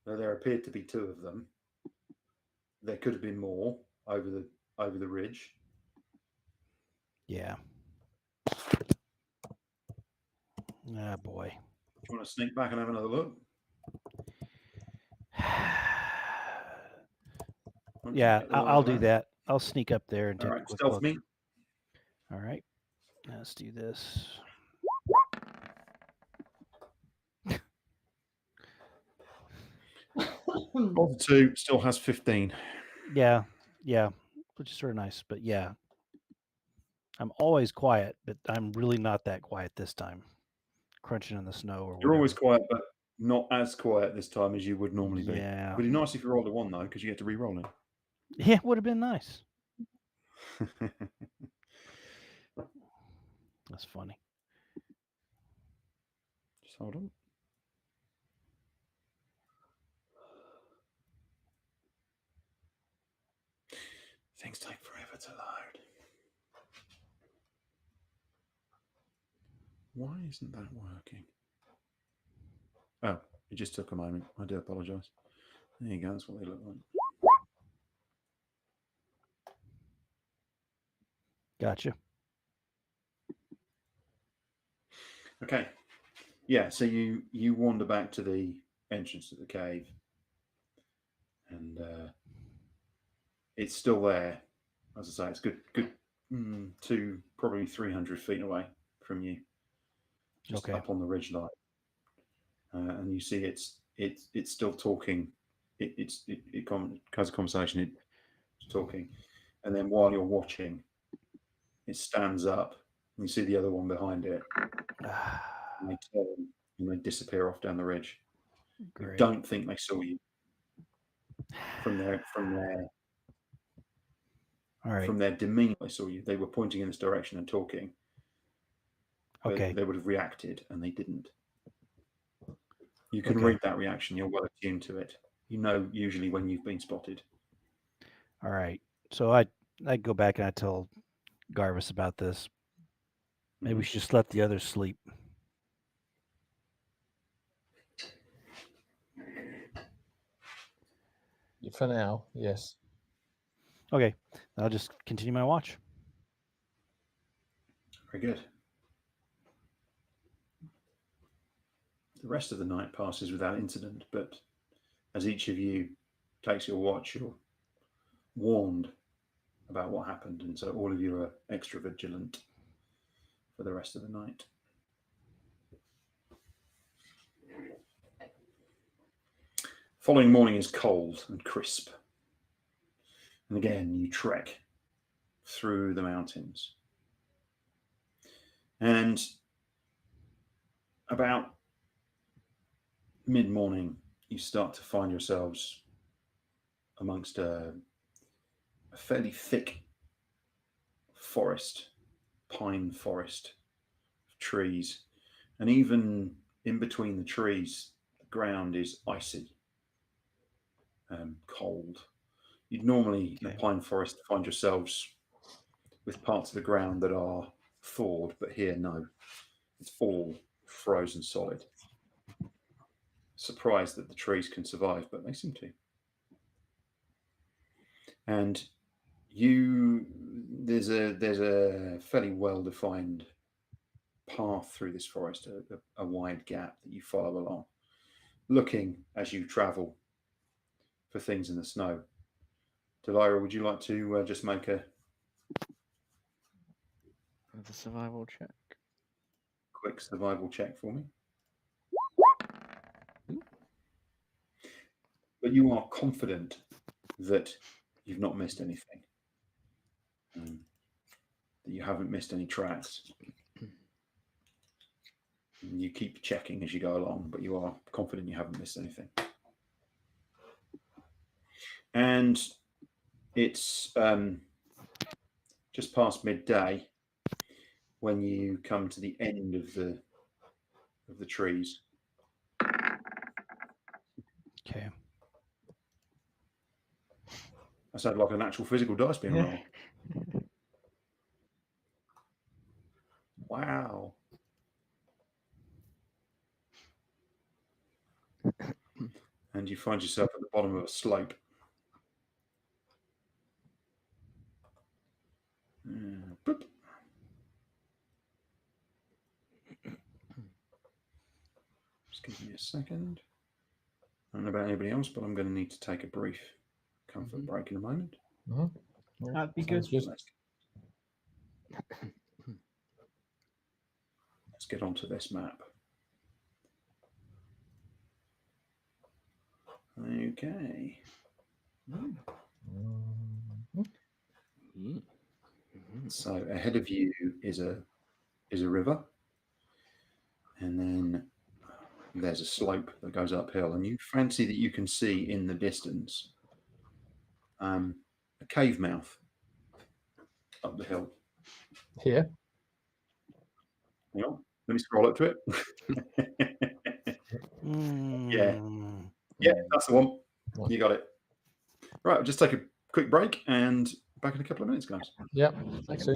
Though there appeared to be two of them. There could have been more over the ridge. Yeah. Ah, boy. Do you want to sneak back and have another look? Yeah, I'll do that. I'll sneak up there and All take right, a quick stealth look. me. All right. Let's do this. Roll 2 still has 15. Yeah, which is sort of nice. But yeah, I'm always quiet, but I'm really not that quiet this time. Crunching in the snow or You're always whatever. quiet, but not as quiet this time as you would normally be. Yeah. Would be nice if you rolled a 1 though, because you get to re-roll it. Yeah, it would have been nice. That's funny. Just hold on. Things take forever to load. Why isn't that working? Oh, it just took a moment. I do apologise. There you go. That's what they look like. Gotcha. Okay. Yeah, so you wander back to the entrance of the cave, and it's still there. As I say, it's good to probably 300 feet away from you, just Okay. up on the ridge line, and you see it's still talking. It has a conversation. It's talking, and then while you're watching, it stands up, and you see the other one behind it. And they turn and they disappear off down the ridge. Great. You don't think they saw you from their All right. from their demeanor. They saw you. They were pointing in this direction and talking. Okay. They would have reacted, and they didn't. You can Okay. read that reaction. You're well attuned to it. You know usually when you've been spotted. All right. So I go back and I tell Garvis about this. Maybe we should just let the others sleep. For now, yes. Okay. I'll just continue my watch. Very good. The rest of the night passes without incident, but as each of you takes your watch, you're warned about what happened, and so all of you are extra vigilant for the rest of the night. Following morning is cold and crisp, and again you trek through the mountains, and about mid-morning you start to find yourselves amongst a fairly thick forest, pine forest of trees, and even in between the trees the ground is icy, cold. You'd normally in a pine forest find yourselves with parts of the ground that are thawed, but here, no. It's all frozen solid. Surprised that the trees can survive, but they seem to. And there's a fairly well-defined path through this forest, a wide gap that you follow along, looking as you travel for things in the snow. Delira, would you like to just make a survival check? Quick survival check for me? But you are confident that you've not missed anything, that you haven't missed any tracks. And you keep checking as you go along, but you are confident you haven't missed anything. And it's just past midday when you come to the end of the trees. Okay. That sounded like an actual physical dice being rolled. Wow. And you find yourself at the bottom of a slope. Boop. Just give me a second. I don't know about anybody else, but I'm going to need to take a brief comfort break in a moment. That'd be good. Let's get onto this map. Okay. So ahead of you is a river, and then there's a slope that goes uphill, and you fancy that you can see in the distance a cave mouth up the hill. Here. Hang on, let me scroll up to it. Yeah, that's the one. You got it. Right, we'll just take a quick break and back in a couple of minutes, guys. Yeah, thanks.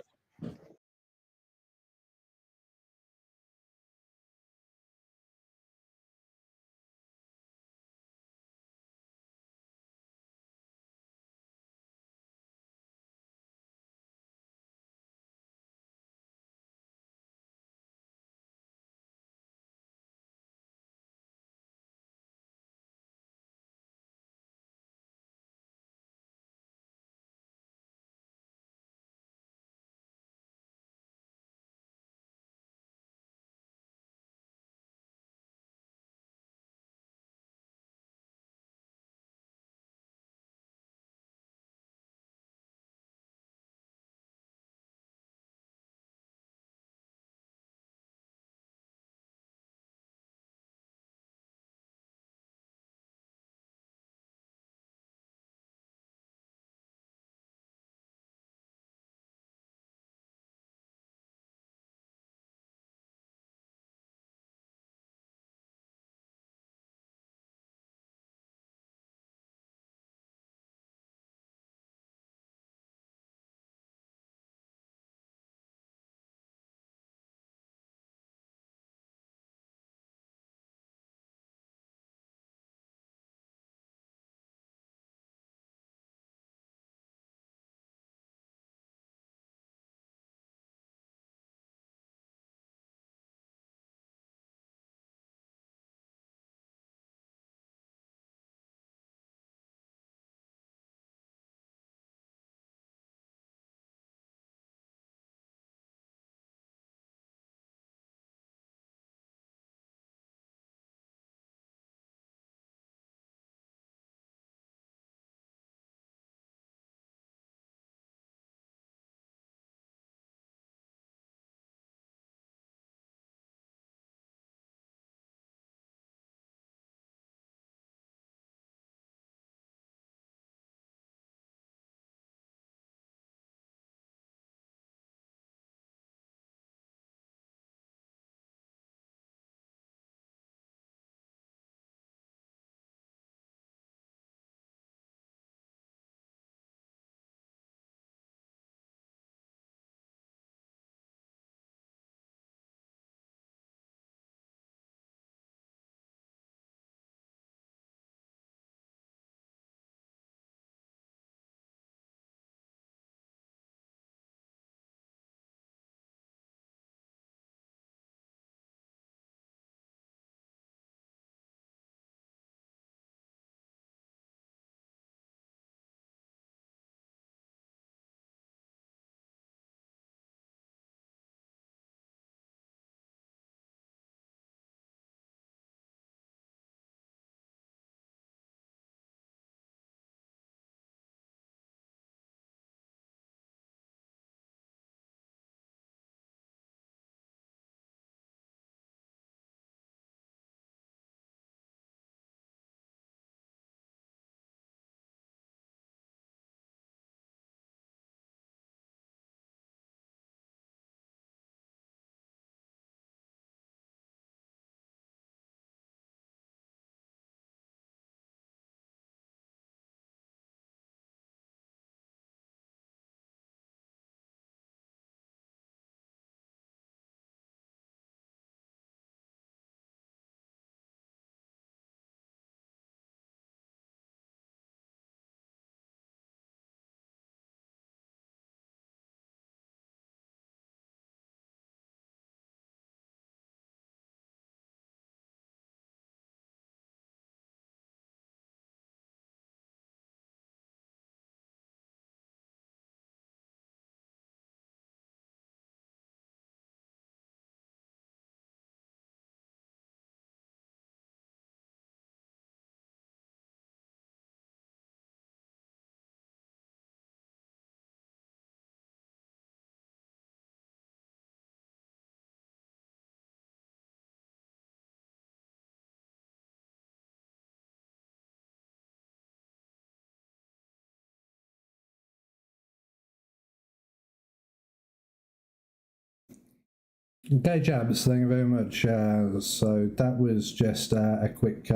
Okay, Jabs, thank you very much. So that was just a quick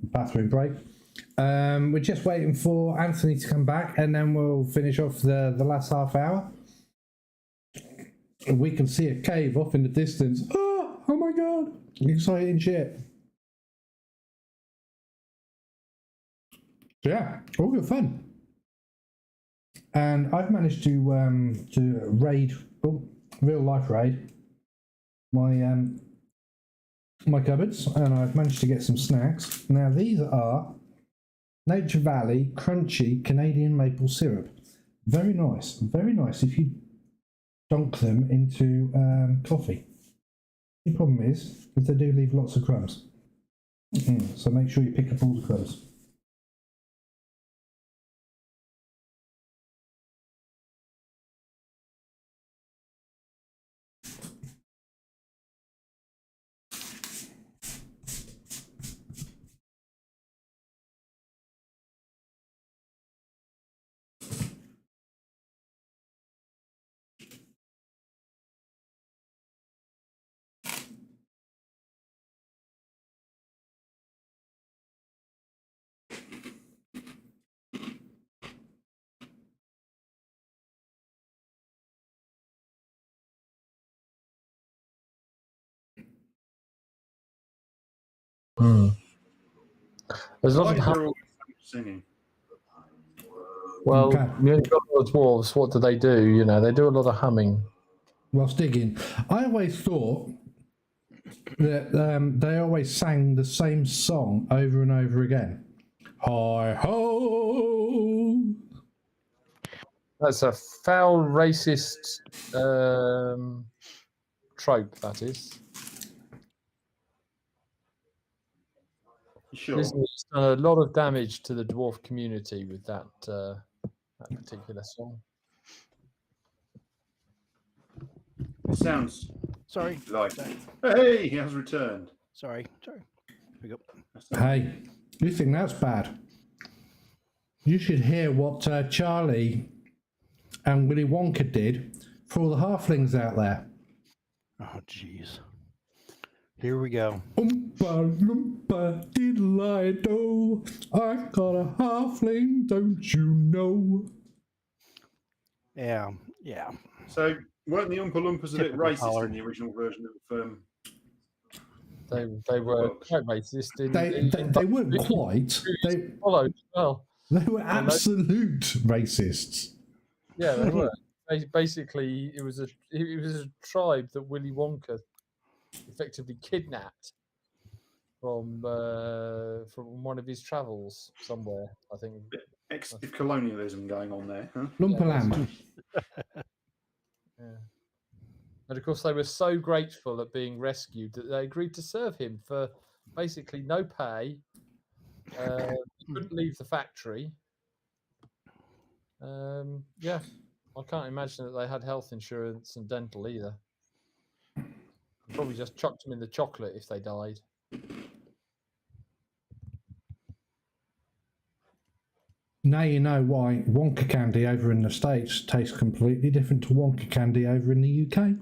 bathroom break. We're just waiting for Anthony to come back, and then we'll finish off the last half hour. We can see a cave off in the distance. Oh my god! Exciting shit. Yeah, all good fun. And I've managed to raid, real life raid, my cupboards, and I've managed to get some snacks. Now these are Nature Valley crunchy Canadian maple syrup. Very nice if you dunk them into coffee. The problem is, because they do leave lots of crumbs. So make sure you pick up all the crumbs. There's a lot Why of is there always singing? well, Okay. you got all the dwarves. What do? You know, they do a lot of humming. Whilst digging, I always thought that they always sang the same song over and over again. Hi ho! That's a foul, racist trope. That is. Sure. Disney's done a lot of damage to the dwarf community with that particular song. It sounds Sorry. like, hey, he has returned. Sorry. Here we go. Hey, you think that's bad? You should hear what Charlie and Willy Wonka did for all the halflings out there. Oh, jeez. Here we go. Oompa loompa diddle-I-do, I got a halfling, don't you know? Yeah. So, weren't the Oompa Loompas a bit Typical racist Pollard. in the original version of They were quite racist. They weren't quite. They followed well. They were absolute racists. Yeah, they were. Basically, it was a tribe that Willy Wonka effectively kidnapped from one of his travels somewhere. I think extra colonialism going on there, huh? Lumperland. Yeah. And of course, they were so grateful at being rescued that they agreed to serve him for basically no pay. He couldn't leave the factory. Yeah, I can't imagine that they had health insurance and dental either. Probably just chucked them in the chocolate if they died. Now you know why Wonka candy over in the States tastes completely different to Wonka candy over in the UK.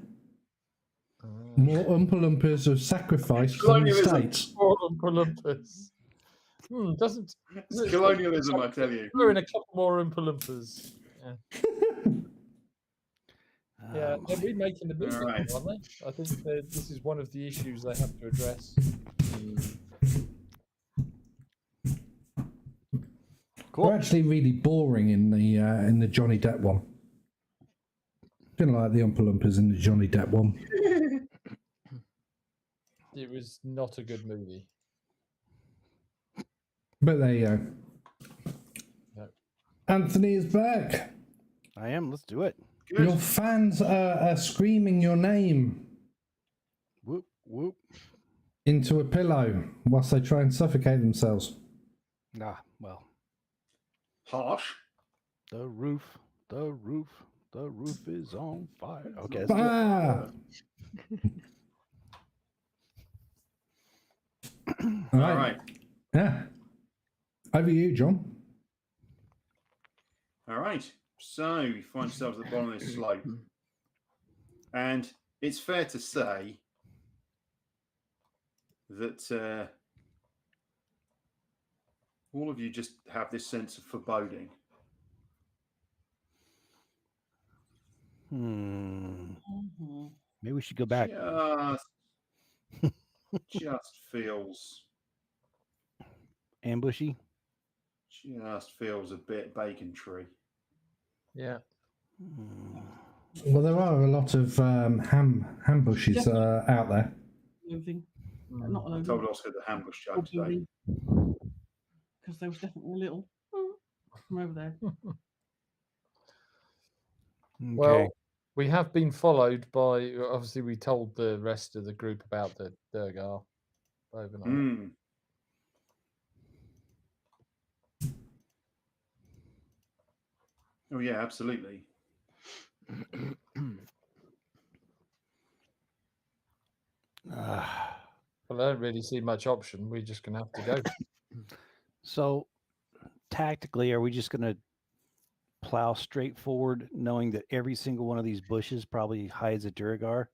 More Oompa Loompas are sacrificed than the States. More Oompa Loompas. Doesn't it's colonialism, I tell you. We're in a couple more Oompa Loompas. Yeah, they're remaking the movie, right. aren't they? I think this is one of the issues they have to address. Cool. They're actually really boring in the Johnny Depp one. Didn't like the Oompa Loompas in the Johnny Depp one. It was not a good movie. But there you go. No. Anthony is back. I am. Let's do it. Good. Your fans are screaming your name. Whoop, whoop. Into a pillow whilst they try and suffocate themselves. Ah, well. Harsh. The roof is on fire. Okay. All right. Yeah. Over you, John. All right. So you find yourselves at the bottom of this slope. And it's fair to say that all of you just have this sense of foreboding. Mm-hmm. Maybe we should go back. Just feels Ambushy. just feels a bit bacon tree. Yeah. Well, there are a lot of ham bushes out there. Loathing. Mm. Not I loathing. told Oscar the ambush joke today. Because there was definitely a little from over there. Okay. Well, we have been followed by. Obviously, we told the rest of the group about the Durgar overnight. Mm. Oh yeah, absolutely. Well, I don't really see much option. We're just going to have to go. So, tactically, are we just going to plow straight forward, knowing that every single one of these bushes probably hides a Duragar?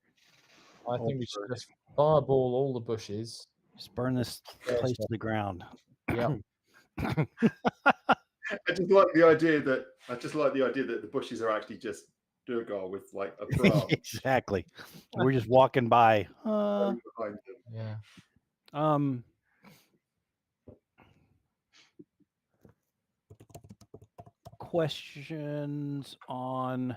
I think we should just fireball all the bushes. Just burn this place to the ground. Yeah. I just like the idea that the bushes are actually just Durgar with like a branch Exactly. We're just walking by. behind them. Yeah. Questions on,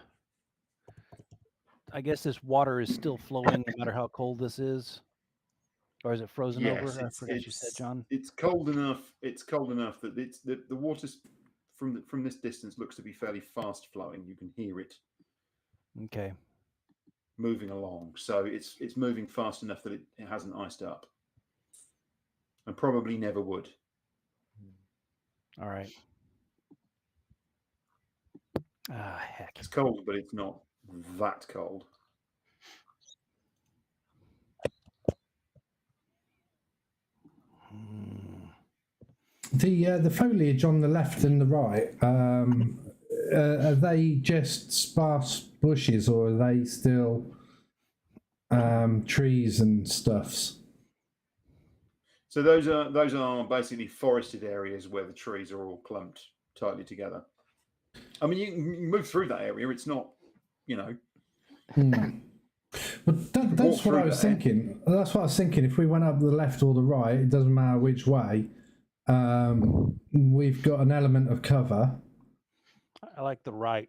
I guess this water is still flowing no matter how cold this is, or is it frozen Yes, over? I forgot you said, John. It's cold enough. It's cold enough that it's the water from this distance looks to be fairly fast flowing. You can hear it Okay. moving along. So it's moving fast enough that it hasn't iced up, and probably never would. All right. Ah, heck. It's cold, but it's not that cold. The foliage on the left and the right, are they just sparse bushes, or are they still trees and stuffs? So those are basically forested areas where the trees are all clumped tightly together. I mean, you can move through that area. It's not, But that's what I was thinking. That's what I was thinking. If we went up the left or the right, it doesn't matter which way. We've got an element of cover. I like the right.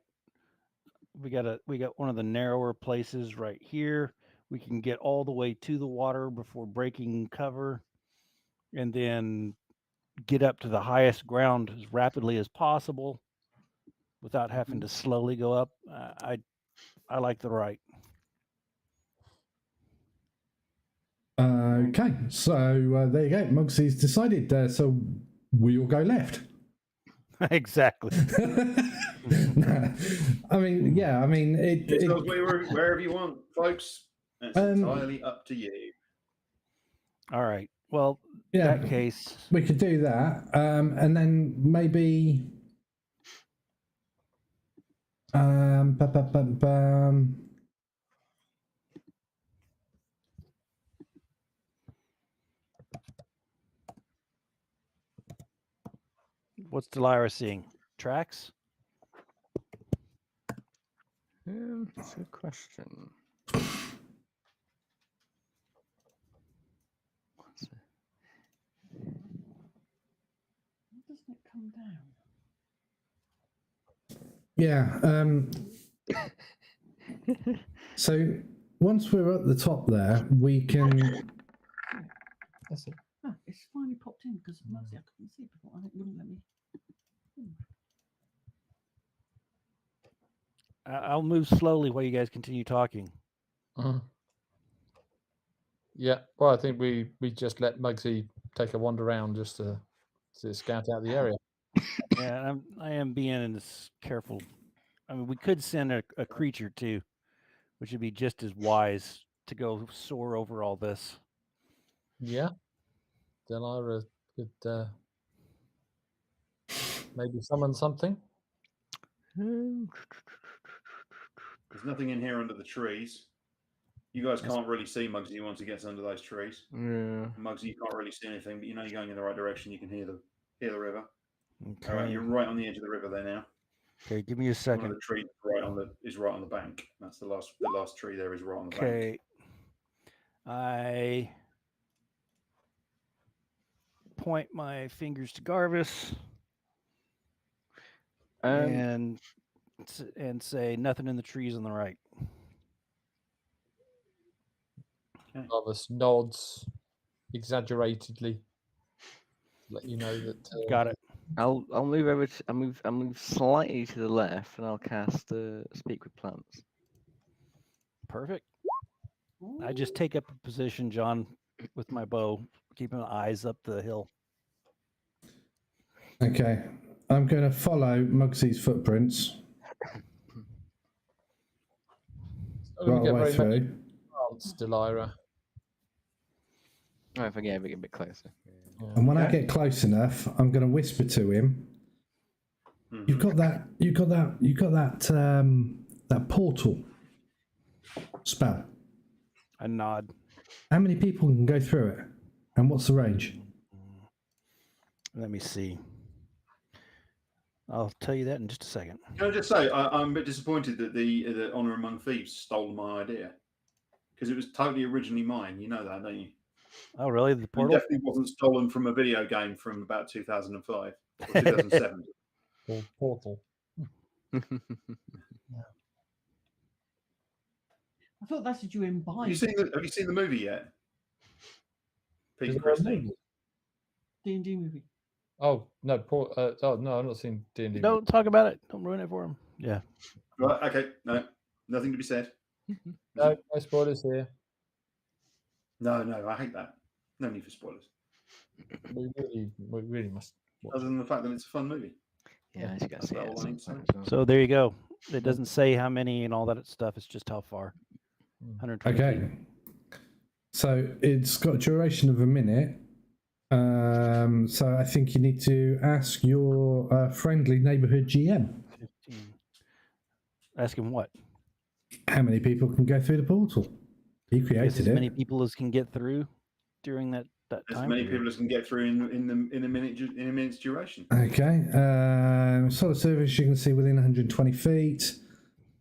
We got one of the narrower places right here. We can get all the way to the water before breaking cover, and then get up to the highest ground as rapidly as possible without having to slowly go up. I like the right. Okay, so there you go. Mugsy's decided. So we all go left. Exactly. I mean, yeah. I mean, wherever you want, folks. It's entirely up to you. All right. Well, yeah, in that case, we could do that, and then maybe. What's Delira seeing? Tracks? That's a good question. Why doesn't it come down? Yeah. So once we're at the top there, we can. That's it. Ah, it's finally popped in because Mugsy I couldn't see before. I think it wouldn't let me. I'll move slowly while you guys continue talking. Yeah. Well, I think we just let Mugsy take a wander around just to scout out the area. Yeah, I am being as careful. I mean, we could send a creature too, which would be just as wise to go soar over all this. Yeah. Delira could maybe summon something. There's nothing in here under the trees. You guys can't really see Mugsy once he gets under those trees. Yeah. Mugsy, you can't really see anything, but you know you're going in the right direction. You can hear the river. Okay. All right, you're right on the edge of the river there now. Okay, give me a One second. of the trees is right on the bank. That's the last tree there is right on the bank. Okay. I point my fingers to Garvis and say nothing in the trees on the right. Jarvis nods exaggeratedly. Let you know that. Got it. I'll move over. I'll move slightly to the left, and I'll cast Speak with Plants. Perfect. I just take up a position, John, with my bow, keeping my eyes up the hill. Okay, I'm going to follow Mugsy's footprints right away through. Delira. Oh, if I get a bit closer. And when I get close enough, I'm going to whisper to him. You've got that portal spell. I nod. How many people can go through it? And what's the range? Let me see. I'll tell you that in just a second. Can I just say, I'm a bit disappointed that the Honor Among Thieves stole my idea. Because it was totally originally mine. You know that, don't you? Oh, really? The It portal? definitely wasn't stolen from a video game from about 2005 or 2007. Portal. I thought that's what you imbibed. Have you seen the movie yet? Pete Is and there a Christine. movie? D&D movie. Oh no, no, I've not seen D&D. Don't talk about it. Don't ruin it for him. Yeah. Right, okay, no, nothing to be said. No spoilers here. No, I hate that. No need for spoilers. We really must. Other than the fact that it's a fun movie. Yeah, I just got to see That's it. about all I need to say. So there you go. It doesn't say how many and all that stuff. It's just how far. 120 Okay. feet. So it's got a duration of a minute. So I think you need to ask your friendly neighborhood GM. 15. Ask him what? How many people can go through the portal? He Guess created as it. many people as can get through during that As time many period. people as can get through in a minute's duration. Okay. Solid surface you can see within 120 feet.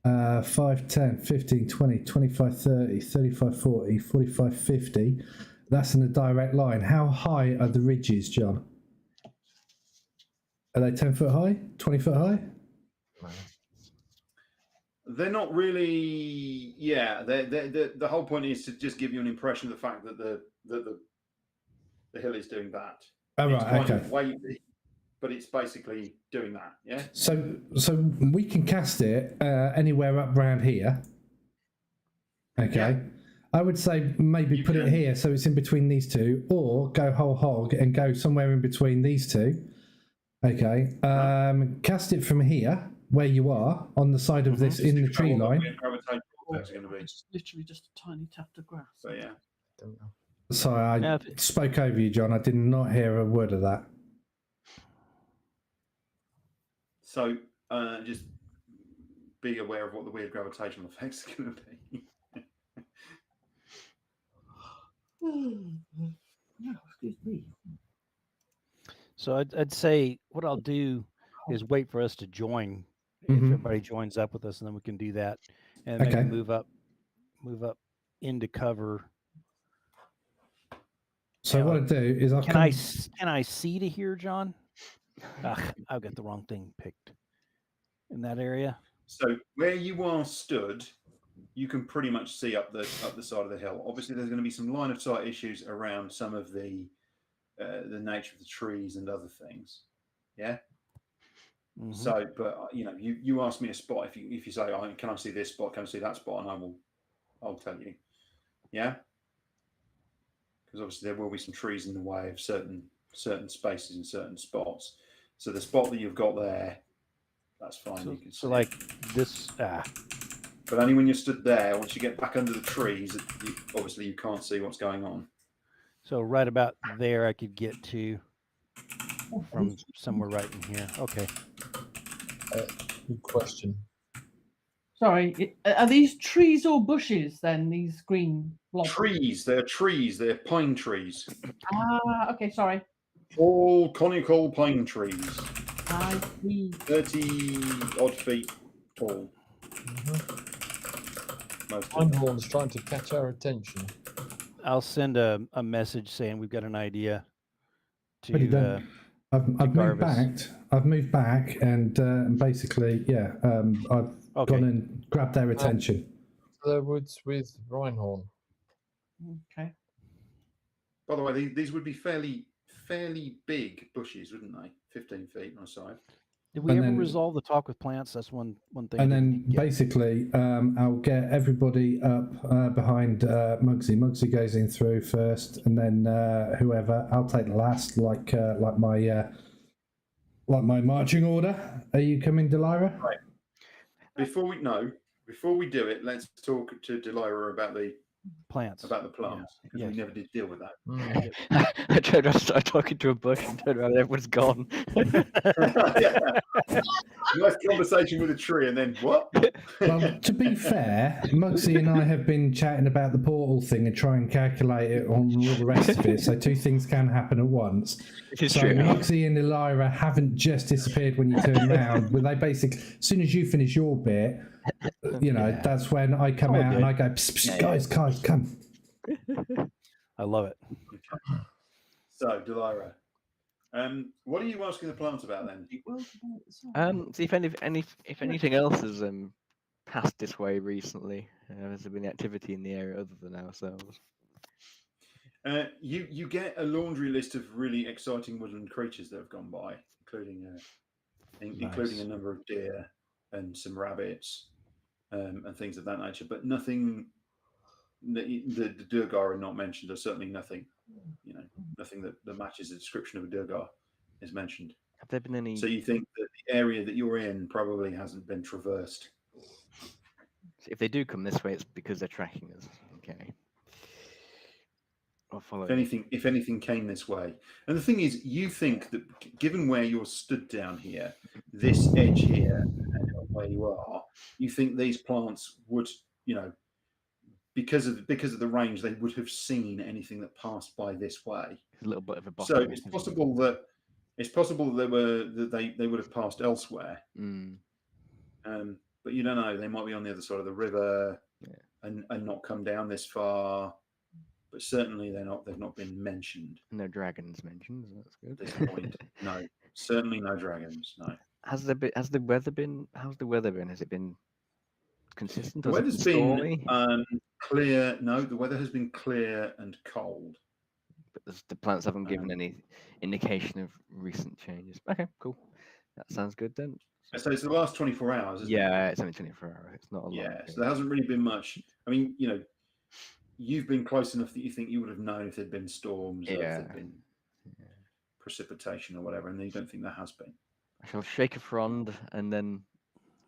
5, 10, 15, 20, 25, 30, 35, 40, 45, 50. That's in a direct line. How high are the ridges, John? Are they 10 foot high? 20 foot high? They're not really. Yeah, the whole point is to just give you an impression of the fact that the hill is doing that. Oh, It's right, kind okay. of wavy, but it's basically doing that. Yeah. So we can cast it anywhere up round here. Okay. Yeah. I would say maybe You put it can. here so it's in between these two, or go whole hog and go somewhere in between these two. Okay. Cast it from here, where you are, on the side of this, in the tree How long line. the gravitational effects are going to be. It's literally just a tiny tuft of grass. So yeah. Don't know. Sorry, I Yeah, spoke over you, John. I did not hear a word of that. So just be aware of what the weird gravitational effects are going to be. No, excuse me. So I'd say what I'll do is wait for us to join. If Mhm. everybody joins up with us, and then we can do that, and maybe Okay. move up into cover. So Yeah, what I do is I'll Can I see to here, John? I've got the wrong thing picked in that area. So where you are stood, you can pretty much see up the side of the hill. Obviously, there's going to be some line of sight issues around some of the nature of the trees and other things. Yeah. Mhm. So, but you ask me a spot. If you say, "Oh, can I see this spot? Can I see that spot?" and I'll tell you. Yeah. Because obviously there will be some trees in the way of certain spaces and certain spots. So the spot that you've got there, that's fine. So, you can so see like it. this. But only when you're stood there. Once you get back under the trees, obviously you can't see what's going on. So right about there, I could get to from somewhere right in here. Okay. Good question. Sorry, are these trees or bushes then? These green blobs? Trees. They're trees. They're pine trees. Ah, okay, sorry. Tall conical pine trees. I see. 30 odd feet tall. Most of them. Einhorn's trying to catch our attention. I'll send a message saying we've got an idea Pretty to done. I've moved Garvis. back. I've moved back, and basically, yeah, I've Okay. gone and grabbed their attention. The woods with Reinhorn. Okay. By the way, these would be fairly big bushes, wouldn't they? 15 feet on a side. Did we And ever then- resolve the talk with plants? That's one thing. And we then didn't get. basically, I'll get everybody up behind Mugsy. Mugsy goes in through first, and then whoever. I'll take the last, like my marching order. Are you coming, Delira? Right. Before we do it, let's talk to Delira about the plants. plants, because Yes. we never did deal with that. I turned around, started talking to a bush, and turned around, and everyone's gone. Yeah. Nice conversation with a tree, and then what? Well, to be fair, Mugsy and I have been chatting about the portal thing and try and calculate it on all the rest of it. So two things can happen at once. It's So true. Mugsy and Elira haven't just disappeared when you turn around. But they basically, as soon as you finish your bit, Yeah. that's when I come Oh, out good. and I go, psst, psst, guys, come. I love it. Okay. So, Delira, what are you asking the plants about then? See if anything else has passed this way recently. Has there been activity in the area other than ourselves? You get a laundry list of really exciting woodland creatures that have gone by, including a number of deer and some rabbits and things of that nature, but nothing. The Durgar are not mentioned, or certainly nothing. Nothing that matches the description of a Durgar is mentioned. Have there been any? So you think that the area that you're in probably hasn't been traversed? If they do come this way, it's because they're tracking us. Okay. I'll follow. If anything came this way, and the thing is, you think that given where you're stood down here, this edge here, and where you are, you think these plants would, because of the range, they would have seen anything that passed by this way. A little bit of a So it's possible that they would have passed elsewhere. But you don't know. They might be on the other side of the river, and not come down this far. But certainly they've not been mentioned. No dragons mentioned. So that's good. At this point, no. Certainly no dragons. No. How's the weather been? Has it been consistent? The weather's been clear. No, the weather has been clear and cold. But the plants haven't given any indication of recent changes. Okay, cool. That sounds good then. So it's the last 24 hours, isn't it? Yeah, it's only 24 hours. It's not a lot. Yeah, so there hasn't really been much. I mean, you've been close enough that you think you would have known if there'd been storms, or if there'd been precipitation or whatever, and you don't think there has been. I shall shake a frond and then.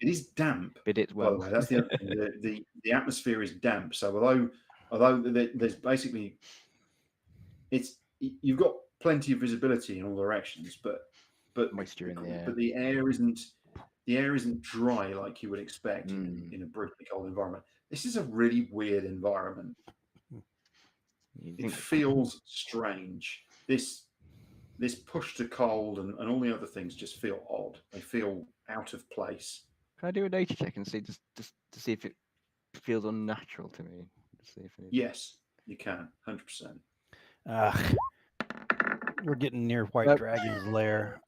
It is damp. Bid it well. By the way, that's the other thing. The atmosphere is damp. So although there's basically, you've got plenty of visibility in all directions, but Moisture in the air. But the air isn't dry like you would expect in a brutally cold environment. This is a really weird environment. It feels strange. This push to cold and all the other things just feel odd. They feel out of place. Can I do a nature check and see just to see if it feels unnatural to me? See if it... Yes, you can, 100%. We're getting near White Dragon's lair.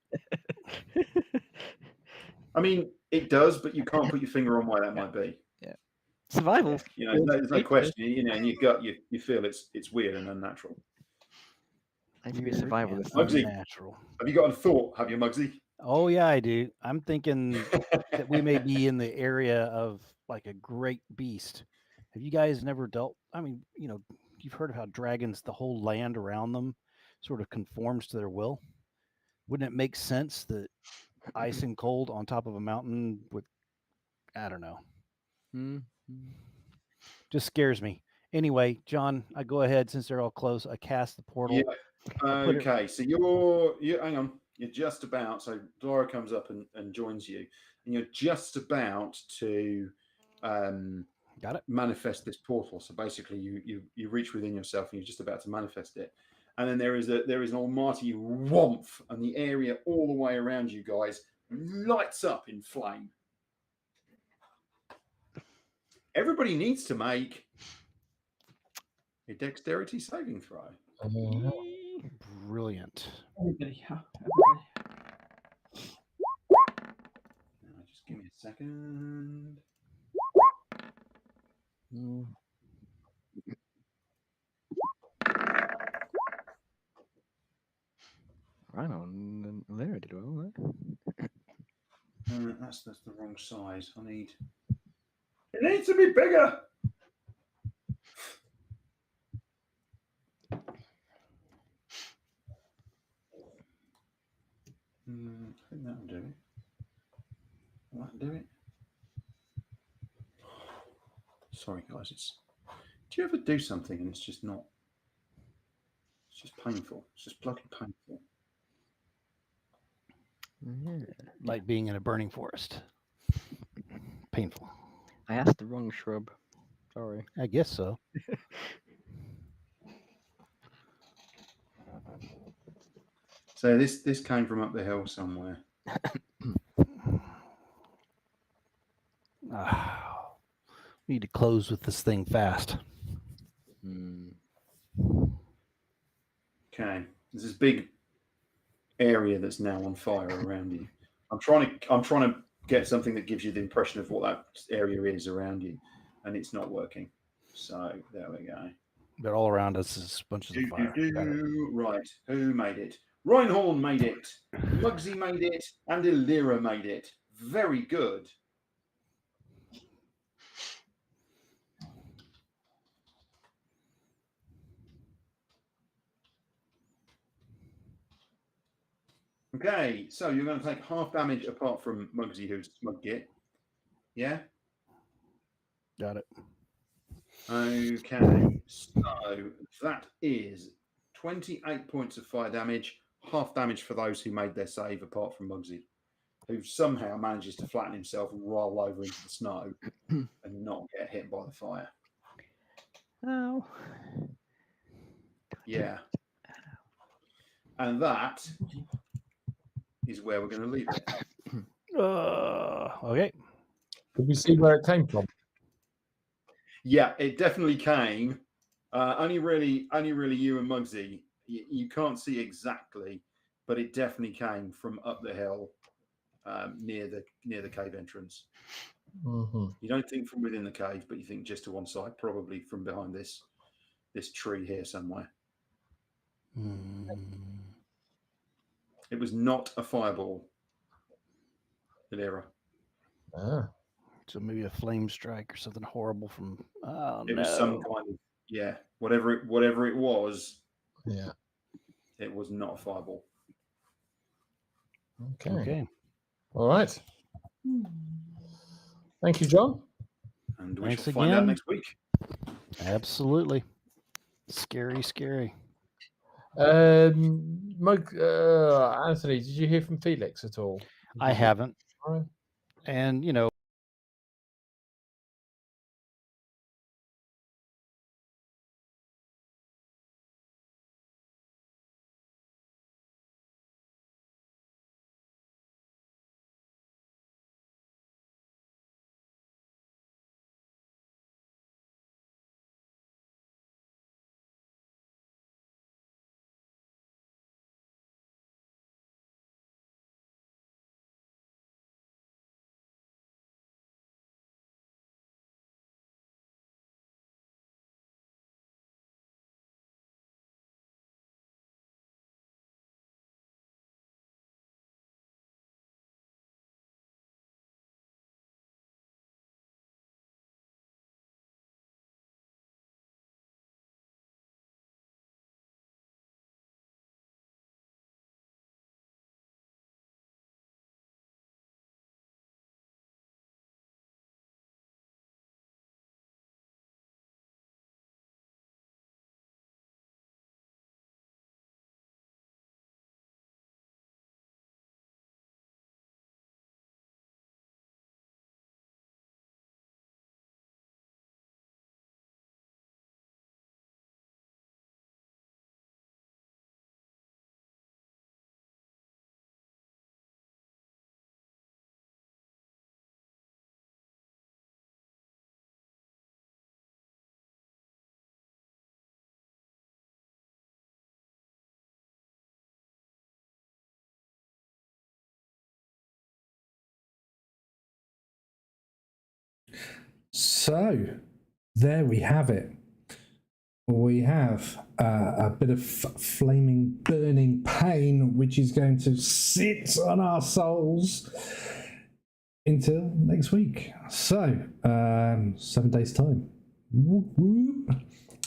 I mean, it does, but you can't put your finger on why that might be. Yeah, survival. There's no question. In your gut, you feel it's weird and unnatural. Maybe it's survival. Mugsy, Natural. have you got a thought? Have you, Mugsy? Oh yeah, I do. I'm thinking that we may be in the area of like a great beast. Have you guys never dealt? I mean, you've heard of how dragons, the whole land around them, sort of conforms to their will. Wouldn't it make sense that ice and cold on top of a mountain would? I don't know. Just scares me. Anyway, John, I go ahead since they're all close. I cast the portal. Yeah. Okay, so you're hang on. You're just about. So Dora comes up and joins you, and you're just about to Got it. manifest this portal. So basically, you reach within yourself, and you're just about to manifest it. And then there is an almighty whomph, and the area all the way around you guys lights up in flame. Everybody needs to make a dexterity saving throw. Brilliant. Everybody, huh? Now, just give me a second. Right on. Larry did well there. That's the wrong size. It needs to be bigger. I think that'll do it. That'll do it. Sorry, guys. Do you ever do something and it's just not? It's just painful. It's just bloody painful. Like being in a burning forest. Painful. I asked the wrong shrub. Sorry. I guess so. So this came from up the hill somewhere. We need to close with this thing fast. Okay, there's this big area that's now on fire around you. I'm trying to get something that gives you the impression of what that area is around you, and it's not working. So there we go. But all around us is bunches of fire. Right, who made it? Reinhorn made it. Mugsy made it, and Illyra made it. Very good. Okay, so you're going to take half damage apart from Mugsy, who's smug git. Yeah? Got it. Okay, so that is 28 points of fire damage, half damage for those who made their save apart from Mugsy, who somehow manages to flatten himself and roll over into the snow and not get hit by the fire. Ow. Yeah. And that is where we're going to leave it. Okay. Could we see where it came from? Yeah, it definitely came. Only really you and Mugsy. You can't see exactly, but it definitely came from up the hill, near the cave entrance. Mm-hmm. You don't think from within the cave, but you think just to one side, probably from behind this tree here somewhere. It was not a fireball, Illyra. So maybe a flame strike or something horrible from. Oh, It was some kind of whatever it was. Yeah. It was not a fireball. Okay. All right. Thank you, John. And we Thanks shall find out again. next week. Absolutely. Scary, scary. Anthony, did you hear from Felix at all? I haven't. All right. And, So there we have it. We have a bit of flaming, burning pain, which is going to sit on our souls until next week. So 7 days' time. Whoop, whoop.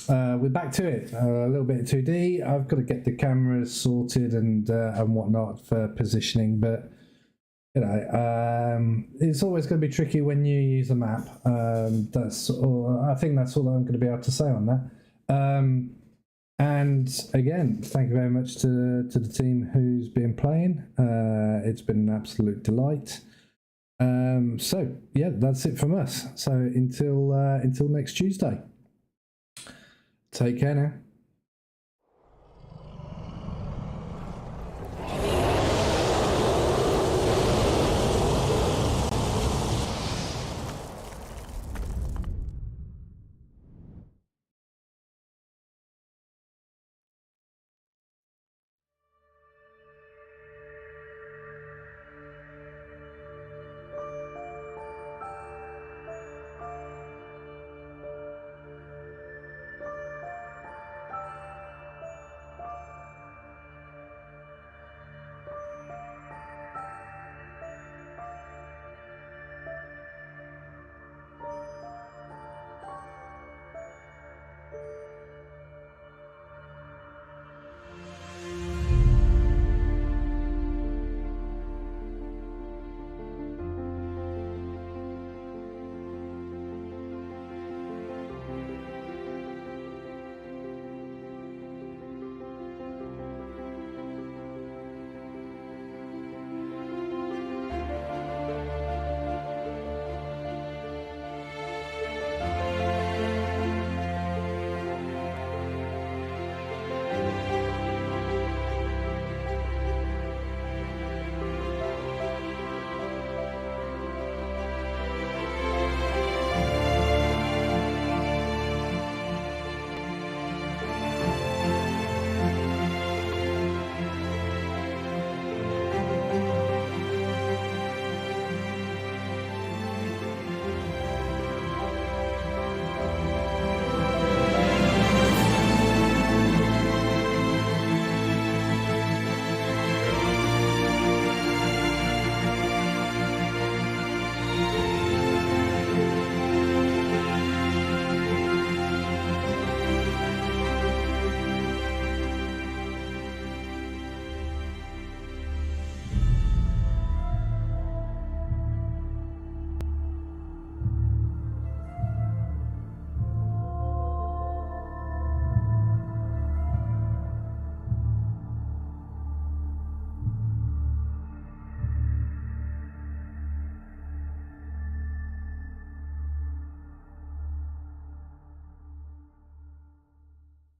We're back to it. A little bit of 2D. I've got to get the cameras sorted and whatnot for positioning, but it's always going to be tricky when you use a map. I think that's all I'm going to be able to say on that. And again, thank you very much to the team who's been playing. It's been an absolute delight. So yeah, that's it from us. So until next Tuesday. Take care now.